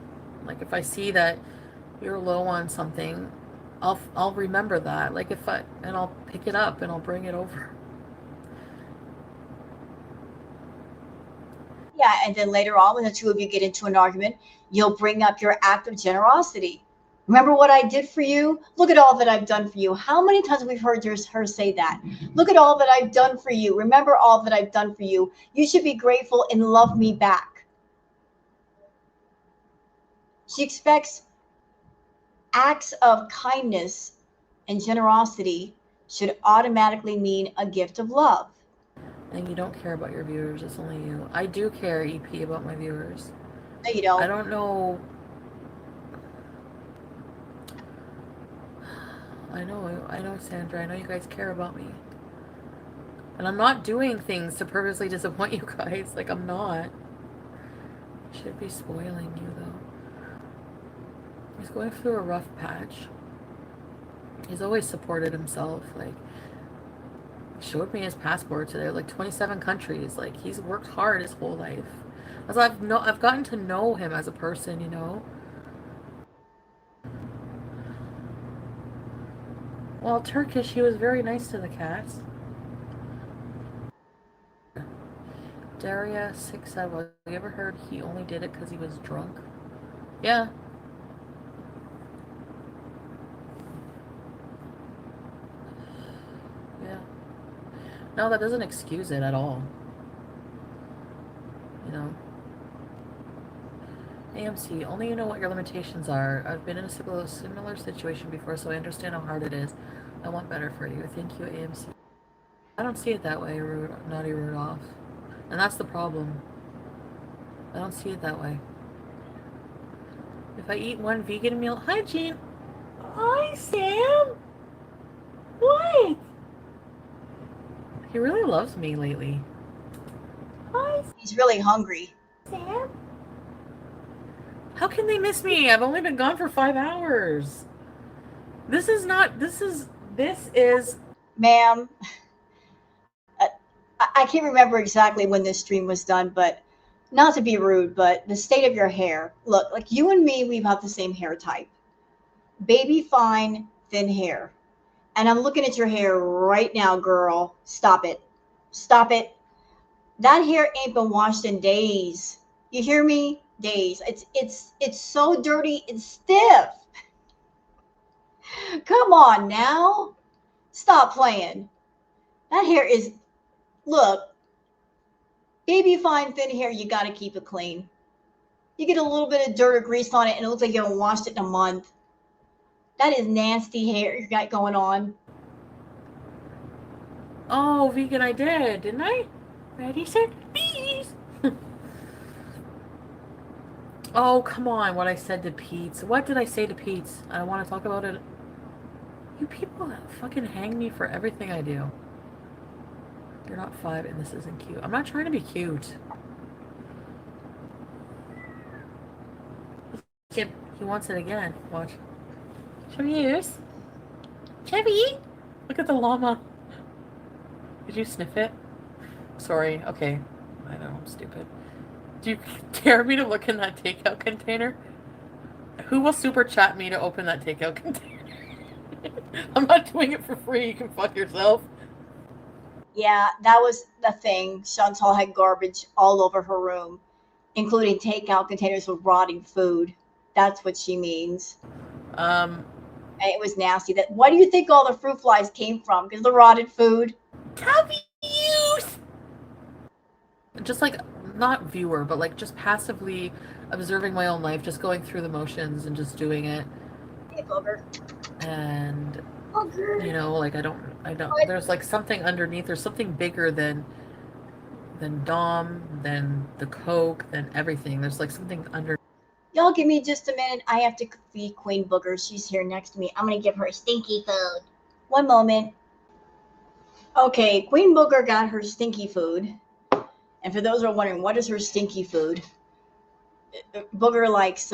S2: Like, if I see that you're low on something, I'll remember that. Like, and I'll pick it up and I'll bring it over.
S1: Yeah, and then later on, when the two of you get into an argument, you'll bring up your act of generosity. Remember what I did for you? Look at all that I've done for you. How many times we've heard her say that? Look at all that I've done for you. Remember all that I've done for you. You should be grateful and love me back. She expects acts of kindness and generosity should automatically mean a gift of love.
S2: And you don't care about your viewers, it's only you. I do care, EP, about my viewers.
S1: No, you don't.
S2: I don't know. I know, Sandra. I know you guys care about me. And I'm not doing things to purposely disappoint you guys. Like, I'm not. I should be spoiling you, though. He's going through a rough patch. He's always supported himself. Like, he showed me his passport today. Like, 27 countries. Like, he's worked hard his whole life. As I've gotten to know him as a person, you know. Well, Turkish, he was very nice to the cats. Daria 67. Have you ever heard he only did it because he was drunk? Yeah. Yeah. No, that doesn't excuse it at all. You know. AMC, only you know what your limitations are. I've been in a similar situation before, so I understand how hard it is. I want better for you. Thank you, AMC. I don't see it that way, Naughty Rudolph. And that's the problem. I don't see it that way. If I eat one vegan meal... Hi, Jean. Hi, Sam. What? He really loves me lately. Hi,
S1: He's really hungry.
S2: Sam. How can they miss me? I've only been gone for 5 hours. This is...
S1: Ma'am, I can't remember exactly when this stream was done, but not to be rude, but the state of your hair. Look, like you and me, we've got the same hair type. Baby fine, thin hair. And I'm looking at your hair right now, girl. Stop it. Stop it. That hair ain't been washed in days. You hear me? Days. It's so dirty and stiff. Come on now. Stop playing. That hair is, look, baby fine thin hair, you got to keep it clean. You get a little bit of dirt or grease on it and it looks like you haven't washed it in a month. That is nasty hair you got going on.
S2: Oh, vegan, I did, didn't I? Ready, set, bees. Oh, come on, what I said to Pete's. What did I say to Pete's? I want to talk about it. You people fucking hang me for everything I do. You're not 5 and this isn't cute. I'm not trying to be cute. Kid, he wants it again. Watch. Show me yours. Chevy! Look at the llama. Did you sniff it? Sorry. Okay. I know, I'm stupid. Do you dare me to look in that takeout container? Who will super chat me to open that takeout container? I'm not doing it for free. You can fuck yourself.
S1: Yeah, that was the thing. Chantal had garbage all over her room, including takeout containers with rotting food. That's what she means.
S2: Um,
S1: And it was nasty. That why do you think all the fruit flies came from? Because the rotted food.
S2: Abuse! Just like, not viewer, but like just passively observing my own life, just going through the motions and just doing it.
S1: Hey, booger.
S2: And
S1: Booger.
S2: you know, like I don't there's like something underneath, there's something bigger than Dom, than the Coke, than everything. There's like something under.
S1: Y'all give me just a minute. I have to feed Queen Booger. She's here next to me. I'm going to give her stinky food. One moment. Okay, Queen Booger got her stinky food. And for those who are wondering, what is her stinky food? Booger likes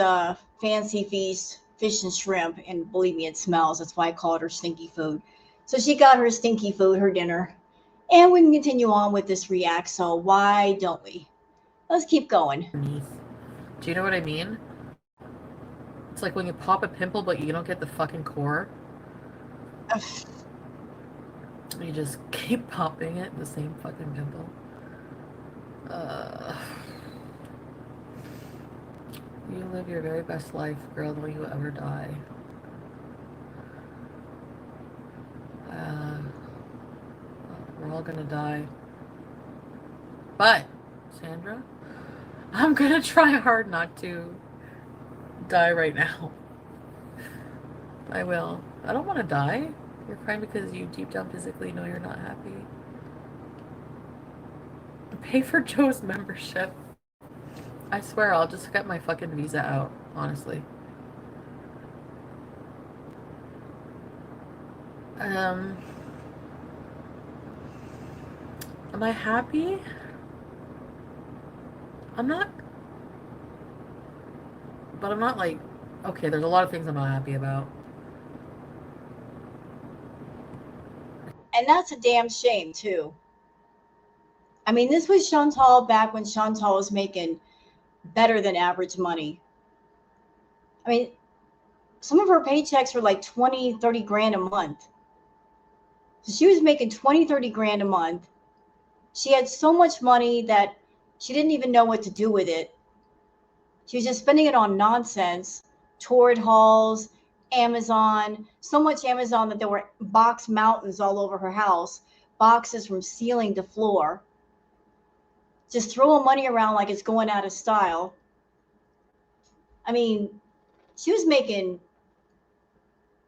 S1: fancy feast, fish and shrimp, and believe me, it smells. That's why I call it her stinky food. So she got her stinky food, her dinner. And we can continue on with this react, so why don't we? Let's keep going.
S2: Do you know what I mean? It's like when you pop a pimple, but you don't get the fucking core. You just keep popping it, the same fucking pimple. You live your very best life, girl, the way you ever die. We're all gonna die. But, Sandra, I'm gonna try hard not to die right now. I will. I don't want to die. You're crying because you deep down physically know you're not happy. Pay for Joe's membership. I swear I'll just get my fucking visa out, honestly. Am I happy? I'm not. But I'm not like, okay, there's a lot of things I'm not happy about.
S1: And that's a damn shame, too. I mean, this was Chantal back when Chantal was making better than average money. I mean, some of her paychecks were like 20, 30 grand a month. So she was making 20, 30 grand a month. She had so much money that she didn't even know what to do with it. She was just spending it on nonsense, torrid hauls, Amazon, so much Amazon that there were box mountains all over her house, boxes from ceiling to floor. Just throwing money around like it's going out of style. I mean, she was making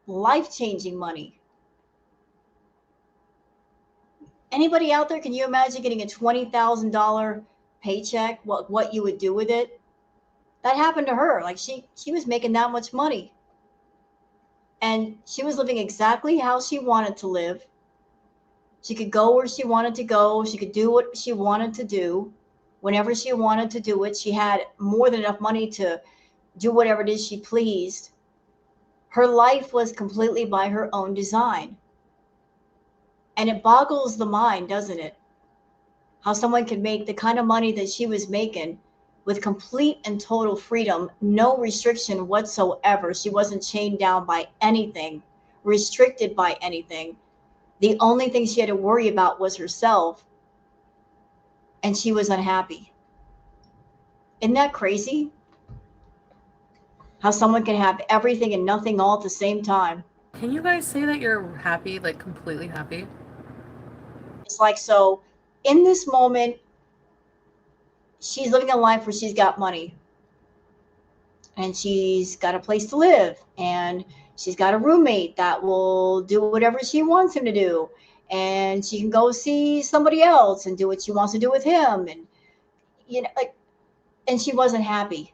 S1: life-changing money. Anybody out there, can you imagine getting a $20,000 paycheck? What you would do with it? That happened to her. Like she was making that much money. And she was living exactly how she wanted to live. She could go where she wanted to go. She could do what she wanted to do whenever she wanted to do it. She had more than enough money to do whatever it is she pleased. Her life was completely by her own design. And it boggles the mind, doesn't it? How someone could make the kind of money that she was making with complete and total freedom, no restriction whatsoever. She wasn't chained down by anything, restricted by anything. The only thing she had to worry about was herself, and she was unhappy. Isn't that crazy? How someone can have everything and nothing all at the same time.
S2: Can you guys say that you're happy, like completely happy?
S1: It's like, so in this moment, she's living a life where she's got money and she's got a place to live and she's got a roommate that will do whatever she wants him to do, and she can go see somebody else and do what she wants to do with him, and like, and she wasn't happy.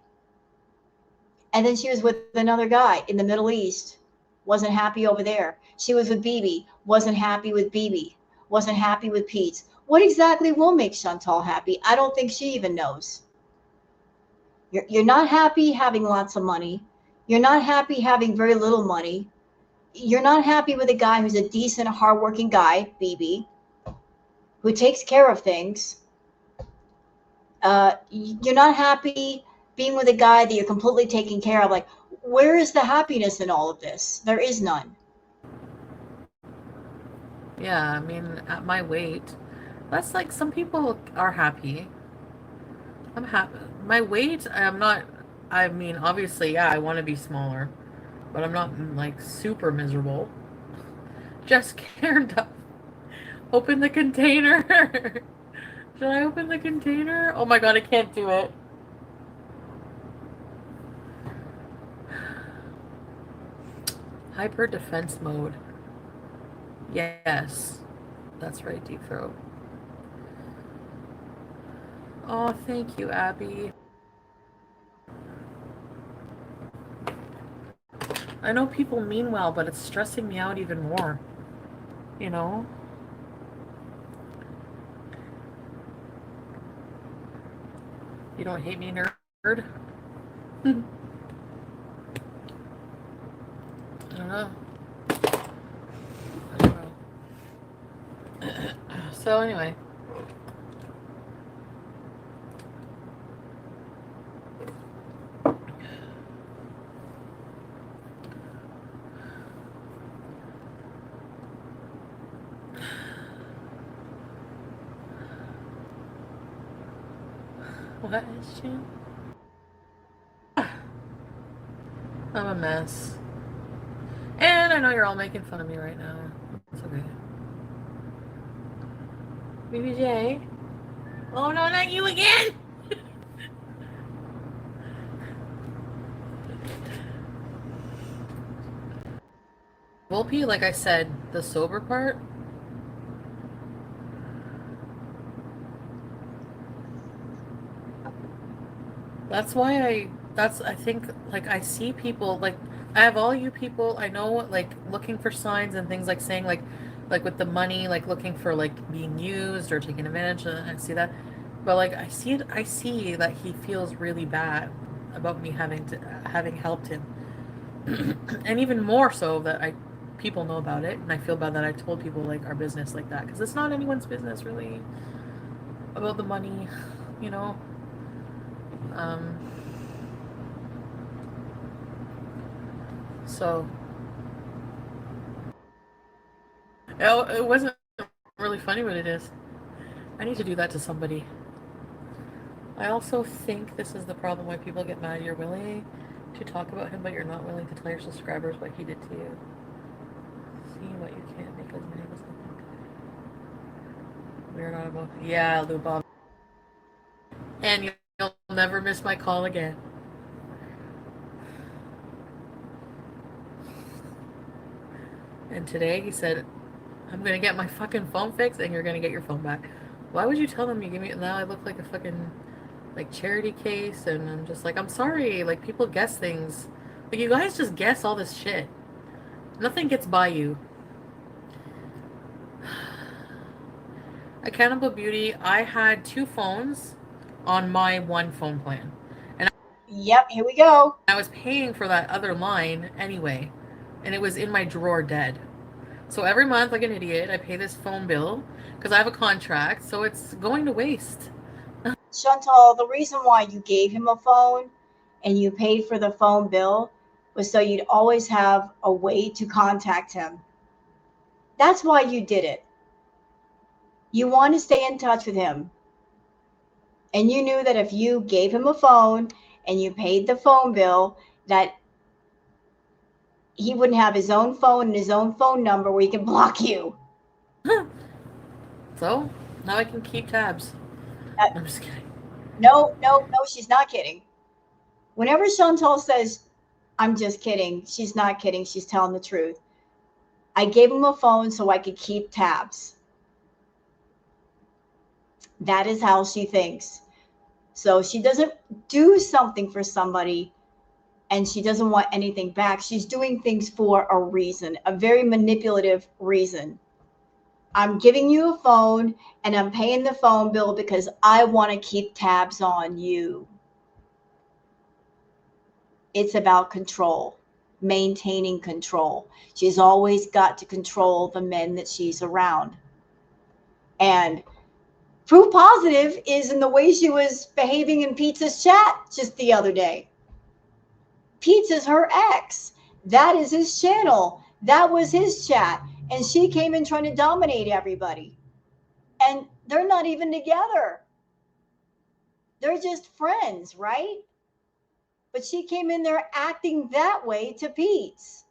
S1: And then she was with another guy in the Middle East, wasn't happy over there. She was with BB, wasn't happy with BB, wasn't happy with Pete, What exactly will make Chantal happy? I don't think she even knows. You're not happy having lots of money. You're not happy having very little money. You're not happy with a guy who's a decent, hardworking guy, BB, who takes care of things. You're not happy being with a guy that you're completely taking care of. Like, where is the happiness in all of this? There is none.
S2: Yeah, I mean, at my weight, that's like some people are happy. I'm happy. My weight, I'm not, I mean, obviously, yeah, I want to be smaller, but I'm not like super miserable. Just scared to open the container. Should I open the container? Oh my god, I can't do it. Hyper defense mode. Yes. That's right, deep throat. Oh, thank you, Abby. I know people mean well, but it's stressing me out even more. You know? You don't hate me, nerd? I don't know. I don't know. So, anyway. What is she? I'm a mess. And I know you're all making fun of me right now. It's okay. BBJ? Oh no, not you again! Volpe, like I said, the sober part. That's why I think, like, I see people, like, I have all you people, I know, like, looking for signs and things, like, saying, like, with the money, like, looking for, like, being used or taken advantage of, I see that. But, like, I see that he feels really bad about me having helped him. And even more so that people know about it, and I feel bad that I told people, like, our business like that, because it's not anyone's business, really, about the money, you know? Um, so, it wasn't really funny, but it is. I need to do that to somebody. I also think this is the problem why people get mad. You're willing to talk about him, but you're not willing to tell your subscribers what he did to you. See what you can't because many of us think we're not about. Yeah, Lou Bob. And you'll never miss my call again. And today he said, I'm gonna get my fucking phone fixed and you're gonna get your phone back. Why would you tell them you give me now I look like a fucking like charity case? And I'm just like, I'm sorry, like people guess things. Like you guys just guess all this shit. Nothing gets by you. Accountable Beauty, I had 2 phones on my one phone plan. And
S1: Yep, here we go.
S2: I was paying for that other line anyway. And it was in my drawer dead. So every month, like an idiot, I pay this phone bill because I have a contract. So it's going to waste.
S1: Chantal, the reason why you gave him a phone and you paid for the phone bill was so you'd always have a way to contact him. That's why you did it. You want to stay in touch with him. And you knew that if you gave him a phone and you paid the phone bill, that he wouldn't have his own phone and his own phone number where he can block you.
S2: So now I can keep tabs.
S1: Uh,
S2: I'm just kidding.
S1: no, no, no, she's not kidding. Whenever Chantal says, I'm just kidding, she's not kidding. She's telling the truth. I gave him a phone so I could keep tabs. That is how she thinks. So she doesn't do something for somebody and she doesn't want anything back. She's doing things for a reason, a very manipulative reason. I'm giving you a phone and I'm paying the phone bill because I want to keep tabs on you. It's about control, maintaining control. She's always got to control the men that she's around. And proof positive is in the way she was behaving in Pizza's chat just the other day. Pizza's her ex. That is his channel. That was his chat. And she came in trying to dominate everybody. And they're not even together. They're just friends, right? But she came in there acting that way to Pete's.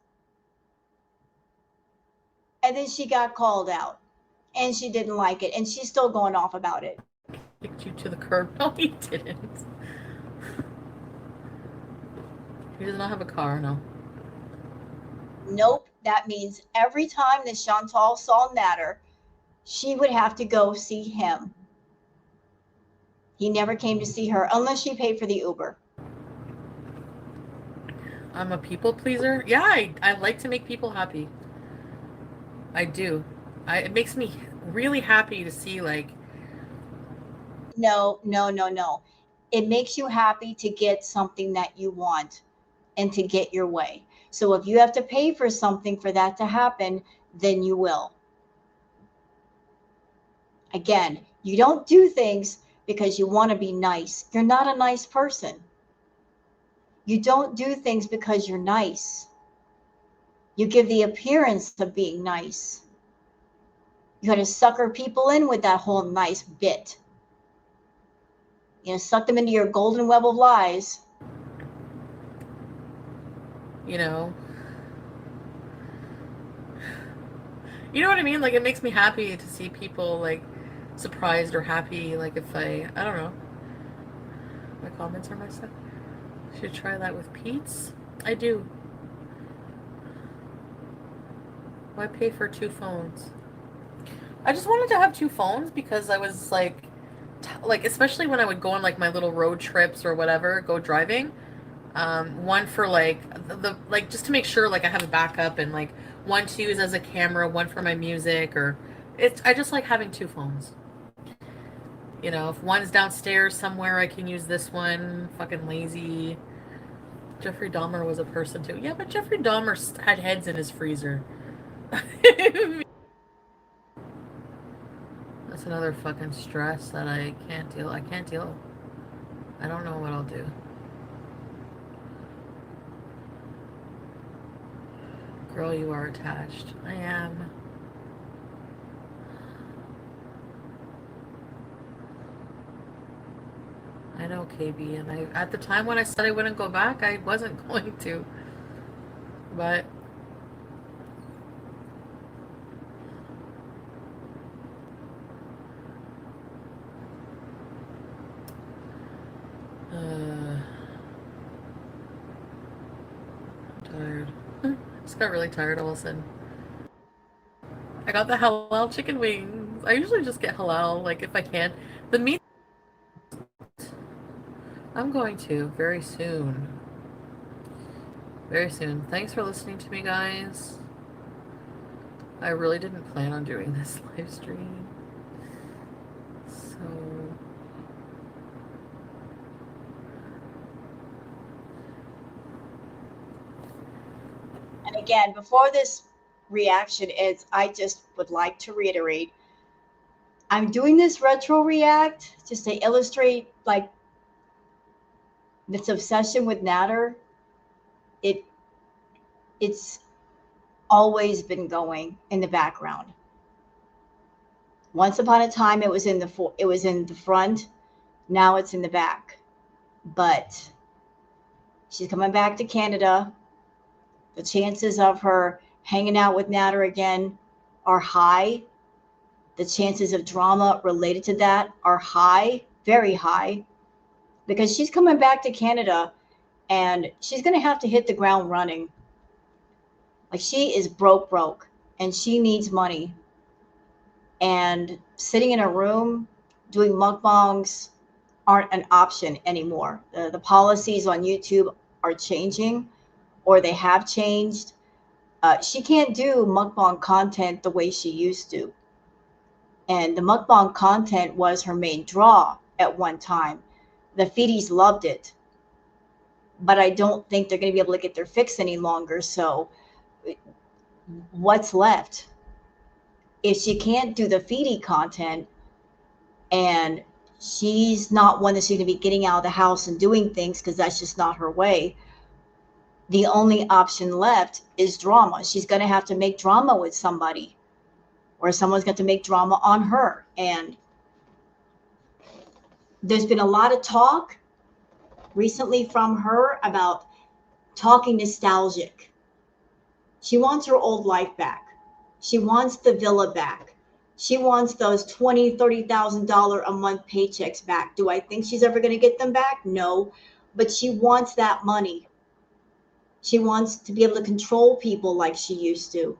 S1: And then she got called out. And she didn't like it. And she's still going off about it.
S2: Kicked you to the curb. No, he didn't. He does not have a car, no.
S1: Nope. That means every time that Chantal saw Natter, she would have to go see him. He never came to see her unless she paid for the Uber.
S2: I'm a people pleaser. Yeah, I like to make people happy. I do. It makes me really happy to see, like...
S1: No. It makes you happy to get something that you want and to get your way. So if you have to pay for something for that to happen, then you will. Again, you don't do things because you want to be nice. You're not a nice person. You don't do things because you're nice. You give the appearance of being nice. You got to sucker people in with that whole nice bit. You know, suck them into your golden web of lies.
S2: You know what I mean? Like, it makes me happy to see people, like, surprised or happy. Like, if I don't know. My comments are my stuff. Should try that with Pete's. I do. Why pay for 2 phones? I just wanted to have 2 phones because I was like, especially when I would go on like my little road trips or whatever, go driving. One for like like just to make sure like I have a backup, and like one to use as a camera, one for my music, or I just like having 2 phones. You know, if one's downstairs somewhere, I can use this one. Fucking lazy. Jeffrey Dahmer was a person too. Yeah, but Jeffrey Dahmer had heads in his freezer. That's another fucking stress that I can't deal. I can't deal. I don't know what I'll do. Girl, you are attached. I am. I know, KB, and at the time when I said I wouldn't go back, I wasn't going to. But I'm tired. Just got really tired all of a sudden. I got the halal chicken wings. I usually just get halal, like, if I can. The meat, I'm going to very soon. Very soon. Thanks for listening to me, guys. I really didn't plan on doing this live stream. So...
S1: And again, before this reaction is, I just would like to reiterate, I'm doing this retro react just to illustrate like this obsession with Natter. It's always been going in the background. Once upon a time, it was in the front. Now it's in the back. But she's coming back to Canada. The chances of her hanging out with Natter again are high. The chances of drama related to that are high, very high, because she's coming back to Canada and she's going to have to hit the ground running. Like, she is broke, and she needs money. And sitting in a room doing mukbangs aren't an option anymore. The policies on YouTube are changing, or they have changed. She can't do mukbang content the way she used to. And the mukbang content was her main draw at one time. The feedies loved it, but I don't think they're going to be able to get their fix any longer. So what's left? If she can't do the feedie content and she's not one that's going to be getting out of the house and doing things because that's just not her way, the only option left is drama. She's going to have to make drama with somebody, or someone's got to make drama on her. And there's been a lot of talk recently from her about talking nostalgic. She wants her old life back. She wants the villa back. She wants those $20,000, $30,000 a month paychecks back. Do I think she's ever going to get them back? No, but she wants that money. She wants to be able to control people like she used to.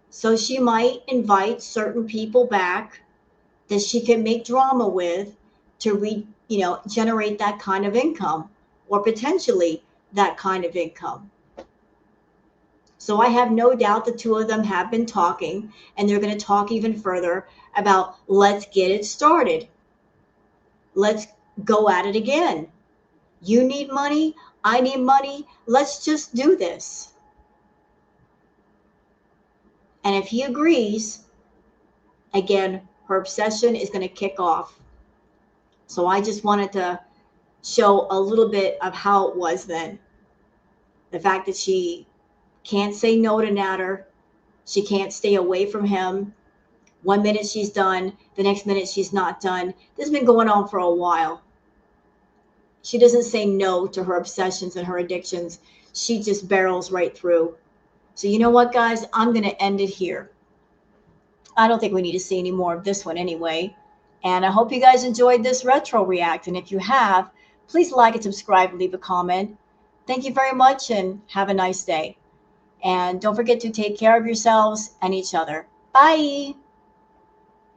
S1: So she might invite certain people back that she can make drama with to generate that kind of income, or potentially that kind of income. So I have no doubt the two of them have been talking, and they're going to talk even further about, let's get it started. Let's go at it again. You need money. I need money. Let's just do this. And if he agrees, again, her obsession is going to kick off. So I just wanted to show a little bit of how it was then. The fact that she can't say no to Natter. She can't stay away from him. One minute she's done, the next minute she's not done. This has been going on for a while. She doesn't say no to her obsessions and her addictions. She just barrels right through. So you know what, guys? I'm going to end it here. I don't think we need to see any more of this one anyway. And I hope you guys enjoyed this retro react. And if you have, please like and subscribe, leave a comment. Thank you very much and have a nice day. And don't forget to take care of yourselves and each other. Bye.